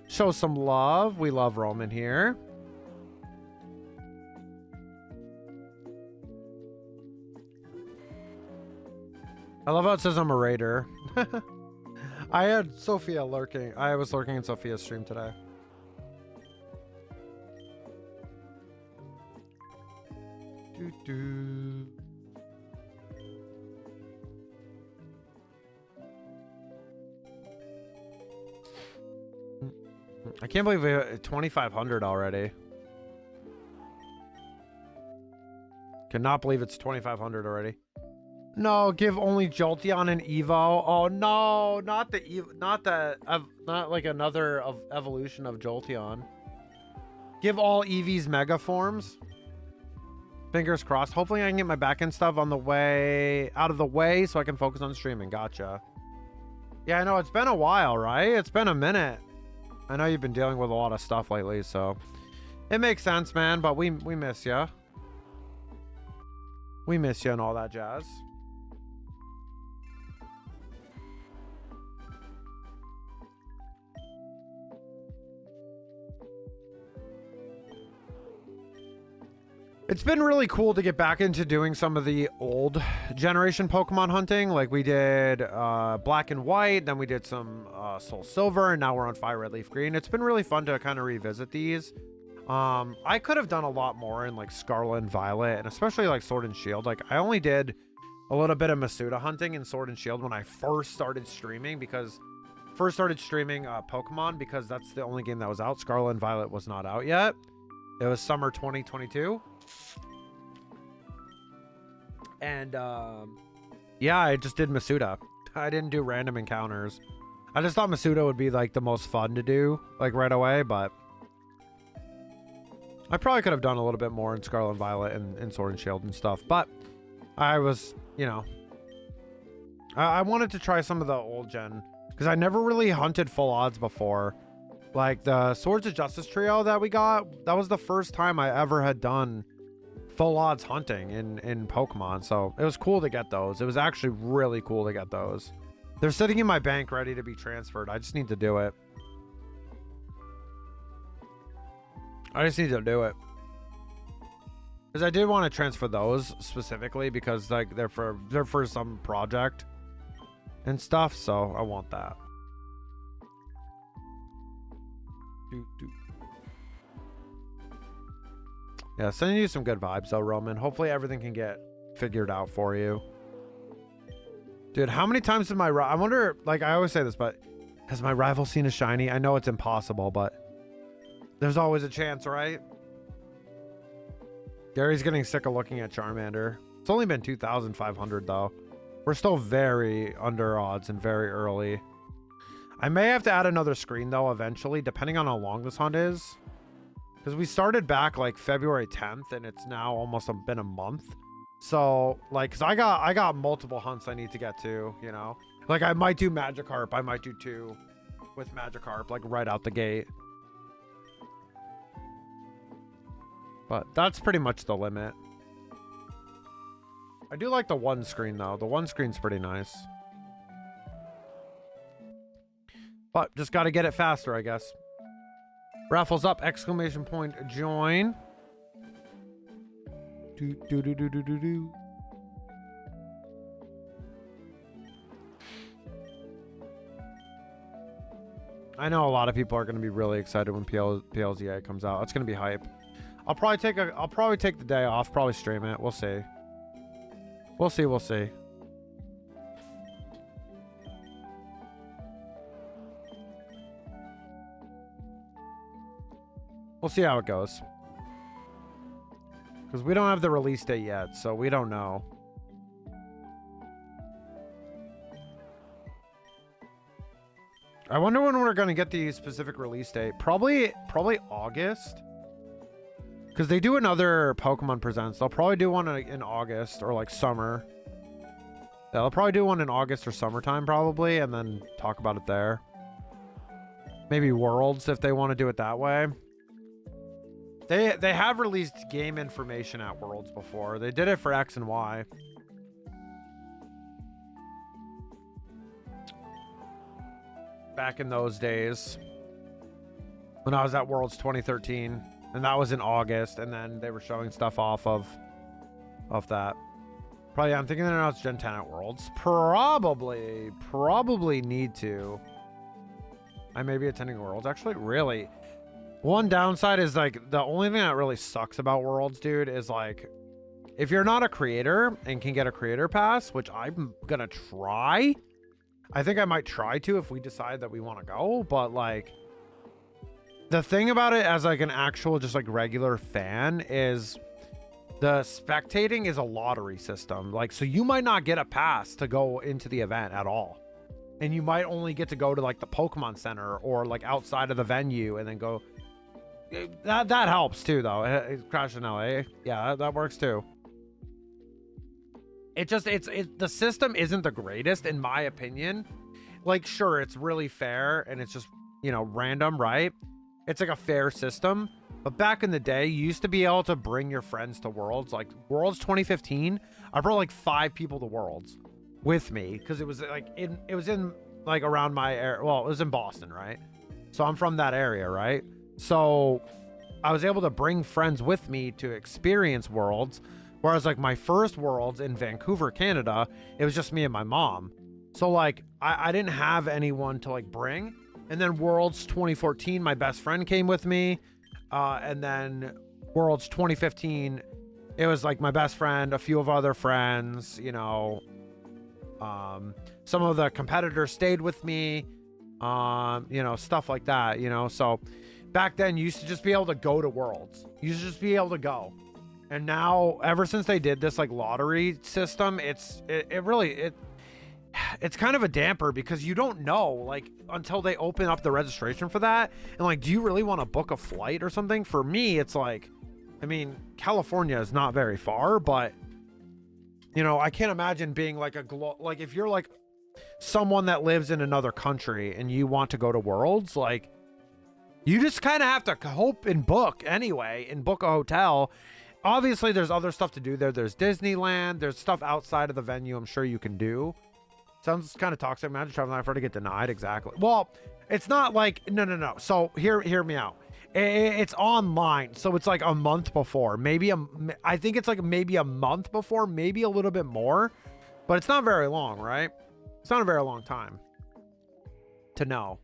show some love. We love Roman here. I love how it says I'm a raider. I had Sophia lurking. I was lurking in Sophia's stream today. I can't believe we have 2,500 already. Cannot believe it's 2,500 already. No, give only Jolteon and Evo. Oh no, not the Evo, not like another evolution of Jolteon. Give all Eevees mega forms. Fingers crossed. Hopefully I can get my back end stuff on the way out of the way so I can focus on streaming. Gotcha. Yeah, I know it's been a while, right? It's been a minute. I know you've been dealing with a lot of stuff lately, so it makes sense, man. But we miss you. We miss you and all that jazz. It's been really cool to get back into doing some of the old generation Pokemon hunting. Like we did Black and White, then we did some Soul Silver, and now we're on Fire Red Leaf Green. It's been really fun to kind of revisit these. I could have done a lot more in like Scarlet and Violet, and especially like Sword and Shield. Like I only did a little bit of Masuda hunting in Sword and Shield when I first started streaming, Pokemon, because that's the only game that was out. Scarlet and Violet was not out yet. It was summer 2022. And yeah, I just did Masuda. I didn't do random encounters. I just thought Masuda would be like the most fun to do like right away, but I probably could have done a little bit more in Scarlet and Violet and Sword and Shield and stuff. But I was, you know, I wanted to try some of the old gen because I never really hunted full odds before. Like the Swords of Justice trio that we got, that was the first time I ever had done full odds hunting in Pokemon. So it was cool to get those. It was actually really cool to get those. They're sitting in my bank ready to be transferred. I just need to do it. I just need to do it. Because I did want to transfer those specifically because like they're for some project and stuff. So I want that. Yeah, sending you some good vibes though, Roman. Hopefully everything can get figured out for you. Dude, how many times did I wonder, like I always say this, but has my rival seen a shiny? I know it's impossible, but there's always a chance, right? Gary's getting sick of looking at Charmander. It's only been 2,500 though. We're still very under odds and very early. I may have to add another screen though eventually, depending on how long this hunt is. Because we started back like February 10th and it's now almost been a month. So like, cause I got multiple hunts I need to get to, you know, like I might do Magikarp. I might do 2 with Magikarp, like right out the gate. But that's pretty much the limit. I do like the one screen though. The one screen's pretty nice. But just got to get it faster, I guess. Raffles up, exclamation point, join. Do. I know a lot of people are going to be really excited when PLZA comes out. It's going to be hype. I'll probably take the day off, probably stream it. We'll see. We'll see. We'll see. We'll see how it goes. Because we don't have the release date yet, so we don't know. I wonder when we're going to get the specific release date. Probably August. Because they do another Pokemon Presents. They'll probably do one in August or like summer. Yeah, they'll probably do one in August or summertime probably, and then talk about it there. Maybe Worlds if they want to do it that way. They have released game information at Worlds before. They did it for X and Y. Back in those days. When I was at Worlds 2013. And that was in August. And then they were showing stuff off of that. Probably, I'm thinking they're announced Gen 10 at Worlds. Probably need to. I may be attending Worlds. Actually, really. One downside is, like, the only thing that really sucks about Worlds, dude, is, like, if you're not a creator and can get a creator pass, which I'm gonna try. I think I might try to if we decide that we want to go. But, like, the thing about it as, like, an actual just, like, regular fan is the spectating is a lottery system. Like, so you might not get a pass to go into the event at all. And you might only get to go to, like, the Pokemon Center or, like, outside of the venue and then go. That helps, too, though. Crash in LA. Yeah, that works, too. The system isn't the greatest, in my opinion. Like, sure, it's really fair and it's just, you know, random, right? It's like a fair system. But back in the day, you used to be able to bring your friends to Worlds. Like, Worlds 2015, I brought, like, 5 people to Worlds with me. Because it was, like, it was in, like, around my area. Well, it was in Boston, right? So I'm from that area, right? So I was able to bring friends with me to experience Worlds. Whereas, like, my first Worlds in Vancouver, Canada, it was just me and my mom. So, like, I didn't have anyone to, like, bring. And then Worlds 2014, my best friend came with me. And then Worlds 2015, it was, like, my best friend, a few of other friends, you know. Some of the competitors stayed with me. You know, stuff like that, you know. So back then, you used to just be able to go to Worlds. You used to just be able to go. And now, ever since they did this, like, lottery system, it's kind of a damper because you don't know, like, until they open up the registration for that. And, like, do you really want to book a flight or something? For me, it's like, I mean, California is not very far, but, you know, I can't imagine being like like, if you're like someone that lives in another country and you want to go to Worlds, like, you just kind of have to hope and book anyway and book a hotel. Obviously, there's other stuff to do there. There's Disneyland. There's stuff outside of the venue I'm sure you can do. Sounds kind of toxic. Imagine traveling that far to get denied. Exactly. Well, it's not like, no. So hear me out. It's online. So it's like a month before. I think it's like maybe a month before, maybe a little bit more. But it's not very long, right? It's not a very long time to know.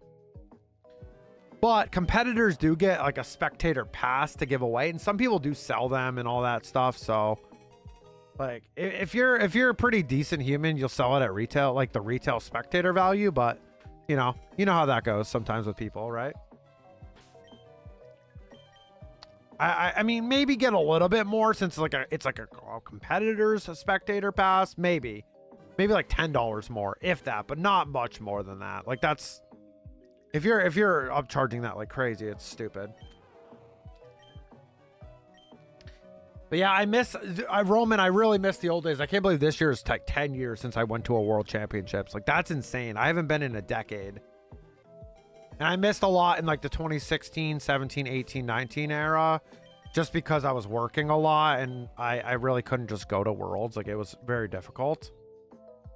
But competitors do get like a spectator pass to give away. And some people do sell them and all that stuff. So, like, if you're a pretty decent human, you'll sell it at retail, like the retail spectator value. But, you know how that goes sometimes with people, right? I mean, maybe get a little bit more since it's like a competitor's spectator pass. Maybe like $10 more, if that, but not much more than that. Like, that's if you're upcharging that like crazy, it's stupid. But yeah, Roman, I really miss the old days. I can't believe this year is like 10 years since I went to a World Championships. Like, that's insane. I haven't been in a decade. And I missed a lot in like the 2016, 17, 18, 19 era just because I was working a lot and I really couldn't just go to Worlds. Like, it was very difficult.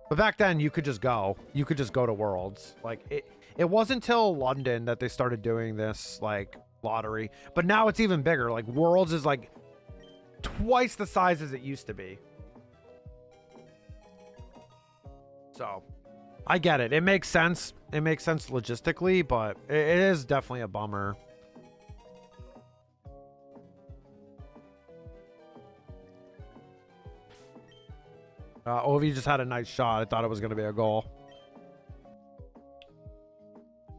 But back then you could just go. You could just go to Worlds. Like, it wasn't until London that they started doing this like lottery. But now it's even bigger. Like, Worlds is like twice the size as it used to be. So, I get it. It makes sense. It makes sense logistically, but it is definitely a bummer. Ovi just had a nice shot. I thought it was going to be a goal.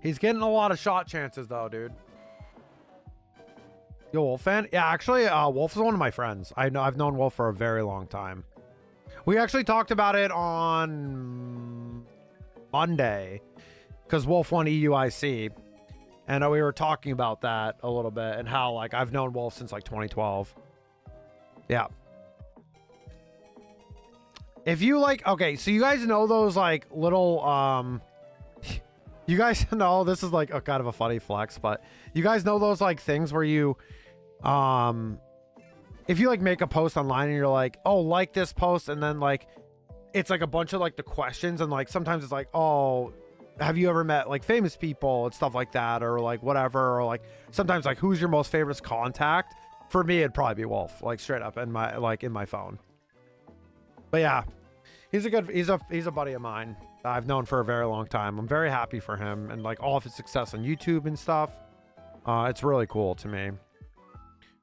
He's getting a lot of shot chances, though, dude. Yo, Wolf fan? Yeah, actually, Wolf is one of my friends. I've known Wolf for a very long time. We actually talked about it on Monday because Wolf won EUIC, and we were talking about that a little bit and how like I've known Wolf since like 2012. Yeah. If you like, okay, so you guys know those like little you guys know, this is like a kind of a funny flex, but you guys know those like things where you if you like make a post online and you're like, oh, like this post, and then like it's like a bunch of like the questions, and like sometimes it's like, oh, have you ever met like famous people and stuff like that, or like whatever, or like sometimes like who's your most favorite contact? For me, it'd probably be Wolf, like straight up in my phone. But yeah, he's a buddy of mine that I've known for a very long time. I'm very happy for him and like all of his success on YouTube and stuff. It's really cool to me.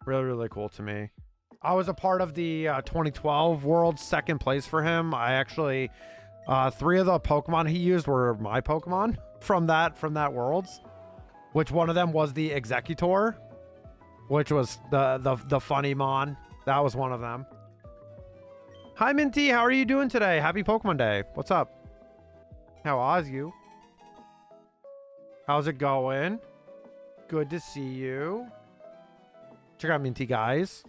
Really, really cool to me. I was a part of the 2012 World second place for him. I actually, 3 of the Pokemon he used were my Pokemon from that Worlds, which one of them was the Executor, which was the funny mon. That was one of them. Hi Minty, how are you doing today? Happy Pokemon Day. What's up? How are you? How's it going? Good to see you. Check out Minty, guys.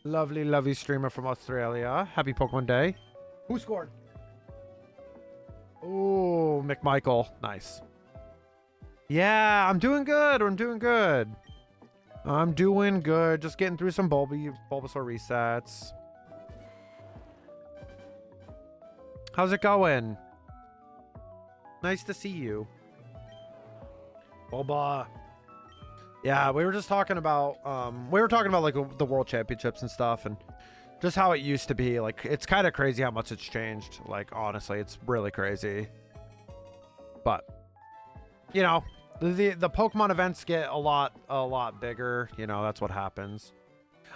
Lovely, lovely streamer from Australia. Happy Pokemon Day. Who scored? Ooh, McMichael. Nice. Yeah, I'm doing good. I'm doing good. I'm doing good. Just getting through some Bulbasaur resets. How's it going? Nice to see you. Bulba. Yeah, we were just talking about like the World Championships and stuff, and just how it used to be. Like, it's kind of crazy how much it's changed. Like, honestly, it's really crazy. But you know, the Pokemon events get a lot bigger. You know, that's what happens.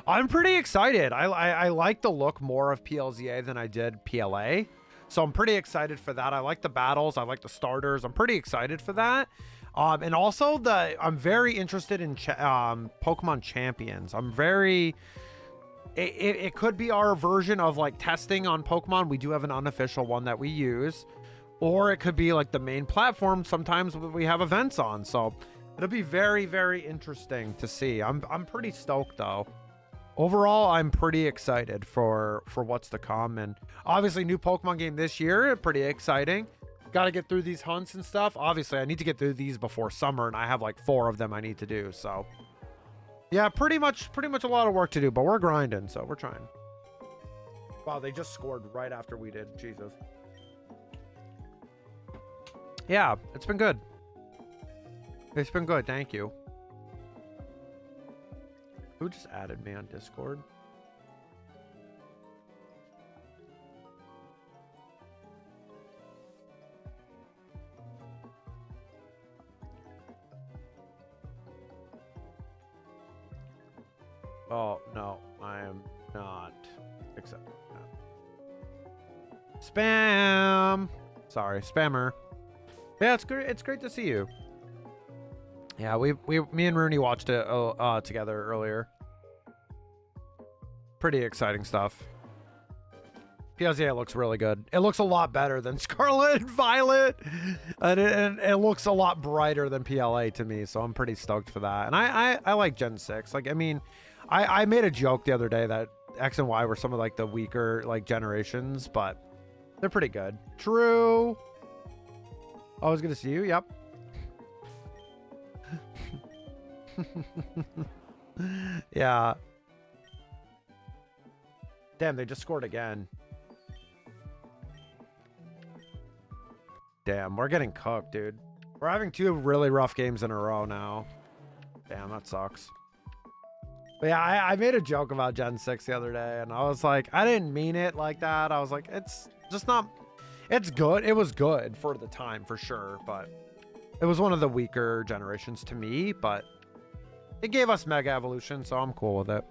I'm pretty excited. I like the look more of PLZA than I did PLA. So I'm pretty excited for that. I like the battles. I like the starters. I'm pretty excited for that. And also I'm very interested in Pokemon Champions. It could be our version of like testing on Pokemon. We do have an unofficial one that we use, or it could be like the main platform. Sometimes we have events on, so it'll be very, very interesting to see. I'm pretty stoked though. Overall, I'm pretty excited for what's to come, and obviously new Pokemon game this year, pretty exciting. Got to get through these hunts and stuff. Obviously, I need to get through these before summer, and I have like 4 of them I need to do. So yeah, pretty much a lot of work to do, but we're grinding, so we're trying. Wow, they just scored right after we did. Jesus. Yeah, it's been good. It's been good. Thank you. Who just added me on Discord? Oh, no, I am not accepting that. Spam! Sorry, spammer. Yeah, it's great. It's great to see you. Yeah, me and Rooney watched it together earlier. Pretty exciting stuff. PLZA looks really good. It looks a lot better than Scarlet and Violet, and it looks a lot brighter than PLA to me. So I'm pretty stoked for that. And I like Gen 6. Like, I mean, I made a joke the other day that X and Y were some of like the weaker like generations, but they're pretty good. True. I was gonna see you. Yep. Yeah. Damn, they just scored again. Damn, we're getting cooked, dude. We're having 2 really rough games in a row now. Damn, that sucks. But yeah, I made a joke about Gen 6 the other day, and I was like, I didn't mean it like that. I was like, it's just not... It's good. It was good for the time, for sure, but it was one of the weaker generations to me, but it gave us Mega Evolution, so I'm cool with it.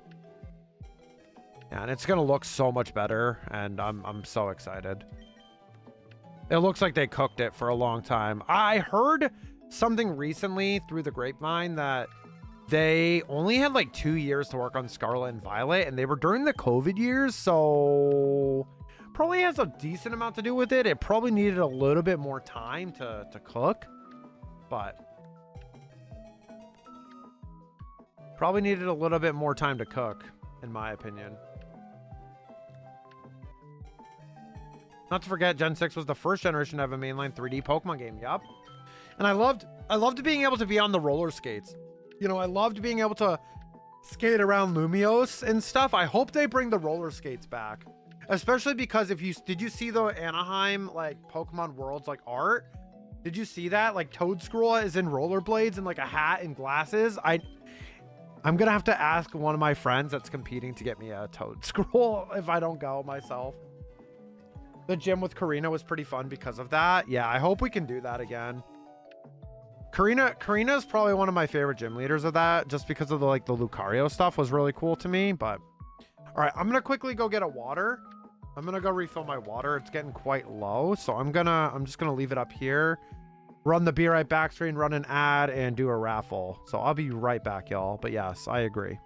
Yeah, and it's going to look so much better, and I'm so excited. It looks like they cooked it for a long time. I heard something recently through the grapevine that they only had like 2 years to work on Scarlet and Violet, and they were during the COVID years, so probably has a decent amount to do with it. It probably needed a little bit more time to cook, but probably needed a little bit more time to cook, in my opinion. Not to forget, Gen 6 was the first generation to have a mainline 3D Pokemon game. Yup. And I loved being able to be on the roller skates. You know, I loved being able to skate around Lumiose and stuff. I hope they bring the roller skates back. Especially because did you see the Anaheim, like, Pokemon Worlds, like, art? Did you see that? Like, Toadscroll is in rollerblades and, like, a hat and glasses. I'm gonna have to ask one of my friends that's competing to get me a Toadscroll if I don't go myself. The gym with Karina was pretty fun because of that. Yeah, I hope we can do that again. Karina is probably one of my favorite gym leaders of that, just because of the Lucario stuff was really cool to me. But all right, I'm gonna quickly go get a water. I'm gonna go refill my water. It's getting quite low, so I'm just gonna leave it up here, run the Be Right Back screen, run an ad, and do a raffle. So I'll be right back, y'all. But yes, I agree.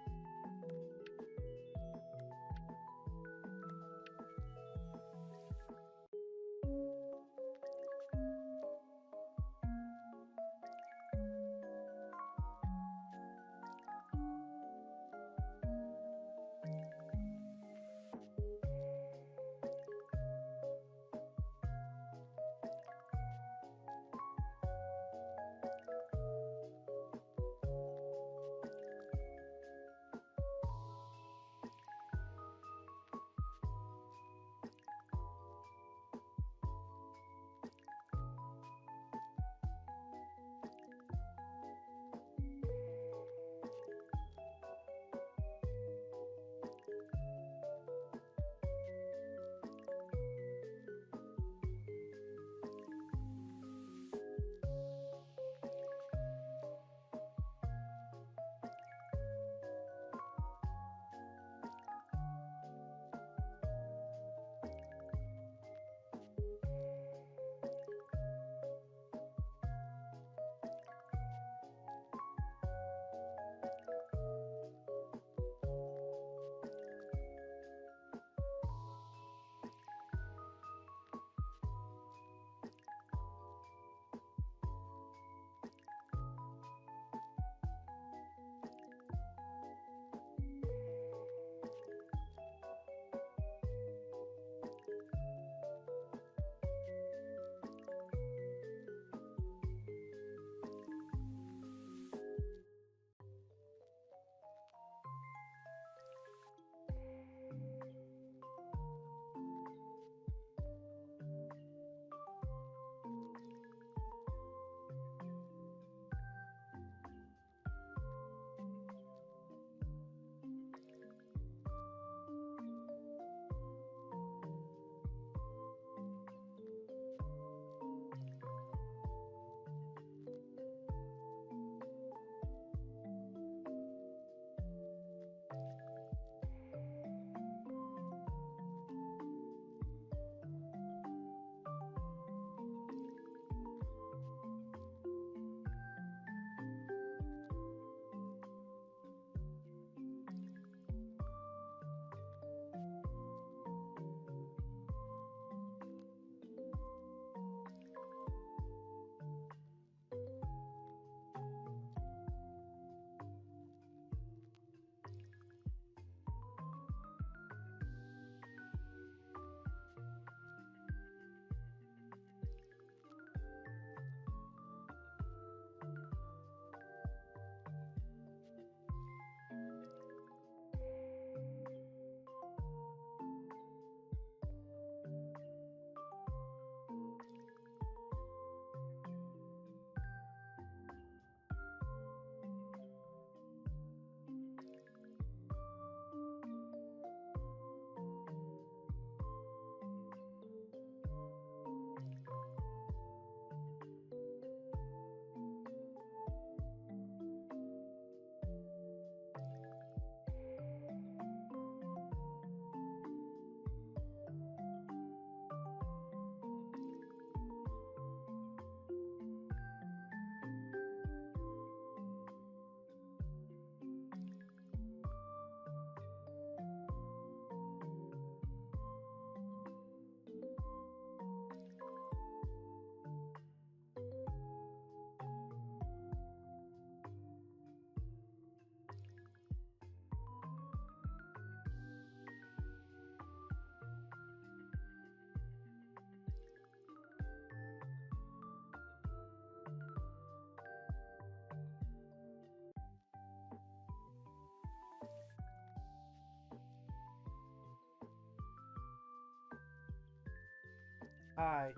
Hi.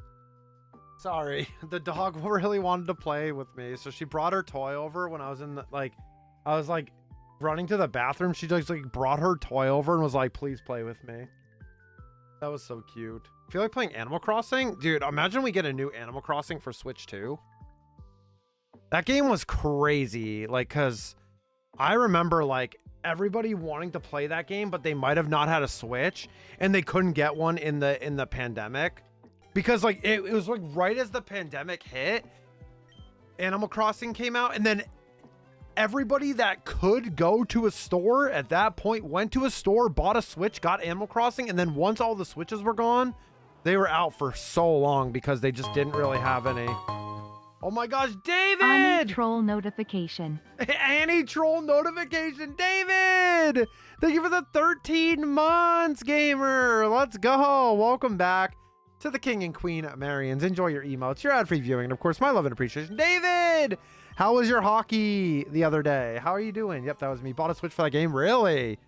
Sorry, the dog really wanted to play with me, so she brought her toy over when I was in the, I was like running to the bathroom. She just like brought her toy over and was like, please play with me. That was so cute. I feel like playing Animal Crossing. Dude, imagine we get a new Animal Crossing for Switch 2. That game was crazy. Like, cause I remember like everybody wanting to play that game, but they might have not had a Switch and they couldn't get one in the pandemic. Because like it was like right as the pandemic hit, Animal Crossing came out, and then everybody that could go to a store at that point went to a store, bought a Switch, got Animal Crossing, and then once all the Switches were gone, they were out for so long because they just didn't really have any. Oh my gosh, David! Annie troll notification. Annie troll notification, David! Thank you for the 13 months, gamer. Let's go. Welcome back to the King and Queen Marians. Enjoy your emotes, your ad-free viewing, and of course, my love and appreciation. David! How was your hockey the other day? How are you doing? Yep, that was me. Bought a Switch for that game? Really?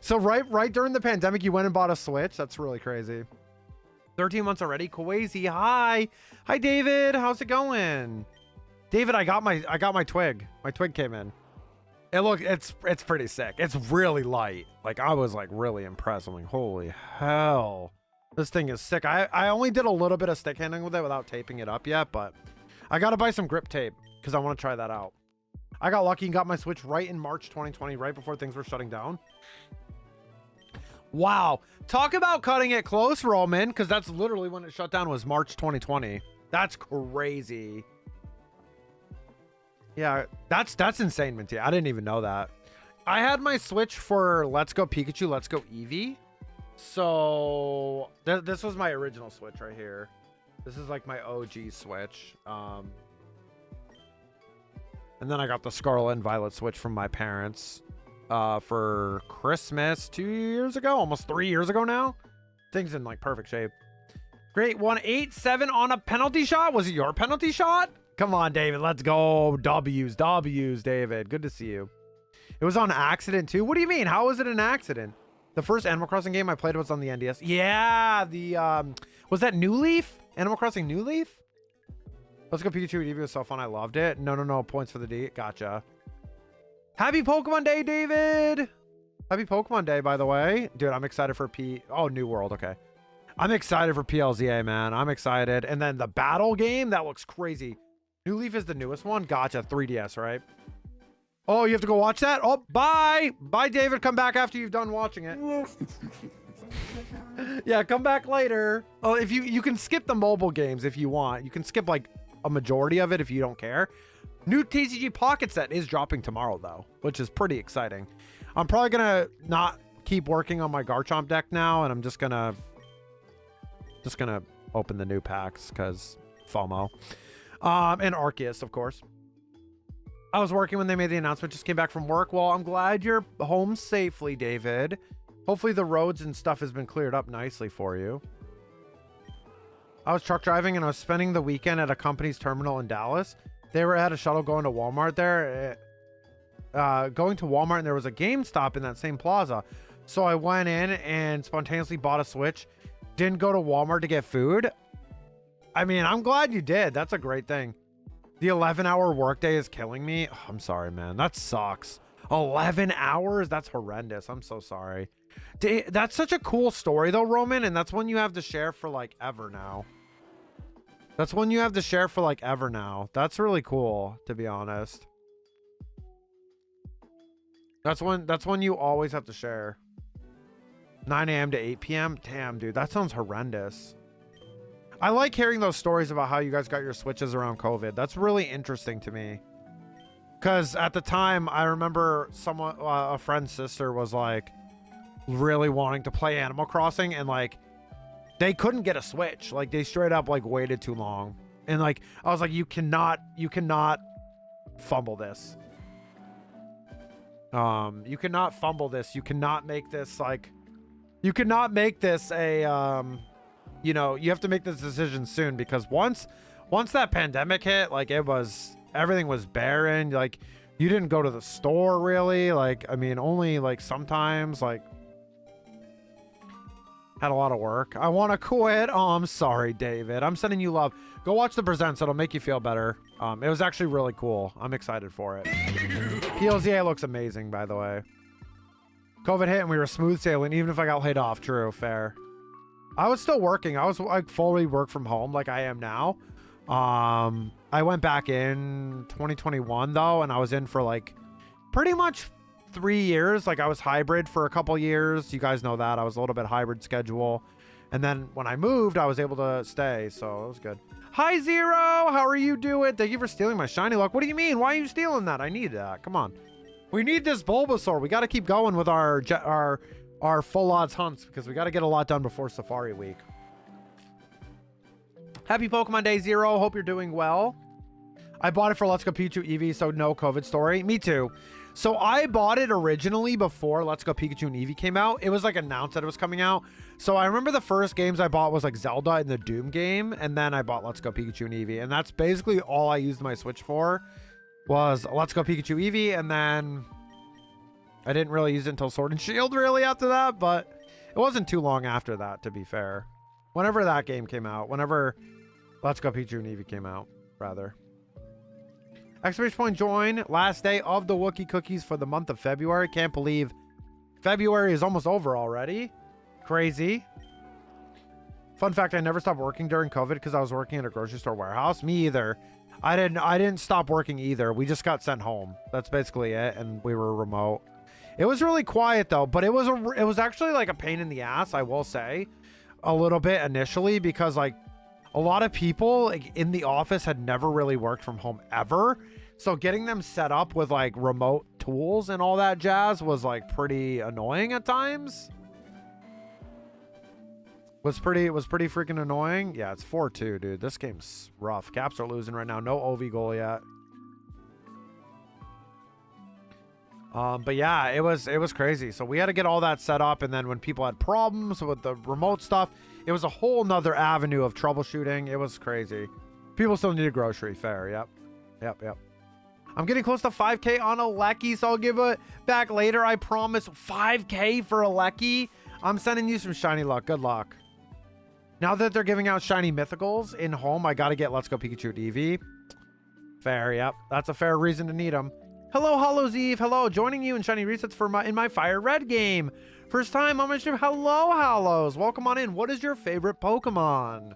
So right during the pandemic, you went and bought a Switch? That's really crazy. 13 months already. Kwasi, hi. Hi, David. How's it going? David, I got my twig. My twig came in. It's pretty sick. It's really light. Like, I was like really impressed. I'm like, holy hell. This thing is sick. I only did a little bit of stick handling with it without taping it up yet, but I got to buy some grip tape because I want to try that out. I got lucky and got my Switch right in March 2020, right before things were shutting down. Wow. Talk about cutting it close, Roman, because that's literally when it shut down, was March 2020. That's crazy. Yeah, that's insane, Minty. I didn't even know that. I had my Switch for Let's Go Pikachu, Let's Go Eevee. So this was my original Switch right here. This is like my OG Switch. And then I got the Scarlet and Violet Switch from my parents for Christmas 2 years ago, almost 3 years ago now. Things in like perfect shape. Great. 187 on a penalty shot. Was it your penalty shot? Come on, David. Let's go. W's, David. Good to see you. It was on accident too. What do you mean? How was it an accident? The first Animal Crossing game I played was on the NDS. Yeah, was that New Leaf? Animal Crossing New Leaf? Let's Go Pikachu EDT was so fun. I loved it. No. Points for the D. Gotcha. Happy Pokemon Day, David. Happy Pokemon Day, by the way. Dude, I'm excited for Oh, New World. Okay. I'm excited for PLZA, man. I'm excited. And then the battle game, that looks crazy. New Leaf is the newest one. Gotcha. 3DS, right? Oh, you have to go watch that? Oh, bye. Bye, David. Come back after you've done watching it. Yeah, come back later. Oh, if you can skip the mobile games if you want. You can skip like a majority of it if you don't care. New TCG Pocket Set is dropping tomorrow, though, which is pretty exciting. I'm probably going to not keep working on my Garchomp deck now, and I'm just going to open the new packs because FOMO. And Arceus, of course. I was working when they made the announcement, just came back from work. Well, I'm glad you're home safely, David. Hopefully the roads and stuff has been cleared up nicely for you. I was truck driving and I was spending the weekend at a company's terminal in Dallas. They were at a shuttle going to Walmart there. Going to Walmart, and there was a GameStop in that same plaza. So I went in and spontaneously bought a Switch. Didn't go to Walmart to get food. I mean, I'm glad you did. That's a great thing. The 11-hour workday is killing me. Oh, I'm sorry, man. That sucks. 11 hours? That's horrendous. I'm so sorry. That's such a cool story, though, Roman. And that's one you have to share for, like, ever now. That's one you have to share for, like, ever now. That's really cool, to be honest. That's one you always have to share. 9 a.m. to 8 p.m. Damn, dude. That sounds horrendous. I like hearing those stories about how you guys got your Switches around COVID. That's really interesting to me. Because at the time, I remember a friend's sister was like really wanting to play Animal Crossing, and like they couldn't get a Switch. Like they straight up like waited too long. And like I was like, you cannot fumble this. You cannot fumble this. You cannot make this like, you cannot make this a you know, you have to make this decision soon, because once that pandemic hit, like everything was barren. Like you didn't go to the store really. Like, I mean, only like sometimes, like Had a lot of work. I want to quit. Oh, I'm sorry, David. I'm sending you love. Go watch the presents. It'll make you feel better. It was actually really cool. I'm excited for it. PLZA looks amazing, by the way. COVID hit and we were smooth sailing, even if I got laid off. True, fair. I was still working. I was like fully work from home like I am now. I went back in 2021 though, and I was in for like pretty much 3 years. Like I was hybrid for a couple years. You guys know that. I was a little bit hybrid schedule. And then when I moved, I was able to stay. So it was good. Hi, Zero. How are you doing? Thank you for stealing my shiny luck. What do you mean? Why are you stealing that? I need that. Come on. We need this Bulbasaur. We got to keep going with our full odds hunts because we got to get a lot done before Safari Week. Happy Pokemon Day, Zero. Hope you're doing well. I bought it for Let's Go Pikachu Eevee, so no COVID story. Me too. So I bought it originally before Let's Go Pikachu and Eevee came out. It was like announced that it was coming out. So I remember the first games I bought was like Zelda and the Doom game. And then I bought Let's Go Pikachu and Eevee. And that's basically all I used my Switch for was Let's Go Pikachu Eevee. And then I didn't really use it until Sword and Shield really after that. But it wasn't too long after that, to be fair. Whenever that game came out. Whenever Let's Go Pikachu and Eevee came out, rather. Exclamation point join. Last day of the Wookiee cookies for the month of February. Can't believe February is almost over already. Crazy. Fun fact, I never stopped working during COVID because I was working at a grocery store warehouse. Me either. I didn't stop working either. We just got sent home. That's basically it. And we were remote. It was really quiet though, but it was actually like a pain in the ass, I will say. A little bit initially because like a lot of people like in the office had never really worked from home ever. So getting them set up with like remote tools and all that jazz was like pretty annoying at times. Was pretty freaking annoying. Yeah, it's 4-2, dude. This game's rough. Caps are losing right now. No OV goal yet. But yeah, it was crazy. So we had to get all that set up. And then when people had problems with the remote stuff, it was a whole nother avenue of troubleshooting. It was crazy. People still need a grocery. Fair. Yep. I'm getting close to 5K on a Lecky, so I'll give it back later. I promise. 5K for a Lecky. I'm sending you some shiny luck. Good luck. Now that they're giving out shiny mythicals in home, I got to get Let's Go Pikachu and Eevee. Fair. Yep. That's a fair reason to need them. Hello, Hollows Eve. Hello, joining you in shiny resets for in my Fire Red game. First time on my stream. Hello, Hollows. Welcome on in. What is your favorite Pokemon?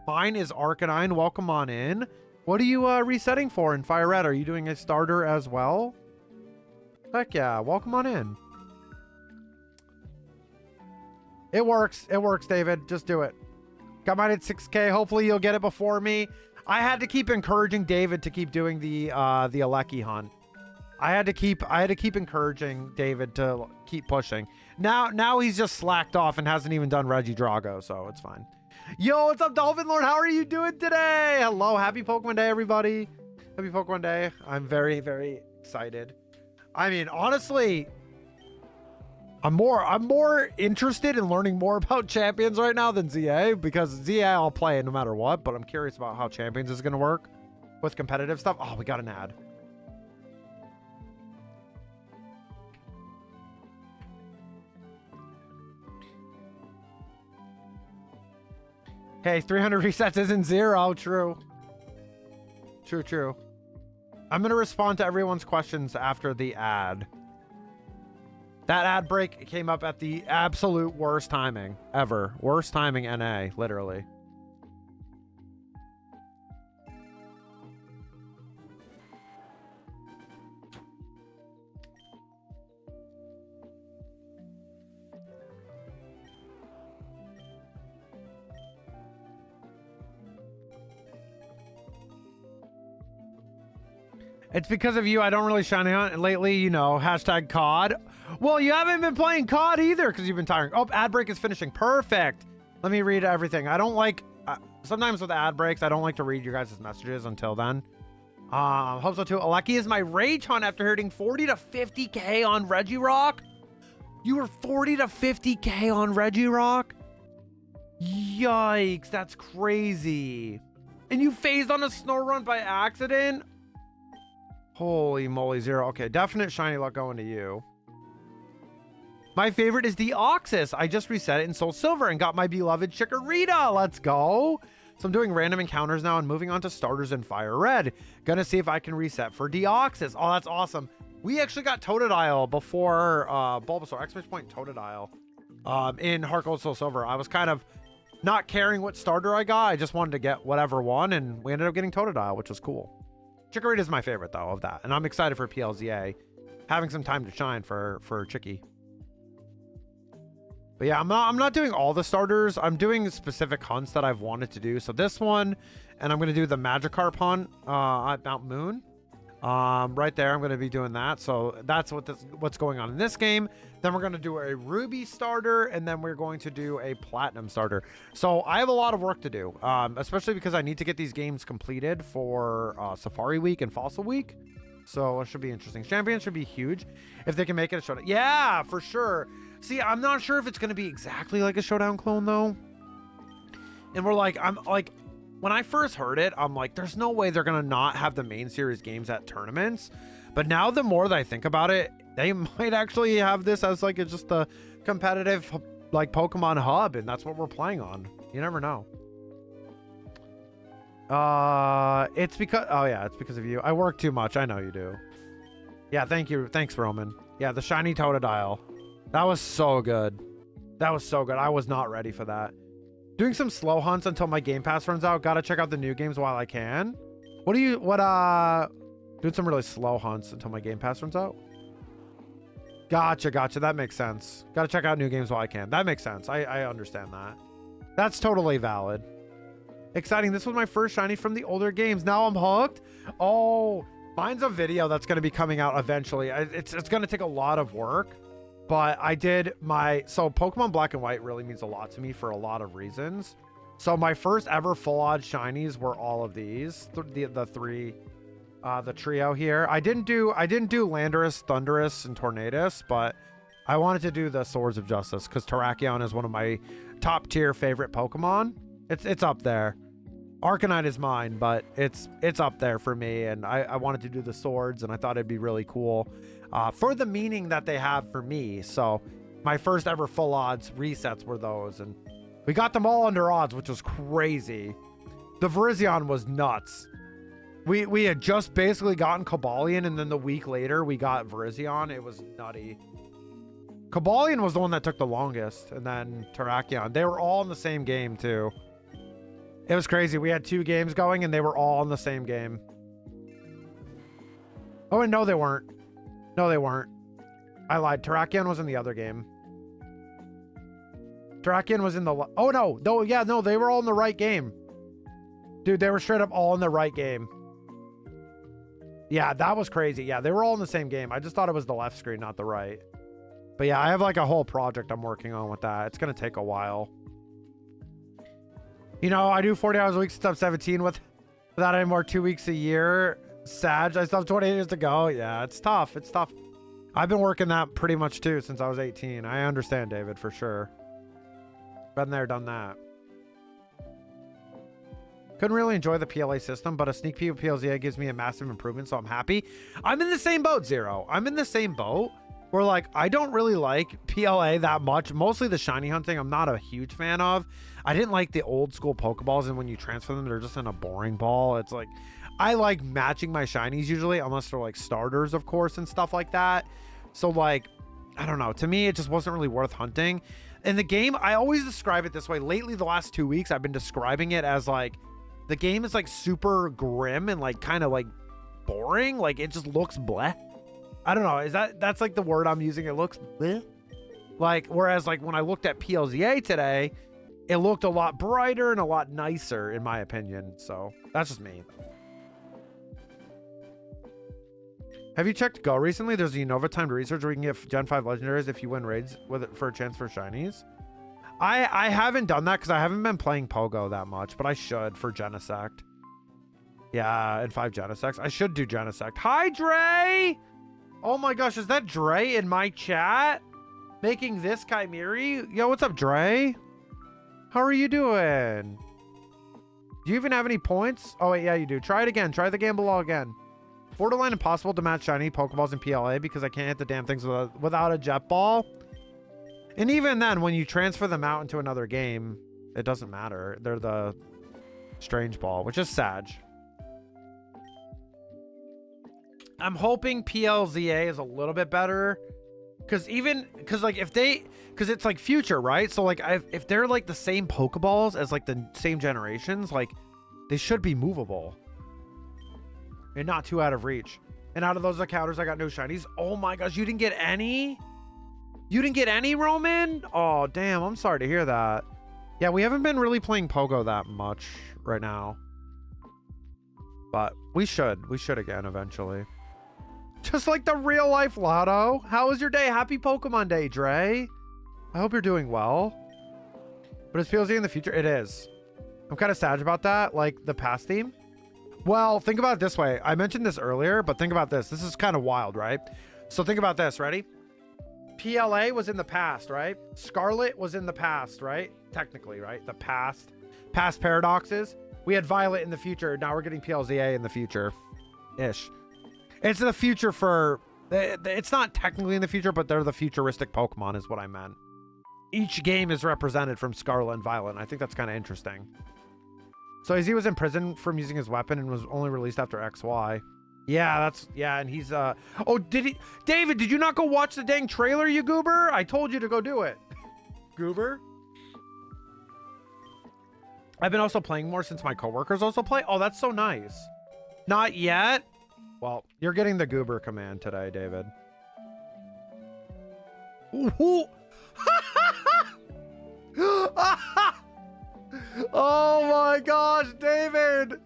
Mine is Arcanine. Welcome on in. What are you resetting for in Fire Red? Are you doing a starter as well? Heck yeah. Welcome on in. It works. It works, David. Just do it. Got mine at 6K. Hopefully you'll get it before me. I had to keep encouraging David to keep doing the Alecki hunt. I had to keep encouraging David to keep pushing. Now he's just slacked off and hasn't even done Regidrago, so it's fine. Yo, what's up, Dolphin Lord? How are you doing today? Hello, happy Pokemon Day, everybody. Happy Pokemon Day. I'm very, very excited. I mean, honestly, I'm more interested in learning more about Champions right now than ZA, because ZA I'll play no matter what, but I'm curious about how Champions is going to work with competitive stuff. Oh, we got an ad. Hey, 300 resets isn't zero. True. True. I'm going to respond to everyone's questions after the ad. That ad break came up at the absolute worst timing ever. Worst timing NA, literally. It's because of you. I don't really shiny hunt lately, you know, hashtag COD. Well, you haven't been playing COD either because you've been tiring. Oh, ad break is finishing. Perfect. Let me read everything. I don't like, sometimes with ad breaks, I don't like to read your guys' messages until then. Hope so too. Alecki is my rage hunt after hitting 40 to 50K on Regirock. You were 40 to 50K on Regirock? Yikes, that's crazy. And you phased on a snow run by accident? Holy moly, zero. Okay, definite shiny luck going to you. My favorite is Deoxys. I just reset it in Soul Silver and got my beloved Chikorita. Let's go. So I'm doing random encounters now and moving on to starters in Fire Red. Gonna see if I can reset for Deoxys. Oh, that's awesome. We actually got Totodile before Bulbasaur. Exclamation point Totodile in Heart Gold Soul Silver. I was kind of not caring what starter I got. I just wanted to get whatever one, and we ended up getting Totodile, which was cool. Chikorita is my favorite, though, of that. And I'm excited for PLZA. Having some time to shine for Chicky. But yeah, I'm not doing all the starters. I'm doing specific hunts that I've wanted to do. So this one, and I'm going to do the Magikarp hunt at Mount Moon. Right there, I'm going to be doing that. So that's what's going on in this game. Then we're going to do a Ruby starter, and then we're going to do a Platinum starter. So I have a lot of work to do, especially because I need to get these games completed for Safari Week and Fossil Week. So it should be interesting. Champion should be huge if they can make it a showdown. Yeah, for sure. See, I'm not sure if it's going to be exactly like a showdown clone, though. And I'm like, when I first heard it, I'm like, there's no way they're going to not have the main series games at tournaments. But now the more that I think about it, they might actually have this as like just a competitive like Pokemon hub. And that's what we're playing on. You never know. It's because, oh yeah, it's because of you. I work too much. I know you do. Yeah, thank you. Thanks, Roman. Yeah, the shiny Totodile. That was so good. That was so good. I was not ready for that. Doing some slow hunts until my Game Pass runs out. Gotta check out the new games while I can. Doing some really slow hunts until my Game Pass runs out. Gotcha. That makes sense. Gotta check out new games while I can. That makes sense. I understand that. That's totally valid. Exciting. This was my first shiny from the older games. Now I'm hooked. Oh, mine's a video that's going to be coming out eventually. It's going to take a lot of work, but I did so Pokemon Black and White really means a lot to me for a lot of reasons. So my first ever full odd shinies were all of these, the trio here. I didn't do Landorus, Thundurus, and Tornadus, but I wanted to do the Swords of Justice because Terrakion is one of my top tier favorite Pokemon. It's up there. Arcanine is mine, but it's up there for me, and I wanted to do the swords, and I thought it'd be really cool for the meaning that they have for me. So my first ever full odds resets were those, and we got them all under odds, which was crazy. The Virizion was nuts. We had just basically gotten Cobalion, and then the week later we got Virizion. It was nutty. Cobalion was the one that took the longest, and then Terrakion. They were all in the same game too. It was crazy. We had 2 games going and they were all in the same game. Oh, and no, they weren't. No, they weren't. I lied. Terrakion was in the other game. Terrakion was in the... Oh, no. No, yeah, no, they were all in the right game. Dude, they were straight up all in the right game. Yeah, that was crazy. Yeah, they were all in the same game. I just thought it was the left screen, not the right. But yeah, I have like a whole project I'm working on with that. It's going to take a while. You know, I do 40 hours a week since I'm 17 without any more 2 weeks a year. Sag, I still have 28 years to go. Yeah, it's tough. It's tough. I've been working that pretty much too since I was 18. I understand, David, for sure. Been there, done that. Couldn't really enjoy the PLA system, but a sneak peek of PLZA gives me a massive improvement, so I'm happy. I'm in the same boat, Zero. I'm in the same boat where, like, I don't really like PLA that much. Mostly the shiny hunting I'm not a huge fan of. I didn't like the old school Pokeballs, and when you transfer them, they're just in a boring ball. It's like, I like matching my shinies usually, unless they're like starters, of course, and stuff like that. So, like, I don't know. To me, it just wasn't really worth hunting. In the game, I always describe it this way. Lately, the last 2 weeks, I've been describing it as, like, the game is, like, super grim and, like, kind of, like, boring. Like, it just looks bleh. I don't know. That's, like, the word I'm using. It looks bleh. Like, whereas, like, when I looked at PLZA today, it looked a lot brighter and a lot nicer, in my opinion. So, that's just me. Have you checked Go recently? There's a Unova timed research where you can get Gen 5 legendaries if you win raids with it for a chance for shinies. I haven't done that because I haven't been playing Pogo that much, but I should for Genesect. Yeah, and 5 Genesects. I should do Genesect. Hi, Dre! Oh my gosh, is that Dre in my chat? Making this Chimeri? Yo, what's up, Dre? How are you doing? Do you even have any points? Oh, wait, yeah, you do. Try it again. Try the game below again. Borderline impossible to match shiny Pokeballs in PLA because I can't hit the damn things without a jet ball. And even then, when you transfer them out into another game, it doesn't matter. They're the strange ball, which is sad. I'm hoping PLZA is a little bit better. Because like because it's like future, right? So like if they're like the same Pokeballs as like the same generations, like they should be movable. And not too out of reach. And out of those encounters, I got no shinies. Oh my gosh, you didn't get any? You didn't get any, Roman? Oh, damn, I'm sorry to hear that. Yeah, we haven't been really playing Pogo that much right now. But we should again eventually. Just like the real life Lotto. How was your day? Happy Pokemon Day, Dre. I hope you're doing well. But is PLZ in the future? It is. I'm kind of sad about that, like the past theme. Well, think about it this way. I mentioned this earlier, but think about this. This is kind of wild, right? So think about this. Ready? PLA was in the past, right? Scarlet was in the past, right? Technically, right? The past paradoxes. We had Violet in the future. Now we're getting PLZA in the future-ish. It's the future for... It's not technically in the future, but they're the futuristic Pokemon is what I meant. Each game is represented from Scarlet and Violet, and I think that's kind of interesting. So AZ was in prison from using his weapon and was only released after XY. Yeah, and he's oh, did he? David, did you not go watch the dang trailer, you goober? I told you to go do it. Goober? I've been also playing more since my coworkers also play. Oh, that's so nice. Not yet. Well, you're getting the goober command today, David. Ooh. Oh my gosh, David.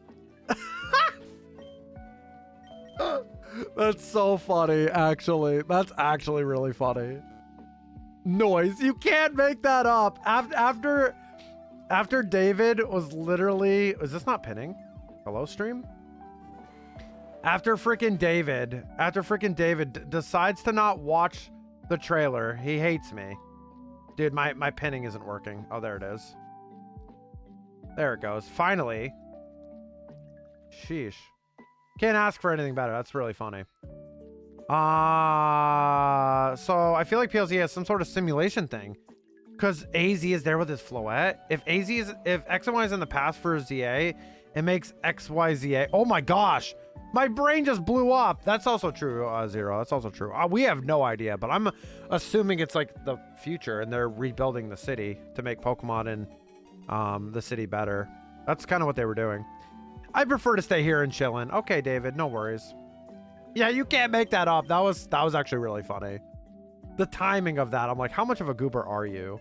That's so funny, actually. That's actually really funny. Noise. You can't make that up. After David was literally... Is this not pinning? Hello, stream? After freaking David decides to not watch the trailer, he hates me. Dude, my pinning isn't working. Oh, there it is. There it goes. Finally. Sheesh. Can't ask for anything better. That's really funny. So I feel like PLZ has some sort of simulation thing. Because AZ is there with his Floette. If X and Y is in the past for ZA, it makes XYZA. Oh my gosh. My brain just blew up. That's also true, Zero. That's also true. We have no idea, but I'm assuming it's like the future and they're rebuilding the city to make Pokemon and the city better. That's kind of what they were doing. I prefer to stay here and chillin'. Okay, David, no worries. Yeah, you can't make that up. That was actually really funny. The timing of that, I'm like, how much of a goober are you?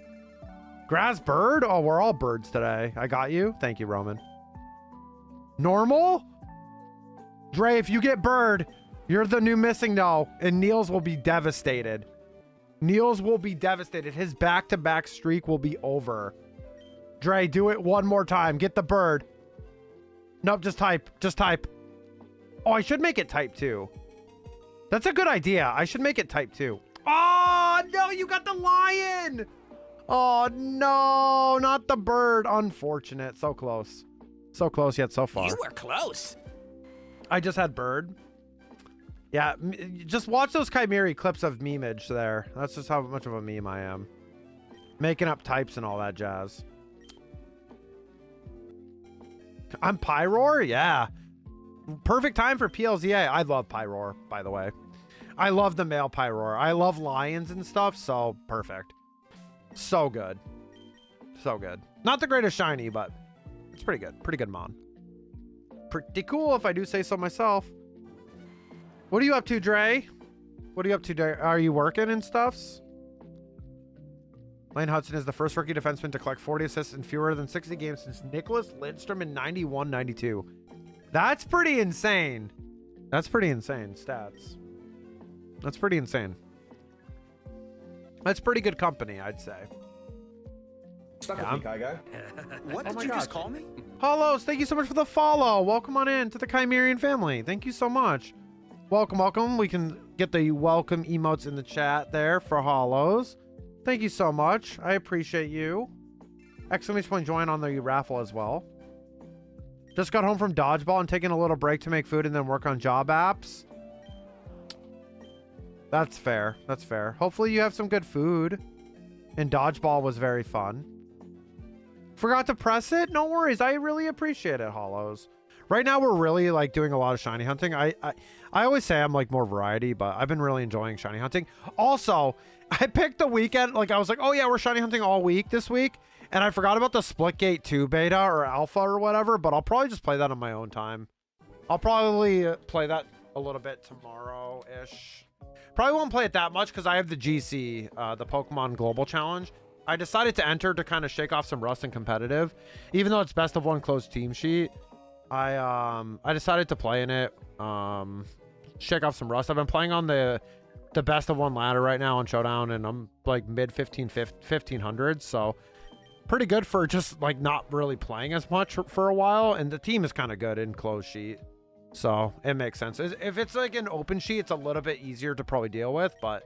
Grass bird? Oh, we're all birds today. I got you. Thank you, Roman. Normal? Dre, if you get bird, you're the new missing no, and Niels will be devastated. Niels will be devastated. His back-to-back streak will be over. Dre, do it one more time. Get the bird. Nope, just type. Just type. Oh, I should make it type 2. That's a good idea. I should make it type 2. Oh, no, you got the lion. Oh, no, not the bird. Unfortunate. So close. So close yet so far. You were close. I just had bird. Yeah, just watch those Chimera clips of memeage there. That's just how much of a meme I am. Making up types and all that jazz. I'm Pyroar? Yeah. Perfect time for PLZA. I love Pyroar, by the way. I love the male Pyroar. I love lions and stuff, so perfect. So good. So good. Not the greatest shiny, but it's pretty good. Pretty good mon. Pretty cool if I do say so myself. What are you up to, Dre? What are you up to, Dre? Are you working and stuffs? Lane Hudson is the first rookie defenseman to collect 40 assists in fewer than 60 games since Nicholas Lidstrom in 91-92. That's pretty insane. That's pretty insane stats. That's pretty insane. That's pretty good company, I'd say. Stuck with me, Kygo. What did you just call me? Hollows, thank you so much for the follow. Welcome on in to the Chimerian family. Thank you so much. Welcome, welcome. We can get the welcome emotes in the chat there for Hollows. Thank you so much. I appreciate you. Exclamation point join on the raffle as well. Just got home from dodgeball and taking a little break to make food and then work on job apps. That's fair. That's fair. Hopefully you have some good food. And dodgeball was very fun. Forgot to press it? No worries. I really appreciate it, Hollows. Right now, we're really like doing a lot of shiny hunting. I always say I'm like more variety, but I've been really enjoying shiny hunting. Also, I picked the weekend. Like I was like, oh yeah, we're shiny hunting all week this week. And I forgot about the Splitgate 2 beta or alpha or whatever, but I'll probably just play that on my own time. I'll probably play that a little bit tomorrow-ish. Probably won't play it that much because I have the GC, the Pokemon Global Challenge. I decided to enter to kind of shake off some rust and competitive. Even though it's best of one closed team sheet, I decided to play in it, shake off some rust. I've been playing on the best of one ladder right now on Showdown, and I'm like mid 1500s, so pretty good for just like not really playing as much for a while. And the team is kind of good in closed sheet, so it makes sense. If it's like an open sheet, it's a little bit easier to probably deal with, but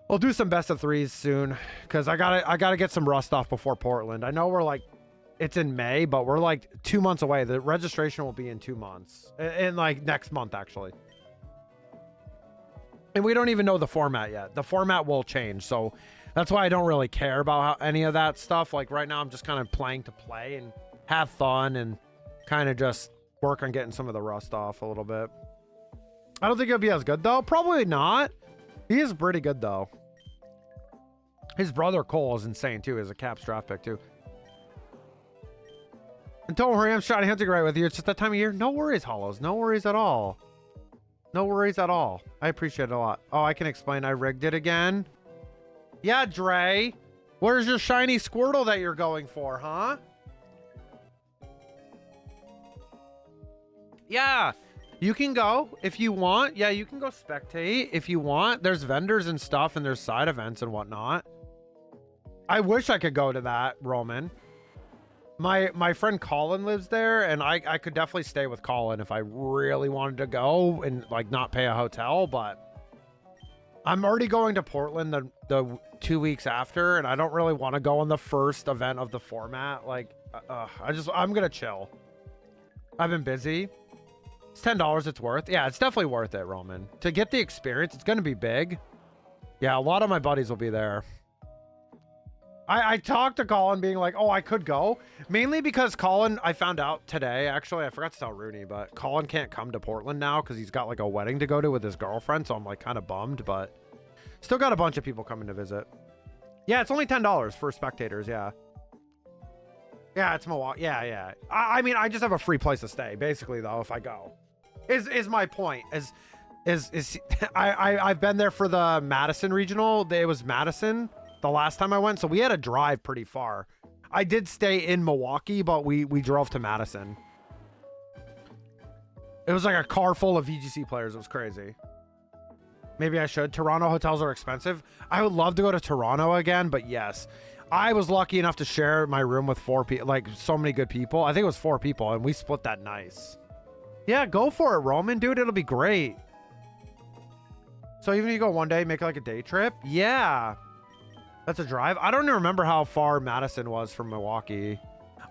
I'll do some best of threes soon because I gotta get some rust off before Portland. I know we're like, it's in May, but we're like 2 months away. The registration will be in 2 months, in like next month actually. And we don't even know the format yet. The format will change, so that's why I don't really care about any of that stuff. Like right now, I'm just kind of playing to play and have fun and kind of just work on getting some of the rust off a little bit. I don't think it'll be as good though. Probably not. He is pretty good though. His brother Cole is insane too. He's a Caps draft pick too. And don't worry, I'm shiny hunting right with you. It's just that time of year. No worries, Hollows. No worries at all. No worries at all. I appreciate it a lot. Oh, I can explain. I rigged it again. Yeah, Dre. Where's your shiny Squirtle that you're going for, huh? Yeah. You can go if you want. Yeah, you can go spectate if you want. There's vendors and stuff, and there's side events and whatnot. I wish I could go to that, Roman. My friend Colin lives there, and I could definitely stay with Colin if I really wanted to go and like not pay a hotel, but I'm already going to Portland the 2 weeks after, and I don't really want to go on the first event of the format. Like, I'm gonna chill. I've been busy. It's $10 it's worth. Yeah, it's definitely worth it, Roman. To get the experience, it's gonna be big. Yeah, a lot of my buddies will be there. I talked to Colin being like, oh, I could go. Mainly because Colin, I found out today, actually, I forgot to tell Rooney, but Colin can't come to Portland now because he's got like a wedding to go to with his girlfriend. So I'm like kind of bummed, but still got a bunch of people coming to visit. Yeah, it's only $10 for spectators. Yeah. Yeah, it's Milwaukee. Yeah, yeah. I mean, I just have a free place to stay, basically, though, if I go. Is my point. I've been there for the Madison regional. It was Madison the last time I went, so we had to drive pretty far. I did stay in Milwaukee, but we drove to Madison. It was like a car full of VGC players. It was crazy. Maybe I should. Toronto hotels are expensive. I would love to go to Toronto again, but yes. I was lucky enough to share my room with 4 people, like so many good people. I think it was 4 people, and we split that nice. Yeah, go for it, Roman. Dude, it'll be great. So even if you go one day, make like a day trip. Yeah. That's a drive. I don't even remember how far Madison was from Milwaukee.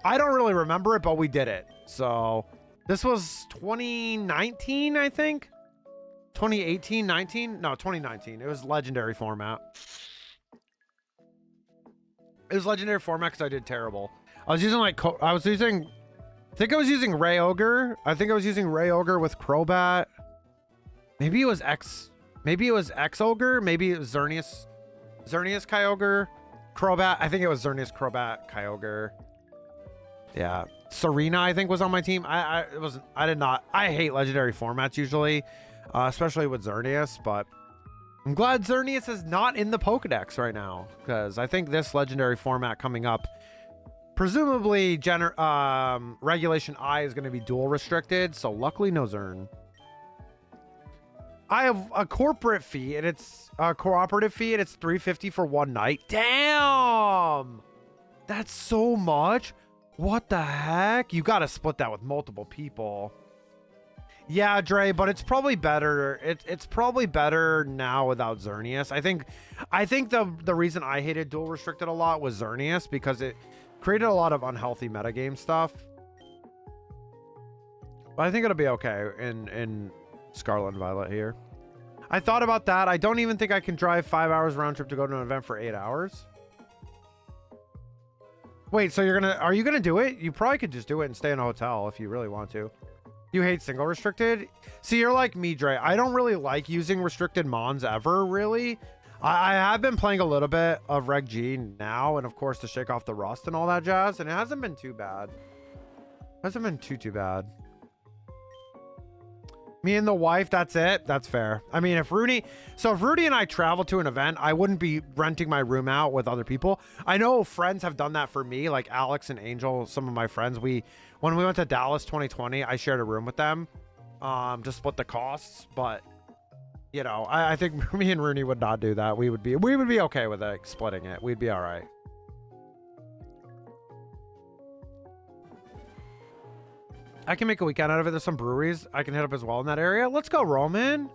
I don't really remember it, but we did it. So this was 2019, I think. 2018, 19? No, 2019. It was legendary format. It was legendary format because I did terrible. I was using like, I think I was using Ray Ogre. I think I was using Ray Ogre with Crobat. Maybe it was X Ogre. Maybe it was Xerneas Kyogre, Crobat. I think it was Xerneas Crobat Kyogre. Yeah, Serena I think was on my team. I hate legendary formats usually, especially with Xerneas, but I'm glad Xerneas is not in the Pokedex right now because I think this legendary format coming up, presumably Regulation I is going to be dual restricted, so luckily no Xern. I have a corporate fee and it's a cooperative fee and it's $350 for one night. Damn, that's so much. What the heck? You got to split that with multiple people. Yeah, Dre, but it's probably better. It's probably better now without Xerneas. I think the reason I hated dual restricted a lot was Xerneas because it created a lot of unhealthy metagame stuff. But I think it'll be okay in Scarlet and Violet here. I thought about that. I don't even think I can drive 5 hours round trip to go to an event for 8 hours. Wait, so are you gonna do it? You probably could just do it and stay in a hotel if you really want to. You hate single restricted? See, you're like me, Dre. I don't really like using restricted mons ever, really. I have been playing a little bit of Reg G now, and of course to shake off the rust and all that jazz, and it hasn't been too bad. Hasn't been too bad. Me and the wife, that's it. That's fair. I mean, if Rudy and I travel to an event, I wouldn't be renting my room out with other people. I know friends have done that for me, like Alex and Angel, some of my friends. When we went to Dallas 2020, I shared a room with them, to split the costs. But you know, I think me and Rooney would not do that. We would be okay with it, splitting it. We'd be all right. I can make a weekend out of it. There's some breweries I can hit up as well in that area. Let's go, Roman.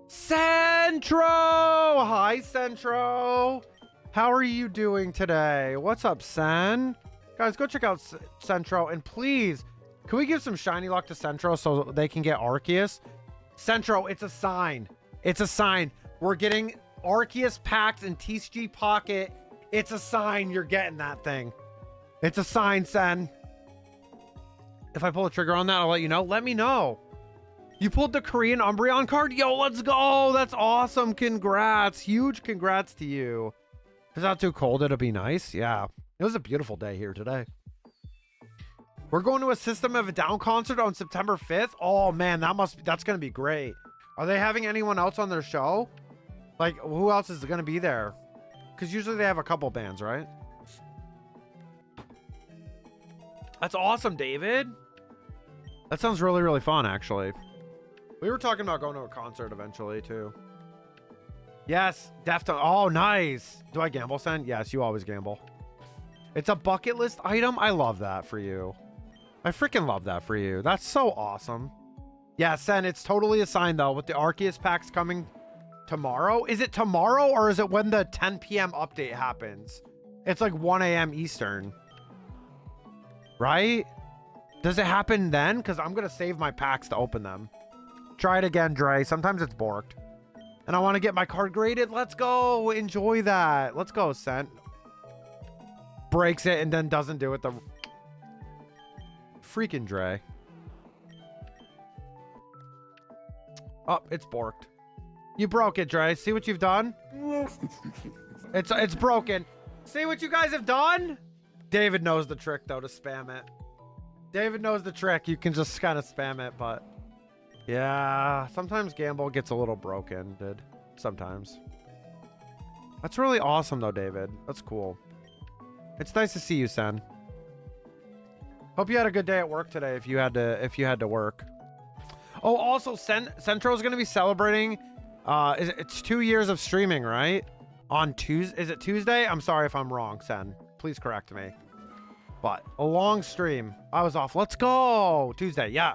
Centro! Hi, Centro. How are you doing today? What's up, Sen? Guys, go check out Centro. And please, can we give some shiny luck to Centro so they can get Arceus? Centro, it's a sign. It's a sign. We're getting Arceus packs in TCG Pocket. It's a sign you're getting that thing. It's a sign, Sen. If I pull a trigger on that, I'll let you know. Let me know. You pulled the Korean Umbreon card? Yo, let's go. That's awesome. Congrats. Huge congrats to you. If it's not too cold, it'll be nice. Yeah. It was a beautiful day here today. We're going to a System of a Down concert on September 5th. Oh, man, that's going to be great. Are they having anyone else on their show? Like, who else is going to be there? Because usually they have a couple bands, right? That's awesome, David. That sounds really, really fun, actually. We were talking about going to a concert eventually, too. Yes, Deftones. Oh, nice. Do I gamble, Sen? Yes, you always gamble. It's a bucket list item? I love that for you. I freaking love that for you. That's so awesome. Yeah, Sen, it's totally a sign, though, with the Arceus packs coming tomorrow. Is it tomorrow, or is it when the 10 p.m. update happens? It's like 1 a.m. Eastern. Right? Does it happen then? Because I'm going to save my packs to open them. Try it again, Dre. Sometimes it's borked. And I want to get my card graded. Let's go. Enjoy that. Let's go, Sent. Breaks it and then doesn't do it. The freaking Dre. Oh, it's borked. You broke it, Dre. See what you've done? It's broken. See what you guys have done? David knows the trick, though, to spam it. David knows the trick. You can just kind of spam it, but... yeah, sometimes Gamble gets a little broken, dude. Sometimes. That's really awesome, though, David. That's cool. It's nice to see you, Sen. Hope you had a good day at work today if you had to work. Oh, also, Centro is going to be celebrating... it's 2 years of streaming, right? On Tuesday. Is it Tuesday? I'm sorry if I'm wrong, Sen. Please correct me. But a long stream. I was off. Let's go. Tuesday. Yeah.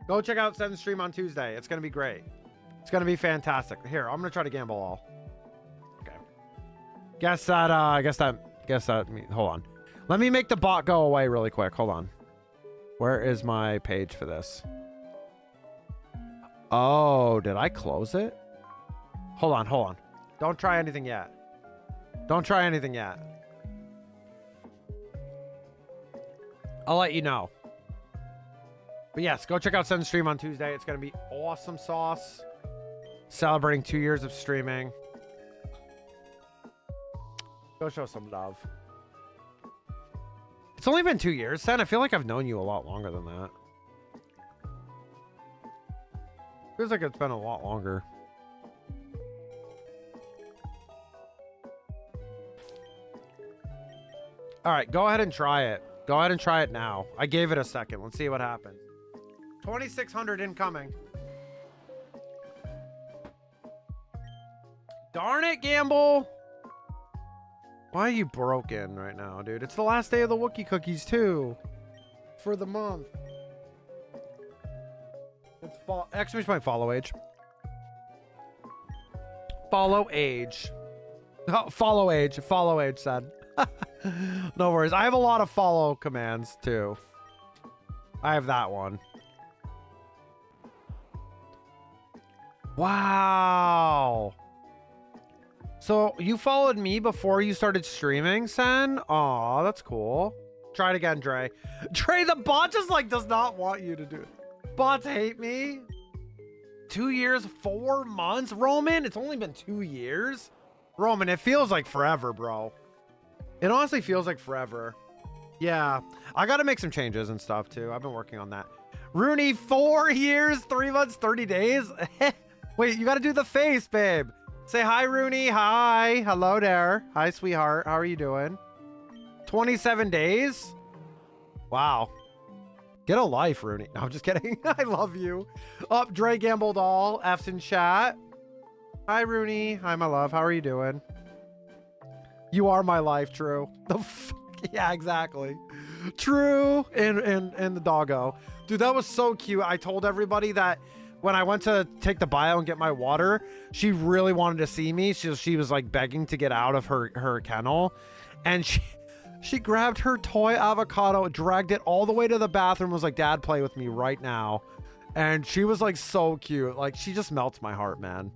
Go check out Sen's stream on Tuesday. It's going to be great. It's going to be fantastic. Here, I'm going to try to gamble all. Okay. Guess that, hold on. Let me make the bot go away really quick. Hold on. Where is my page for this? Oh, did I close it? Hold on. Don't try anything yet. Don't try anything yet. I'll let you know. But yes, go check out Sen's stream on Tuesday. It's going to be awesome sauce. Celebrating 2 years of streaming. Go show some love. It's only been 2 years, Sen. I feel like I've known you a lot longer than that. Feels like it's been a lot longer. All right, go ahead and try it. Go ahead and try it now. I gave it a second. Let's see what happens. 2,600 incoming. Darn it, Gamble. Why are you broken right now, dude? It's the last day of the Wookiee cookies, too. For the month. It's exclamation point follow age. Follow age. Oh, follow age. Follow age, said. No worries. I have a lot of follow commands, too. I have that one. Wow. So you followed me before you started streaming, Sen? Aw, that's cool. Try it again, Dre. Dre, the bot just like does not want you to do it. Bots hate me. 2 years, 4 months, Roman? It's only been 2 years? Roman, it feels like forever, bro. It honestly feels like forever. Yeah, I gotta make some changes and stuff too. I've been working on that. Rooney, 4 years, 3 months, 30 days? Wait, you gotta do the face, babe. Say hi, Rooney. Hi. Hello there. Hi, sweetheart. How are you doing? 27 days? Wow. Get a life, Rooney. No, I'm just kidding. I love you. Up, Dre gambled all. F's in chat. Hi, Rooney. Hi, my love. How are you doing? You are my life, True. The fuck? Yeah, exactly. True. And the doggo. Dude, that was so cute. I told everybody that when I went to take the bio and get my water, she really wanted to see me. She was like begging to get out of her kennel. And she grabbed her toy avocado, dragged it all the way to the bathroom, was like, Dad, play with me right now. And she was like so cute. Like, she just melts my heart, man.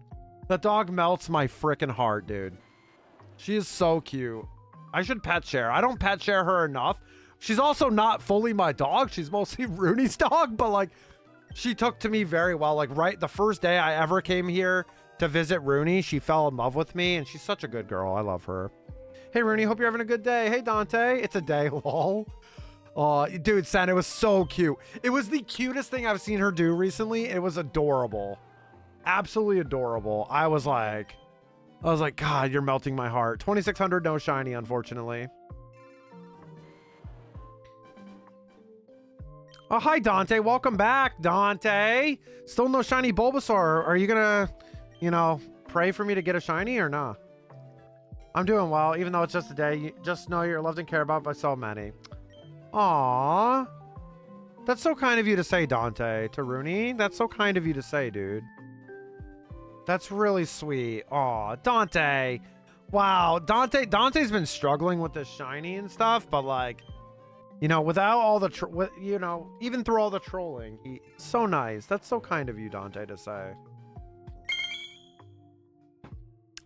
That dog melts my freaking heart, dude. She is so cute. I should pet share. I don't pet share her enough. She's also not fully my dog. She's mostly Rooney's dog, but like, she took to me very well. Like, right the first day I ever came here to visit Rooney, she fell in love with me, and she's such a good girl. I love her. Hey, Rooney, hope you're having a good day. Hey, Dante. It's a day, lol. Oh, dude, Sen, it was so cute. It was the cutest thing I've seen her do recently. It was adorable. Absolutely adorable. I was like, God, you're melting my heart. 2,600, no shiny, unfortunately. Oh, hi, Dante. Welcome back, Dante. Still no shiny Bulbasaur. Are you gonna, you know, pray for me to get a shiny or not? I'm doing well, even though it's just a day. You just know you're loved and cared about by so many. Aww. That's so kind of you to say, Dante, to Rooney. That's so kind of you to say, dude. That's really sweet. Aw, Dante. Wow, Dante's been struggling with this shiny and stuff, but like, you know, without all the, you know, even through all the trolling, he's so nice. That's so kind of you, Dante, to say.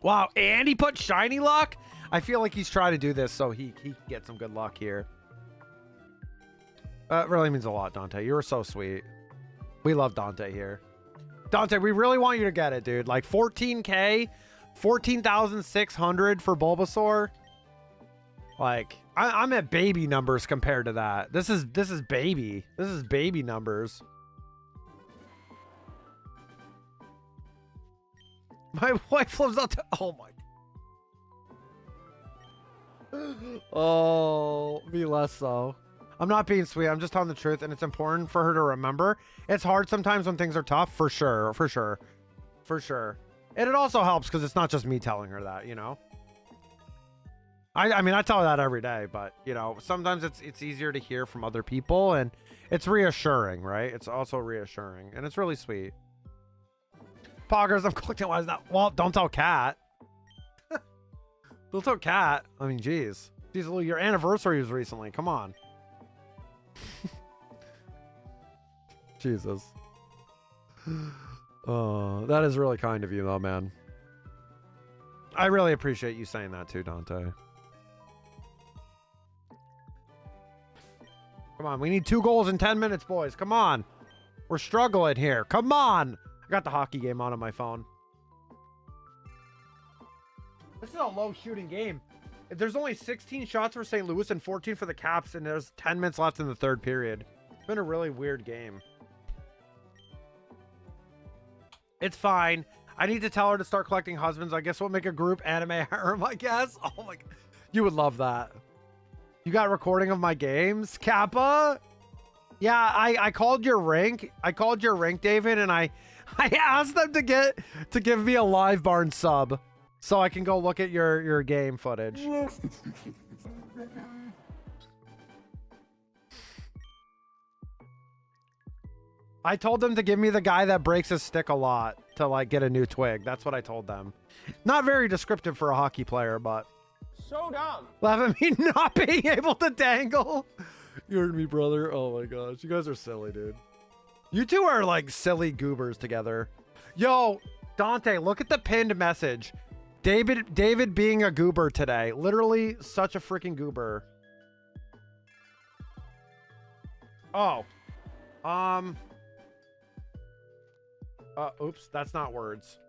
Wow, and he put shiny luck? I feel like he's trying to do this so he can get some good luck here. That really means a lot, Dante. You were so sweet. We love Dante here. Dante, we really want you to get it, dude. Like 14K, 14,600 for Bulbasaur. Like, I'm at baby numbers compared to that. This is baby. This is baby numbers. My wife loves out to, oh my. Oh, me less so. I'm not being sweet. I'm just telling the truth, and it's important for her to remember. It's hard sometimes when things are tough, for sure, for sure, for sure. And it also helps because it's not just me telling her that, you know. I mean, I tell her that every day, but you know, sometimes it's easier to hear from other people, and it's reassuring, right? It's also reassuring, and it's really sweet. Poggers, I'm collecting wise now. Well, don't tell Kat. Don't tell Kat. I mean, geez, your anniversary was recently. Come on. Jesus. Oh, that is really kind of you, though, man. I really appreciate you saying that too, Dante. Come on, we need 2 goals in 10 minutes, boys. Come on. We're struggling here. Come on. I got the hockey game on my phone. This is a low shooting game. There's only 16 shots for St. Louis and 14 for the Caps, and there's 10 minutes left in the 3rd period. It's been a really weird game. It's fine. I need to tell her to start collecting husbands. I guess we'll make a group anime harem, I guess. Oh my God. You would love that. You got a recording of my games, Kappa? Yeah, I called your rank. I called your rank, David, and I asked them to give me a live barn sub so I can go look at your game footage. I told them to give me the guy that breaks his stick a lot to like get a new twig. That's what I told them. Not very descriptive for a hockey player, but So dumb. laugh at me not being able to dangle. You heard me, brother. Oh my gosh, you guys are silly, dude. You two are like silly goobers together. Yo, Dante, look at the pinned message. David being a goober today. Literally such a freaking goober. Oh. Oops, that's not words.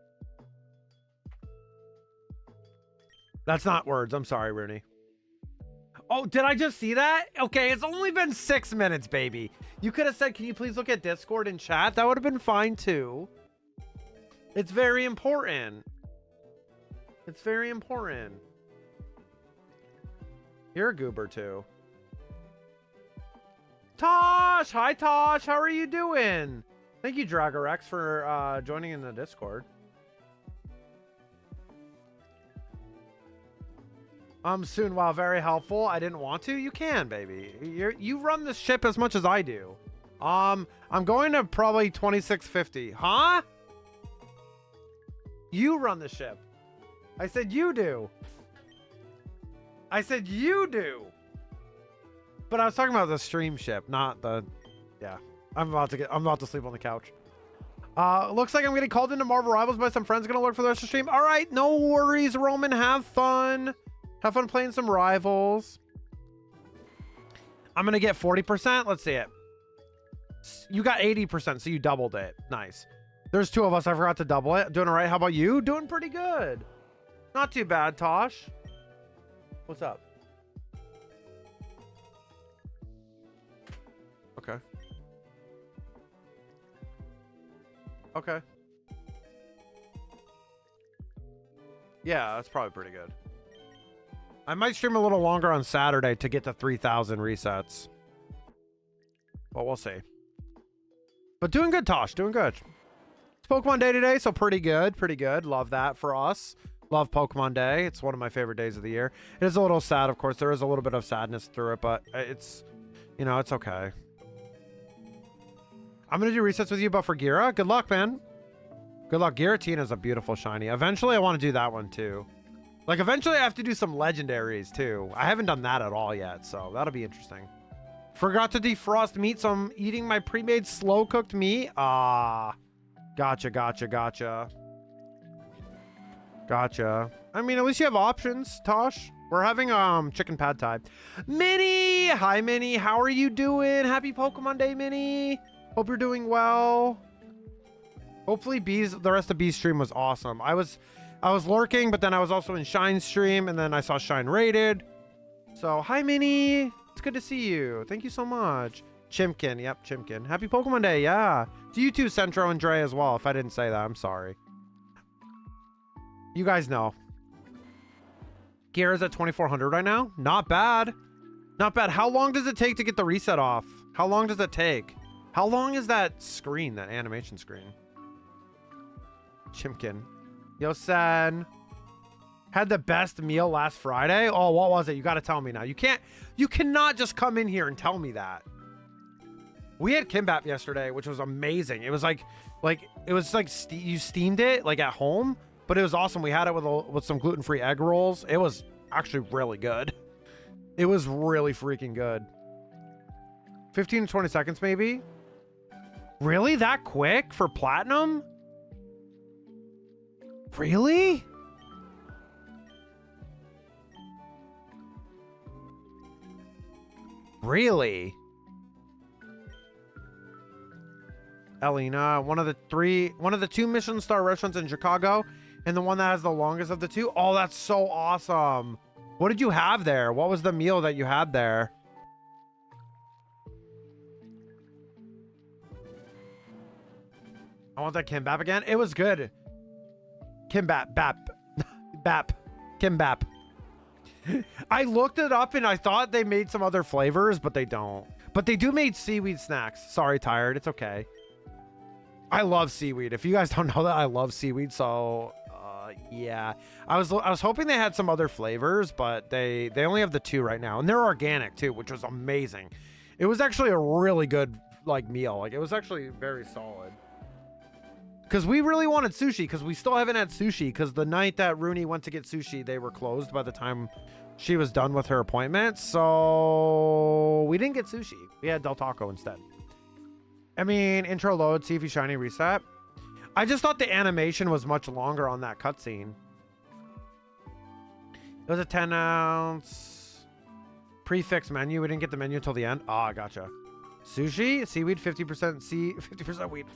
That's not words. I'm sorry, Rooney. Oh, did I just see that? Okay, it's only been 6 minutes, baby. You could have said, can you please look at Discord and chat? That would have been fine too. It's very important. It's very important. You're a goober too. Tosh! Hi, Tosh. How are you doing? Thank you, Dragorex, for joining in the Discord. Soon, while very helpful, I didn't want to. You can, baby. You run this ship as much as I do. I'm going to probably 2650. Huh? You run the ship. I said you do. I said you do. But I was talking about the stream ship, not the... Yeah. I'm about to sleep on the couch. Looks like I'm getting called into Marvel Rivals by some friends. Gonna lurk for the rest of the stream. All right, no worries, Roman. Have fun. Have fun playing some Rivals. I'm gonna get 40%. Let's see it. You got 80%, so you doubled it. Nice. There's 2 of us. I forgot to double it. Doing all right. How about you? Doing pretty good. Not too bad, Tosh. What's up? Okay. Okay. Yeah, that's probably pretty good. I might stream a little longer on Saturday to get to 3,000 resets. Well, we'll see. But doing good, Tosh. Doing good. It's Pokemon Day today, so pretty good. Pretty good. Love that for us. Love Pokemon Day. It's one of my favorite days of the year. It is a little sad, of course. There is a little bit of sadness through it, but it's, you know, it's okay. I'm going to do resets with you, but for Gira, good luck, man. Good luck. Giratina is a beautiful shiny. Eventually, I want to do that one, too. Like, eventually, I have to do some legendaries, too. I haven't done that at all yet, so that'll be interesting. Forgot to defrost meat, so I'm eating my pre-made slow-cooked meat. Ah. Gotcha, gotcha, gotcha. Gotcha. I mean, at least you have options, Tosh. We're having chicken pad thai. Minnie! Hi, Minnie. How are you doing? Happy Pokemon Day, Minnie. Hope you're doing well. Hopefully the rest of B's stream was awesome. I was lurking, but then I was also in Shine's stream, and then I saw Shine rated. So, hi, Minnie. It's good to see you. Thank you so much. Chimkin. Yep, Chimkin. Happy Pokemon Day. Yeah. To you too, Centro and Dre as well. If I didn't say that, I'm sorry. You guys know. Gear's at 2,400 right now. Not bad. Not bad. How long does it take to get the reset off? How long does it take? How long is that screen, that animation screen? Chimkin. Yo, Sen. Had the best meal last Friday? Oh, what was it? You got to tell me now. You cannot just come in here and tell me that. We had kimbap yesterday, which was amazing. It was like you steamed it like at home, but it was awesome. We had it with some gluten-free egg rolls. It was actually really good. It was really freaking good. 15 to 20 seconds maybe. Really? That quick for platinum? Really? Really? Elena, one of the 2 Michelin star restaurants in Chicago, and the one that has the longest of the 2. Oh, that's so awesome. What did you have there? What was the meal that you had there? I want that kimbap again. It was good. Kimbap, bap, kimbap. I looked it up and I thought they made some other flavors, but they don't. But they do make seaweed snacks. Sorry, Tired. It's okay. I love seaweed. If you guys don't know that, I love seaweed. So, yeah. I was hoping they had some other flavors, but they only have the 2 right now, and they're organic too, which was amazing. It was actually a really good meal. Like, it was actually very solid. Because we really wanted sushi, because we still haven't had sushi, because the night that Rooney went to get sushi, they were closed by the time she was done with her appointment. So we didn't get sushi. We had Del Taco instead. I mean, intro load, see if you shiny reset. I just thought the animation was much longer on that cutscene. It was a 10-ounce prefix menu. We didn't get the menu until the end. Oh, I gotcha. Sushi, seaweed, 50% sea, 50% weed.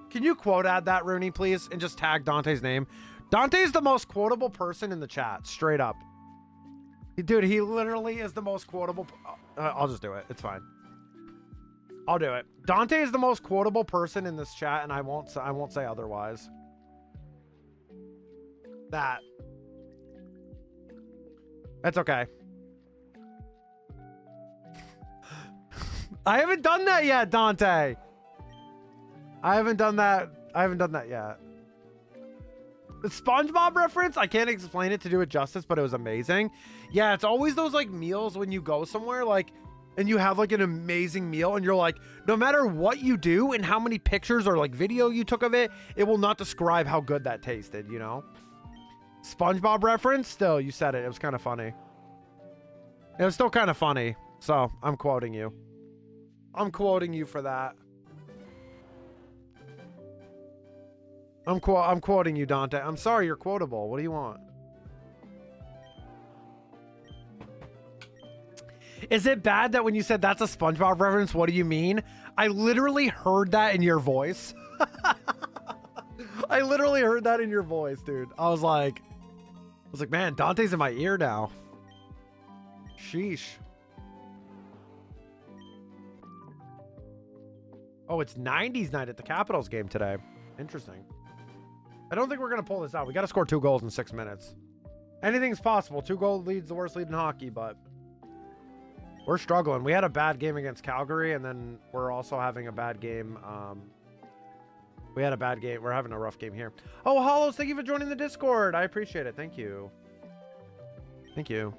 Can you quote add that, Rooney, please? And just tag Dante's name. Dante's the most quotable person in the chat, straight up. Dude, he literally is the most quotable. I'll just do it. It's fine. I'll do it. Dante is the most quotable person in this chat, and I won't say otherwise. That's okay. I haven't done that yet, Dante. I haven't done that yet. The SpongeBob reference, I can't explain it to do it justice, but it was amazing. Yeah, it's always those like meals when you go somewhere like and you have like an amazing meal and you're like, no matter what you do and how many pictures or like video you took of it, it will not describe how good that tasted, you know? SpongeBob reference, still, you said it. It was kind of funny. It was still kind of funny. So I'm quoting you. I'm quoting you for that. I'm quoting you, Dante. I'm sorry, you're quotable. What do you want? Is it bad that when you said that's a SpongeBob reference, what do you mean? I literally heard that in your voice. I literally heard that in your voice, dude. I was like, man, Dante's in my ear now. Sheesh. Oh, it's 90s night at the Capitals game today. Interesting. I don't think we're going to pull this out. We got to score 2 goals in 6 minutes. Anything's possible. 2-goal lead's the worst lead in hockey, but we're struggling. We had a bad game against Calgary, and then we're also having a bad game. We had a bad game. We're having a rough game here. Oh, Hollows, thank you for joining the Discord. I appreciate it. Thank you. Thank you.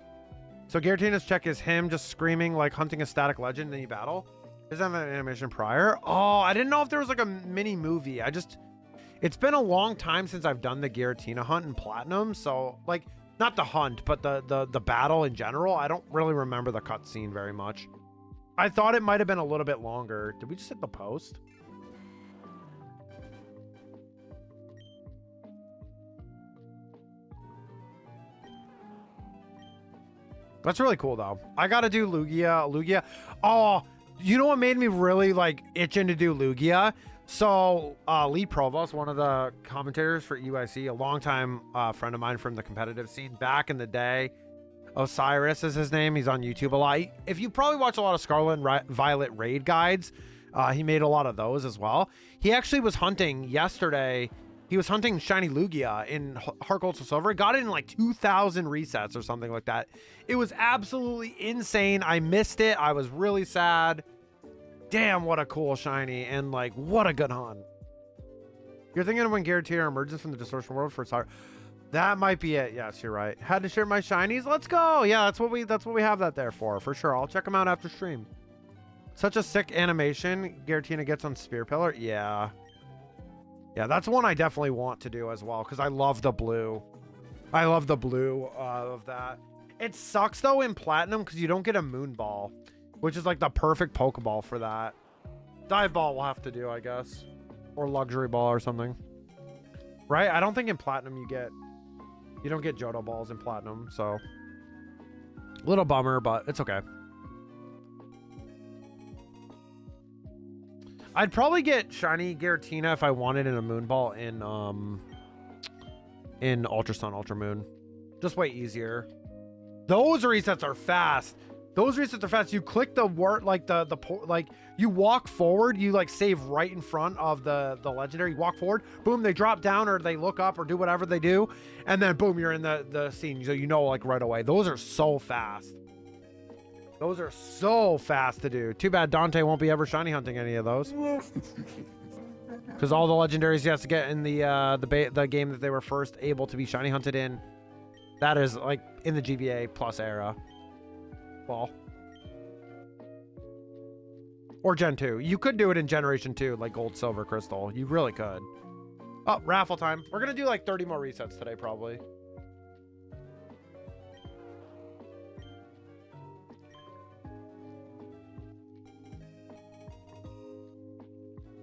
So Garatina's check is him just screaming like hunting a static legend in any battle. Does that have an animation prior? Oh, I didn't know if there was like a mini movie. It's been a long time since I've done the Giratina hunt in Platinum, so like not the hunt, but the battle in general. I don't really remember the cutscene very much. I thought it might have been a little bit longer. Did we just hit the post? That's really cool though. I gotta do Lugia. Oh, you know what made me really like itching to do Lugia? So Lee Provost, one of the commentators for UIC, a longtime friend of mine from the competitive scene back in the day. Osiris is his name. He's on YouTube a lot. If you probably watch a lot of Scarlet and Violet raid guides, he made a lot of those as well. He actually was hunting yesterday. He was hunting Shiny Lugia in Heart Gold Soul Silver. Got it in like 2,000 resets or something like that. It was absolutely insane. I missed it. I was really sad. Damn, what a cool shiny, and like what a good hunt. You're thinking of when Giratina emerges from the distortion world for its heart. That might be it. Yes, you're right. Had to share my shinies. Let's go. Yeah, that's what we have that there for sure. I'll check them out after stream. Such a sick animation Giratina gets on Spear Pillar. Yeah, that's one I definitely want to do as well because I love the blue. I love the blue of that. It sucks though in Platinum because you don't get a Moon Ball, which is like the perfect Pokeball for that. Dive Ball we'll have to do, I guess. Or Luxury Ball or something. Right? I don't think in Platinum you don't get Johto Balls in Platinum, so. Little bummer, but it's okay. I'd probably get Shiny Giratina if I wanted in a Moon Ball in Ultra Sun, Ultra Moon. Just way easier. Those resets are fast. Those resets are fast. You click the word, like like you walk forward, you like save right in front of the legendary. You walk forward, boom, they drop down or they look up or do whatever they do, and then boom, you're in the scene. So you know like right away. Those are so fast. Those are so fast to do. Too bad Dante won't be ever shiny hunting any of those. Because all the legendaries he has to get in the game that they were first able to be shiny hunted in. That is like in the GBA plus era. Well, or Gen 2. You could do it in Generation 2, like Gold, Silver, Crystal. You really could. Oh, raffle time. We're going to do like 30 more resets today, probably.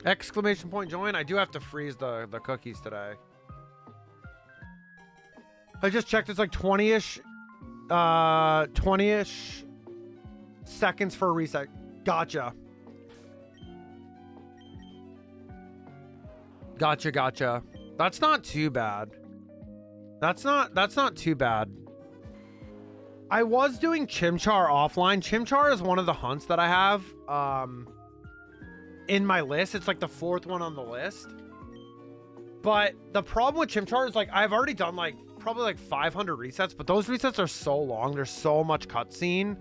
Exclamation point join. I do have to freeze the cookies today. I just checked. It's like 20-ish 20-ish seconds for a reset. Gotcha. Gotcha. That's not too bad. That's not too bad. I was doing Chimchar offline. Chimchar is one of the hunts that I have in my list. It's like the 4th one on the list. But the problem with Chimchar is like I've already done like probably like 500 resets, but those resets are so long. There's so much cutscene.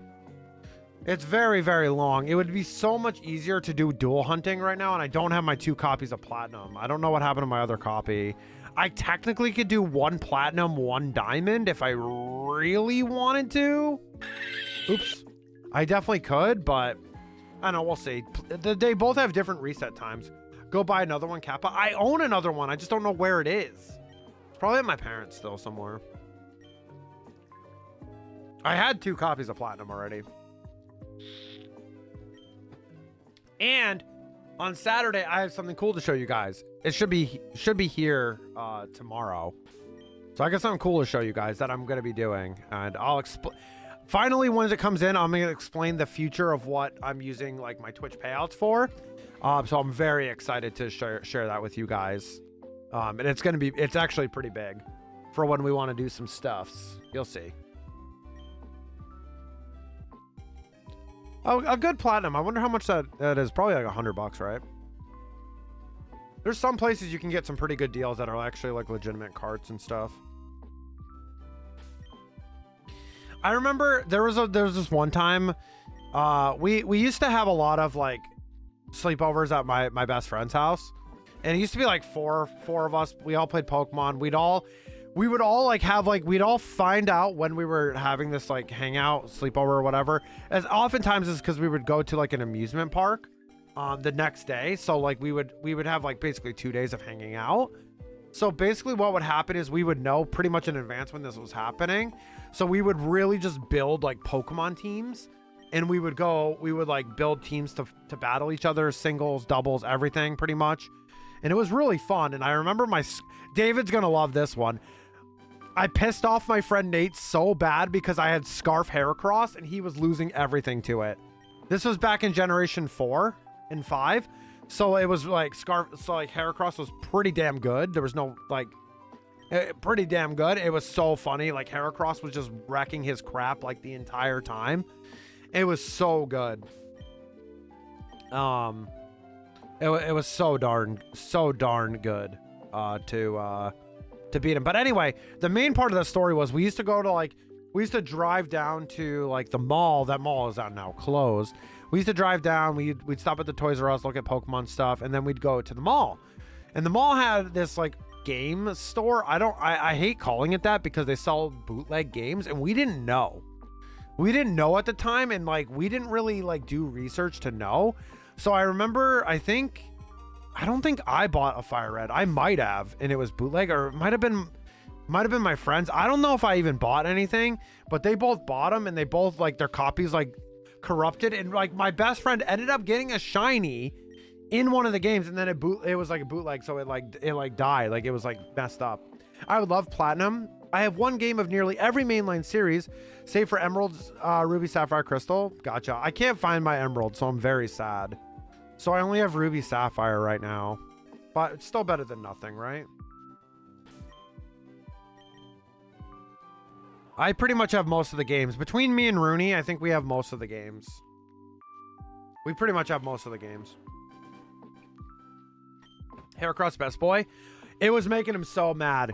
It's very, very long. It would be so much easier to do dual hunting right now, and I don't have my 2 copies of platinum. I don't know what happened to my other copy. I technically could do 1 platinum, 1 diamond if I really wanted to. Oops. I definitely could, but I don't know. We'll see. They both have different reset times. Go buy another one, Kappa. I own another one. I just don't know where it is. It's probably at my parents' still somewhere. I had 2 copies of platinum already. And on Saturday, I have something cool to show you guys. It should be here tomorrow. So I got something cool to show you guys that I'm going to be doing. And I'll explain. Finally, once it comes in, I'm going to explain the future of what I'm using like my Twitch payouts for. So I'm very excited to share that with you guys. And it's actually pretty big for when we want to do some stuffs. You'll see. Oh, a good platinum. I wonder how much that is. Probably like $100, right? There's some places you can get some pretty good deals that are actually like legitimate carts and stuff. I remember there was this one time we used to have a lot of like sleepovers at my best friend's house, and it used to be like four of us. We all played Pokemon. We'd all find out when we were having this like hangout, sleepover or whatever. As oftentimes is because we would go to like an amusement park the next day. So like we would have like basically 2 days of hanging out. So basically what would happen is we would know pretty much in advance when this was happening. So we would really just build like Pokemon teams, and we would like build teams to battle each other, singles, doubles, everything pretty much. And it was really fun. And I remember David's going to love this one. I pissed off my friend Nate so bad because I had Scarf Heracross and he was losing everything to it. This was back in Generation 4 and 5. So it was like Heracross was pretty damn good. There was no like, pretty damn good. It was so funny. Like Heracross was just wrecking his crap like the entire time. It was so good. It was so darn good to beat him. But anyway, the main part of the story was we used to drive down to like the mall. That mall is out now, closed. We used to drive down. We'd stop at the Toys R Us, look at Pokemon stuff, and then we'd go to the mall. And the mall had this like game store. I hate calling it that because they sell bootleg games, and we didn't know. We didn't know at the time, and like we didn't really like do research to know. So I remember, I don't think I bought a Fire Red. I might have, and it was bootleg, or it might have been my friends. I don't know if I even bought anything, but they both bought them, and they both like their copies like corrupted, and like my best friend ended up getting a shiny in one of the games, and then it was like a bootleg, so it died, like it was like messed up. I would love platinum. I have one game of nearly every mainline series, save for Emeralds, Ruby, Sapphire, Crystal. Gotcha. I can't find my Emerald, so I'm very sad. So I only have Ruby, Sapphire right now, but it's still better than nothing, right? I pretty much have most of the games. Between me and Rooney, I think we have most of the games. We pretty much have most of the games. Heracross Best Boy. It was making him so mad.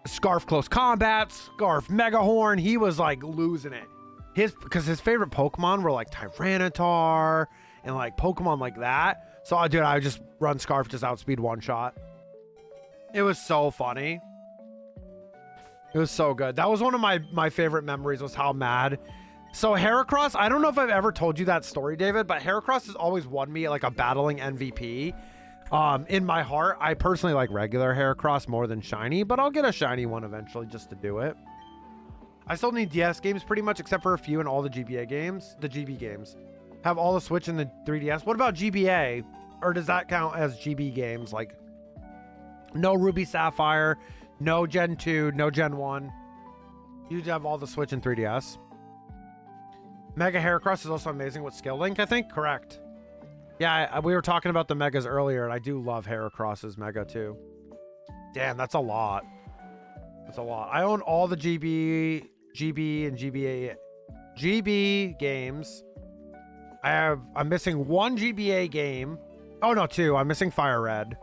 Scarf Close Combat, Scarf Megahorn. He was like losing it. Because his favorite Pokemon were like Tyranitar and like Pokemon like that. So dude, I would just run Scarf, just outspeed one shot. It was so funny. It was so good. That was one of my favorite memories, was how mad. So Heracross, I don't know if I've ever told you that story, David, but Heracross has always won me like a battling MVP. In my heart, I personally like regular Heracross more than shiny, but I'll get a shiny one eventually just to do it. I still need DS games pretty much, except for a few, and all the GBA games, the GB games. Have all the Switch and the 3DS. What about GBA? or does that count as GB games? Like, no Ruby Sapphire, no Gen 2, no Gen 1. You have all the Switch and 3DS. Mega Heracross is also amazing with Skill Link, I think. Correct. Yeah, we were talking about the Megas earlier, and I do love Heracross's Mega too. Damn, that's a lot. That's a lot. I own all the GB and GB games. I'm missing one GBA game. Oh no, two. I'm missing Fire Red.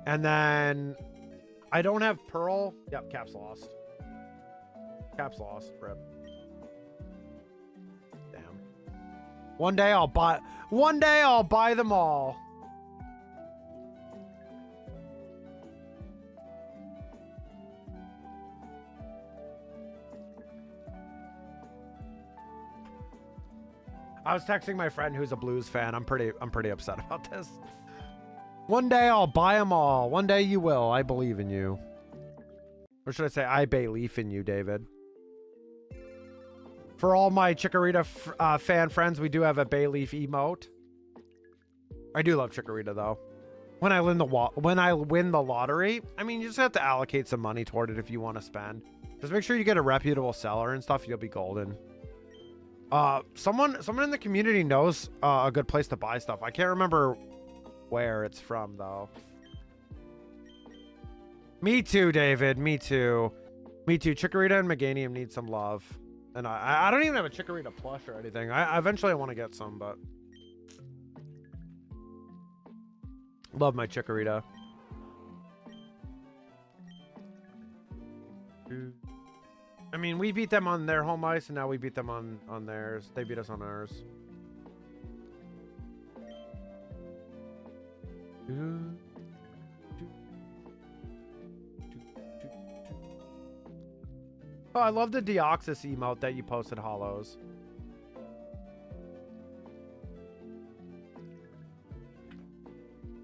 And then I don't have Pearl. Yep, Caps lost. Caps lost. Rip. Damn. One day I'll buy them all. I was texting my friend who's a Blues fan. I'm pretty upset about this. One day I'll buy them all. One day you will. I believe in you. Or should I say, I believe in you, David. For all my Chikorita fan friends, we do have a Bay Leaf emote. I do love Chikorita though. When I win the lottery, I mean, you just have to allocate some money toward it if you want to spend. Just make sure you get a reputable seller and stuff. You'll be golden. Someone in the community knows a good place to buy stuff. I can't remember where it's from though. Me too, David. Me too. Me too. Chikorita and Meganium need some love. And I don't even have a Chikorita plush or anything. Eventually I want to get some, but love my Chikorita. I mean, we beat them on their home ice, and now we beat them on theirs. They beat us on ours. Oh, I love the Deoxys emote that you posted, Hollows.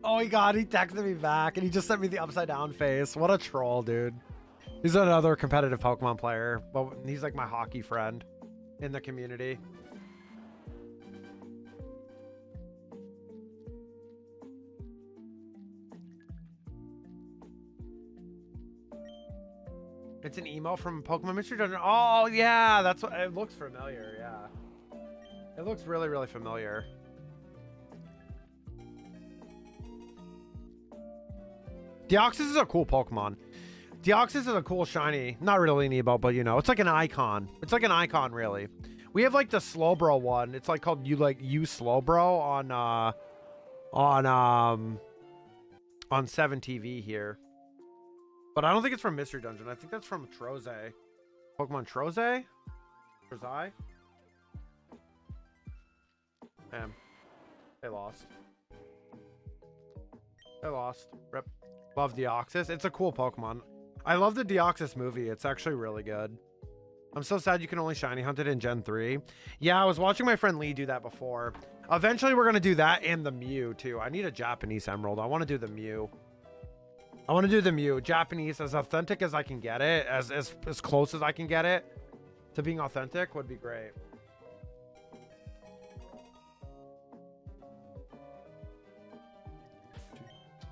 Oh my god, he texted me back, and he just sent me the upside down face. What a troll, dude. He's another competitive Pokemon player, but he's like my hockey friend in the community. It's an email from Pokemon Mystery Dungeon. Oh, yeah, that's what it looks familiar. Yeah, it looks really, really familiar. Deoxys is a cool Pokemon. Deoxys is a cool shiny. Not really an Evo, but you know, it's like an icon. It's like an icon, really. We have like the Slowbro one. It's like called you Slowbro on 7TV here. But I don't think it's from Mystery Dungeon. I think that's from Troze. Pokemon Troze? Trozai? Damn. They lost. They lost. Rip. Love Deoxys. It's a cool Pokemon. I love the Deoxys movie. It's actually really good. I'm so sad you can only shiny hunt it in Gen 3. Yeah, I was watching my friend Lee do that before. Eventually, we're going to do that and the Mew, too. I need a Japanese Emerald. I want to do the Mew. I want to do the Mew. Japanese, as authentic as I can get it, as close as I can get it to being authentic would be great.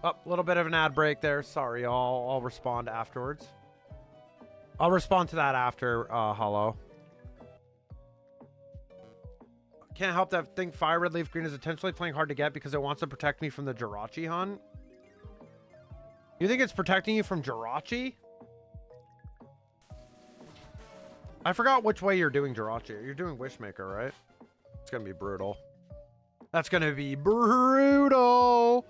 Oh, a little bit of an ad break there. Sorry, I'll respond afterwards. I'll respond to that after, Hollow. Can't help that think Fire Red Leaf Green is intentionally playing hard to get because it wants to protect me from the Jirachi hunt. You think it's protecting you from Jirachi? I forgot which way you're doing Jirachi. You're doing Wishmaker, right? It's gonna be brutal. That's gonna be brutal.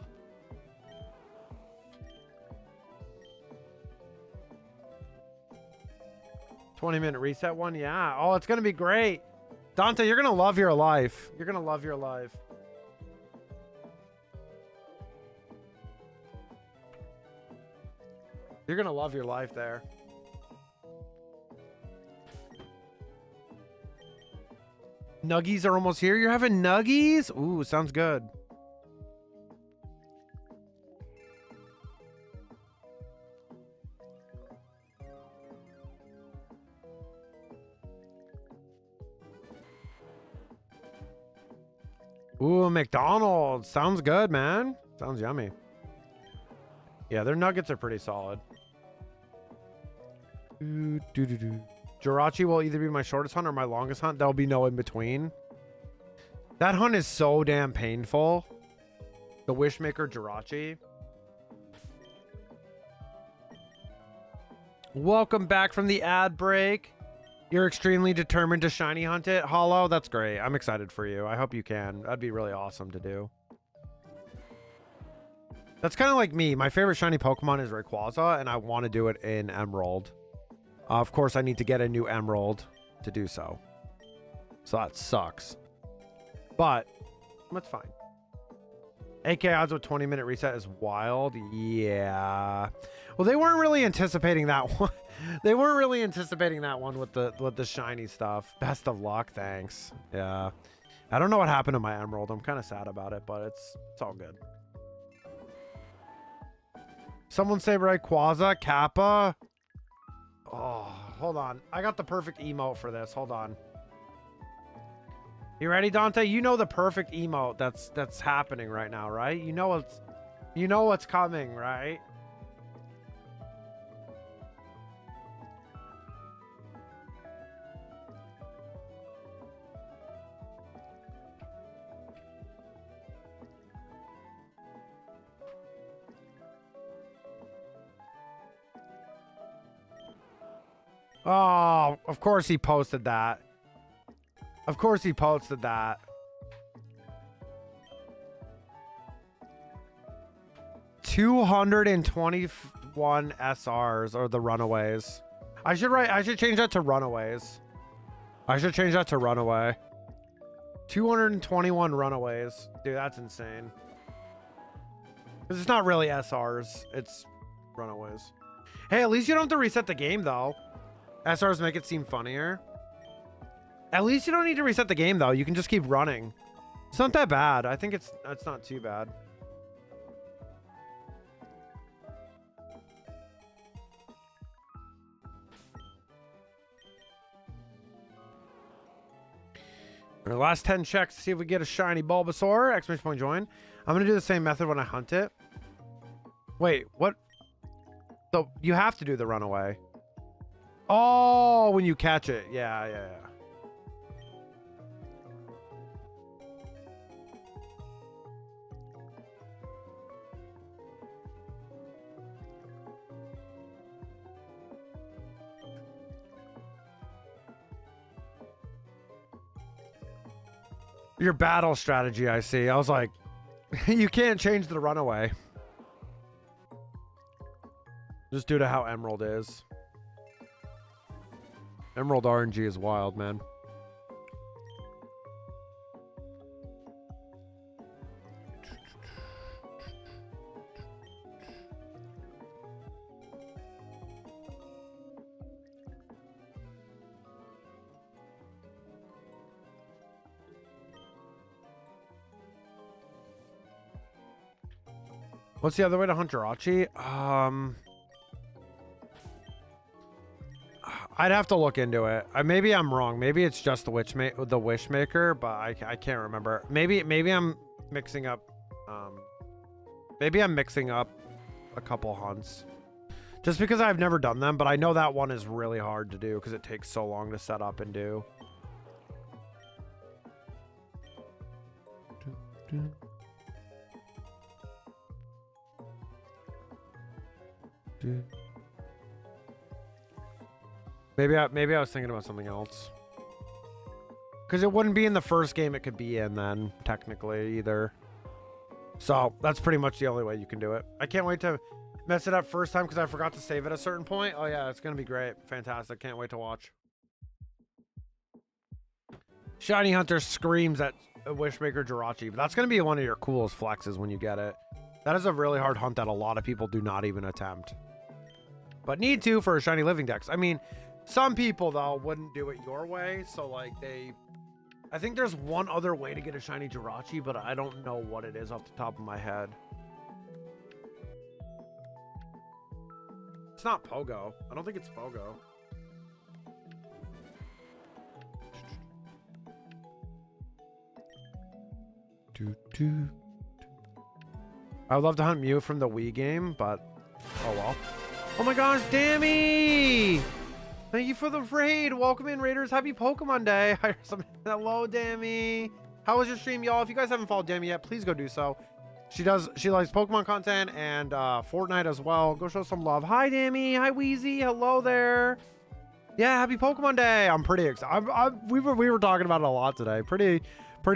$20-minute reset one, yeah. Oh, it's gonna be great. Dante, you're gonna love your life. You're gonna love your life. You're gonna love your life there. Nuggies are almost here. You're having nuggies? Ooh, sounds good. Ooh, McDonald's. Sounds good, man. Sounds yummy. Yeah, their nuggets are pretty solid. Jirachi will either be my shortest hunt or my longest hunt. There'll be no in between. That hunt is so damn painful. The Wishmaker Jirachi. Welcome back from the ad break. You're extremely determined to shiny hunt it, Hollow. That's great. I'm excited for you. I hope you can. That'd be really awesome to do. That's kind of like me. My favorite shiny Pokemon is Rayquaza, and I want to do it in Emerald. Of course, I need to get a new Emerald to do so. So that sucks. But that's fine. AK odds with 20-minute reset is wild. Yeah. Well, they weren't really anticipating that one. They weren't really anticipating that one with the shiny stuff. Best of luck, thanks. Yeah. I don't know what happened to my Emerald. I'm kind of sad about it, but it's all good. Someone say Rayquaza, Kappa. Oh, hold on. I got the perfect emote for this. Hold on. You ready, Dante? You know the perfect emote that's happening right now, right? You know what's coming, right? Oh, of course he posted that. Of course he posted that. $221 SRs are the runaways. I should change that to runaways. I should change that to runaway. 221 runaways. Dude, that's insane. Because it's not really SRs. It's runaways. Hey, at least you don't have to reset the game, though. SRs make it seem funnier. At least you don't need to reset the game, though. You can just keep running. It's not that bad. I think it's not too bad. Our last 10 checks to see if we get a shiny Bulbasaur. Exclamation point join. I'm going to do the same method when I hunt it. Wait, what? So you have to do the runaway. Oh, when you catch it. Yeah. Your battle strategy, I see. I was like, you can't change the runaway. Just due to how Emerald is. Emerald RNG is wild, man. What's the other way to hunt Jirachi? I'd have to look into it. Maybe I'm wrong. Maybe it's just the Wishmaker, but I can't remember. Maybe I'm mixing up. Maybe I'm mixing up a couple hunts, just because I've never done them. But I know that one is really hard to do because it takes so long to set up and do. Maybe I was thinking about something else. Because it wouldn't be in the first game it could be in then, technically, either. So, that's pretty much the only way you can do it. I can't wait to mess it up first time because I forgot to save at a certain point. Oh yeah, it's going to be great. Fantastic. Can't wait to watch. Shiny Hunter screams at Wishmaker Jirachi. But that's going to be one of your coolest flexes when you get it. That is a really hard hunt that a lot of people do not even attempt. But need to for a shiny living dex. I mean, some people, though, wouldn't do it your way. So, like, I think there's one other way to get a shiny Jirachi, but I don't know what it is off the top of my head. It's not Pogo. I don't think it's Pogo. I would love to hunt Mew from the Wii game, but oh well. Oh my gosh, Dammy! Thank you for the raid. Welcome in, Raiders. Happy Pokemon Day. Hello, Dammy. How was your stream, y'all? If you guys haven't followed Dammy yet, please go do so. She likes Pokemon content and Fortnite as well. Go show some love. Hi, Dammy. Hi, Wheezy. Hello there. Yeah, happy Pokemon Day. I'm pretty excited. We were talking about it a lot today. Pretty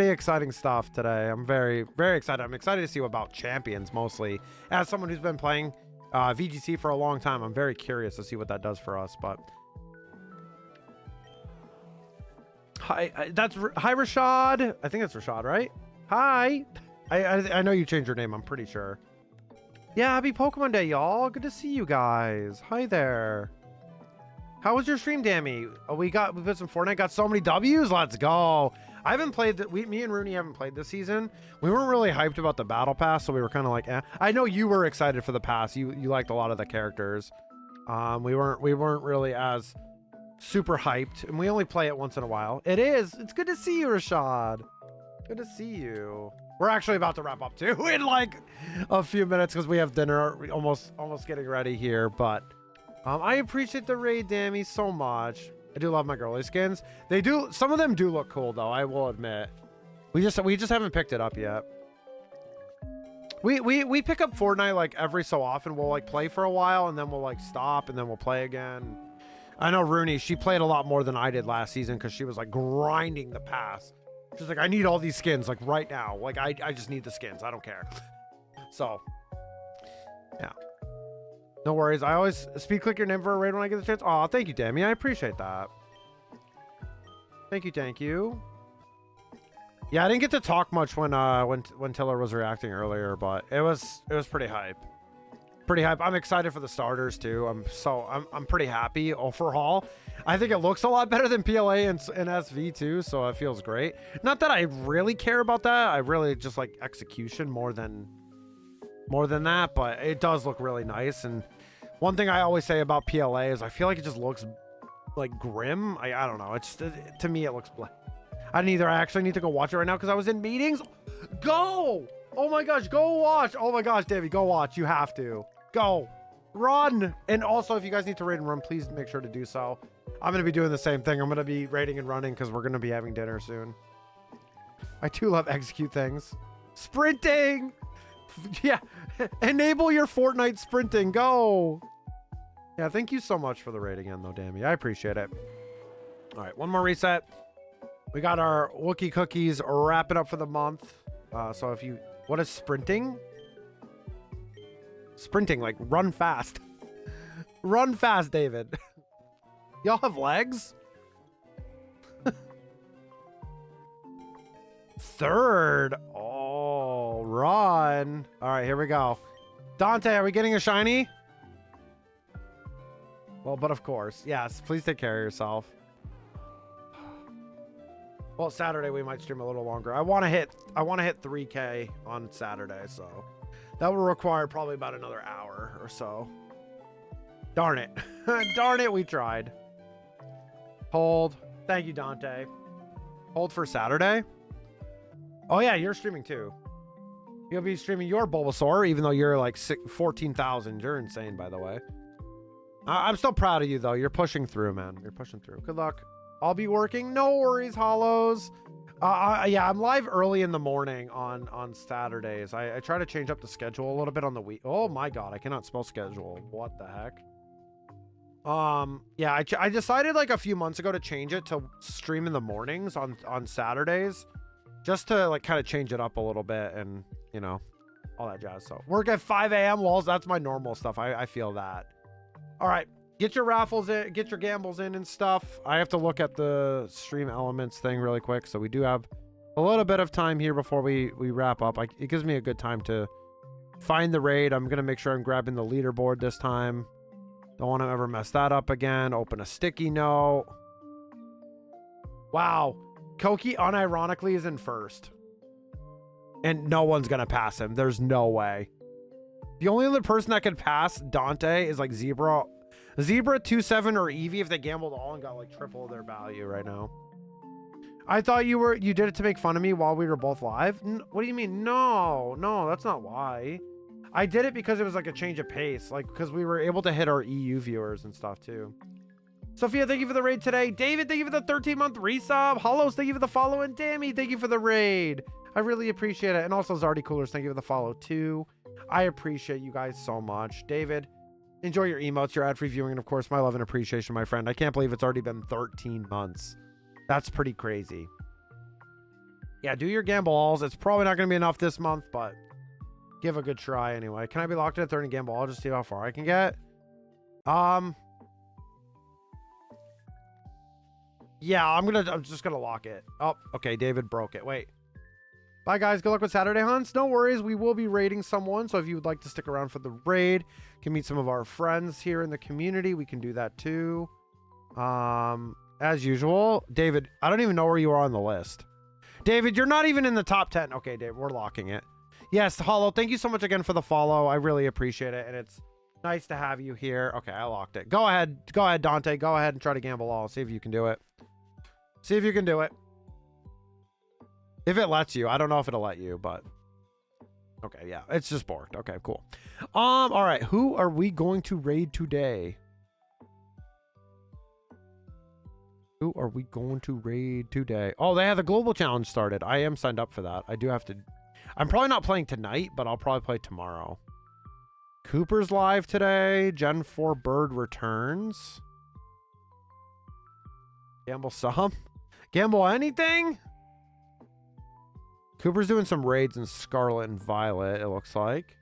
exciting stuff today. I'm very, very excited. I'm excited to see about champions mostly. As someone who's been playing VGC for a long time, I'm very curious to see what that does for us. But hi, hi Rashad. I think it's Rashad, right? Hi. I know you changed your name. I'm pretty sure. Yeah, happy Pokemon Day, y'all. Good to see you guys. Hi there. How was your stream, Dammy? Oh, we put some Fortnite. Got so many W's. Let's go. I haven't played that. Me and Rooney haven't played this season. We weren't really hyped about the battle pass, so we were kind of like, eh. I know you were excited for the pass. You liked a lot of the characters. We weren't really as super hyped, and we only play it once in a while. It's good to see you, Rashad. Good to see you. We're actually about to wrap up too in like a few minutes because we have dinner. We're almost getting ready here, but I appreciate the raid, Dammy, so much. I do love my girly skins. Some of them do look cool though, I will admit. We just haven't picked it up yet. We pick up Fortnite like every so often. We'll like play for a while and then we'll like stop and then we'll play again. I know Rooney, she played a lot more than I did last season because she was like grinding the pass. She's like, I need all these skins like right now. Like I just need the skins. I don't care. So yeah. No worries. I always click your name for a raid when I get the chance. Oh, thank you, Dammy. I appreciate that. Thank you. Yeah, I didn't get to talk much when Tiller was reacting earlier, but it was pretty hype. Pretty hype. I'm excited for the starters too. I'm pretty happy overall. I think it looks a lot better than PLA and SV too, so it feels great. Not that I really care about that. I really just like execution more than that, but it does look really nice. And one thing I always say about PLA is I feel like it just looks like grim. I don't know. It's just, to me it looks black. I actually need to go watch it right now because I was in meetings. Go! Oh my gosh, go watch. Oh my gosh, Davey, go watch. You have to. Go. Run. And also, if you guys need to raid and run, please make sure to do so. I'm going to be doing the same thing. I'm going to be raiding and running because we're going to be having dinner soon. I do love execute things. Sprinting. Yeah. Enable your Fortnite sprinting. Go. Yeah, thank you so much for the raid again, though, Dammy. I appreciate it. All right, one more reset. We got our Wookie cookies wrapping up for the month. So if you... What is sprinting? Sprinting, like run fast. Run fast, David. Y'all have legs? Third. Oh, run. All right, here we go. Dante, are we getting a shiny? Well, but of course. Yes, please take care of yourself. Well, Saturday we might stream a little longer. I want to hit 3K on Saturday, so that will require probably about another hour or so. Darn it. Darn it, we tried. Hold. Thank you, Dante. Hold for Saturday. Oh yeah, you're streaming too. You'll be streaming your Bulbasaur, even though you're like 14,000. You're insane, by the way. I'm still proud of you, though. You're pushing through, man. You're pushing through. Good luck. I'll be working. No worries, Hollows. Yeah, I'm live early in the morning on Saturdays. I try to change up the schedule a little bit on the week. Oh my god, I cannot spell schedule. What the heck? Yeah, I decided like a few months ago to change it to stream in the mornings on Saturdays, just to like kind of change it up a little bit and, you know, all that jazz. So work at 5 a.m. Walls, that's my normal stuff. I feel that. All right. Get your raffles in, get your gambles in and stuff. I have to look at the stream elements thing really quick. So we do have a little bit of time here before we wrap up. It gives me a good time to find the raid. I'm going to make sure I'm grabbing the leaderboard this time. Don't want to ever mess that up again. Open a sticky note. Wow. Koki unironically is in first. And no one's going to pass him. There's no way. The only other person that could pass Dante is like Zebra 27 or Eevee if they gambled all and got like triple their value right now. I thought you did it to make fun of me while we were both live. What do you mean? No, that's not why. I did it because it was like a change of pace, like because we were able to hit our EU viewers and stuff too. Sophia, thank you for the raid today. David, thank you for the 13-month resub. Hollows, thank you for the follow. And Dammy, thank you for the raid. I really appreciate it. And also Zardy Coolers, thank you for the follow too. I appreciate you guys so much. David, enjoy your emotes, your ad-free viewing, and of course, my love and appreciation, my friend. I can't believe it's already been 13 months. That's pretty crazy. Yeah, do your gamble alls. It's probably not going to be enough this month, but give a good try anyway. Can I be locked in at 30 gamble? I'll just see how far I can get. Yeah, I'm just gonna lock it. Oh, okay, David broke it. Wait. Bye guys, good luck with Saturday hunts. No worries, we will be raiding someone, so if you would like to stick around for the raid, you can meet some of our friends here in the community. We can do that too. As usual, David, I don't even know where you are on the list. David, you're not even in the top 10. Okay, Dave, we're locking it. Yes, Hollow, thank you so much again for the follow. I really appreciate it, and it's nice to have you here. Okay, I locked it. Go ahead, Dante. Go ahead and try to gamble all. See if you can do it. See if you can do it. If it lets you. I don't know if it'll let you, but... Okay, yeah. It's just borked. Okay, cool. All right. Who are we going to raid today? Who are we going to raid today? Oh, they have the global challenge started. I am signed up for that. I do have to... I'm probably not playing tonight, but I'll probably play tomorrow. Cooper's live today. Gen 4 Bird returns. Gamble some? Gamble anything? Cooper's doing some raids in Scarlet and Violet, it looks like.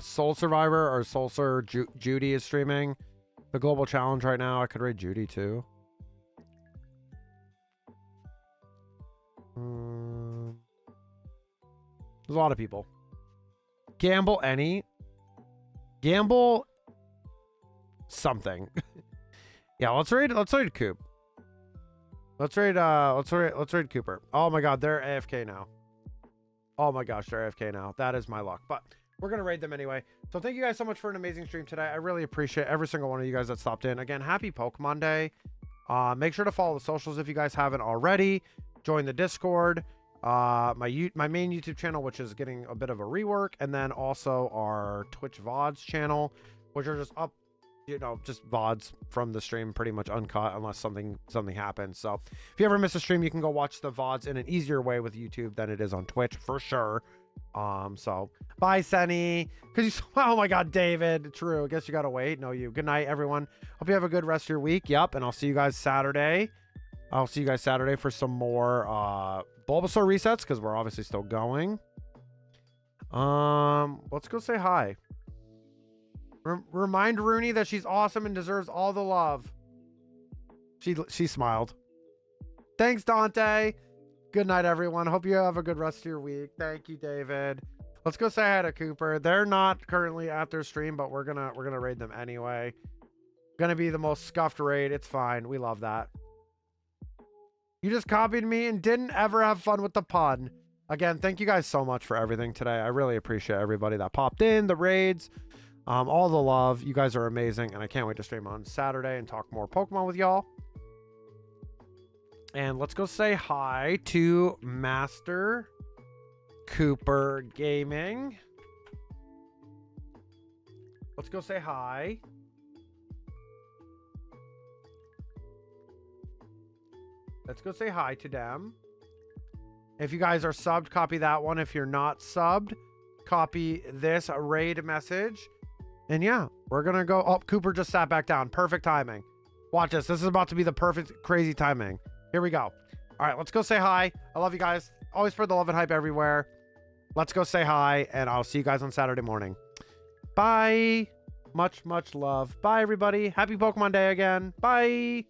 Soul Survivor or Soul Sir Judy is streaming the global challenge right now. I could raid Judy too. There's a lot of people. Gamble any. Gamble something. Yeah, let's raid Coop. Let's raid Cooper. Oh my god, they're AFK now. Oh my gosh, they're AFK now. That is my luck. But we're gonna raid them anyway. So thank you guys so much for an amazing stream today. I really appreciate every single one of you guys that stopped in. Again, happy Pokemon Day. Make sure to follow the socials if you guys haven't already. Join the Discord. My main YouTube channel, which is getting a bit of a rework, and then also our Twitch VODs channel, which are just up, you know, just VODs from the stream, pretty much uncut unless something happens. So if you ever miss a stream, you can go watch the VODs in an easier way with YouTube than it is on Twitch for sure. So bye, Senny. Oh my god, David. True. I guess you gotta wait. No, you. Good night, everyone. Hope you have a good rest of your week. Yep, and I'll see you guys Saturday. I'll see you guys Saturday for some more Bulbasaur resets, because we're obviously still going. Let's go say hi. Remind Rooney that she's awesome and deserves all the love. She smiled. Thanks, Dante. Good night, everyone. Hope you have a good rest of your week. Thank you, David. Let's go say hi to Cooper. They're not currently at their stream, but we're gonna raid them anyway. Gonna be the most scuffed raid. It's fine. We love that. You just copied me and didn't ever have fun with the pun. Again, thank you guys so much for everything today. I really appreciate everybody that popped in, the raids, all the love. You guys are amazing, and I can't wait to stream on Saturday and talk more Pokemon with y'all. And let's go say hi to Master Cooper Gaming. Let's go say hi. Let's go say hi to them. If you guys are subbed, copy that one. If you're not subbed, copy this raid message. And yeah, we're going to go. Oh, Cooper just sat back down. Perfect timing. Watch this. This is about to be the perfect, crazy timing. Here we go. All right, let's go say hi. I love you guys. Always spread the love and hype everywhere. Let's go say hi, and I'll see you guys on Saturday morning. Bye. Much, much love. Bye, everybody. Happy Pokemon Day again. Bye.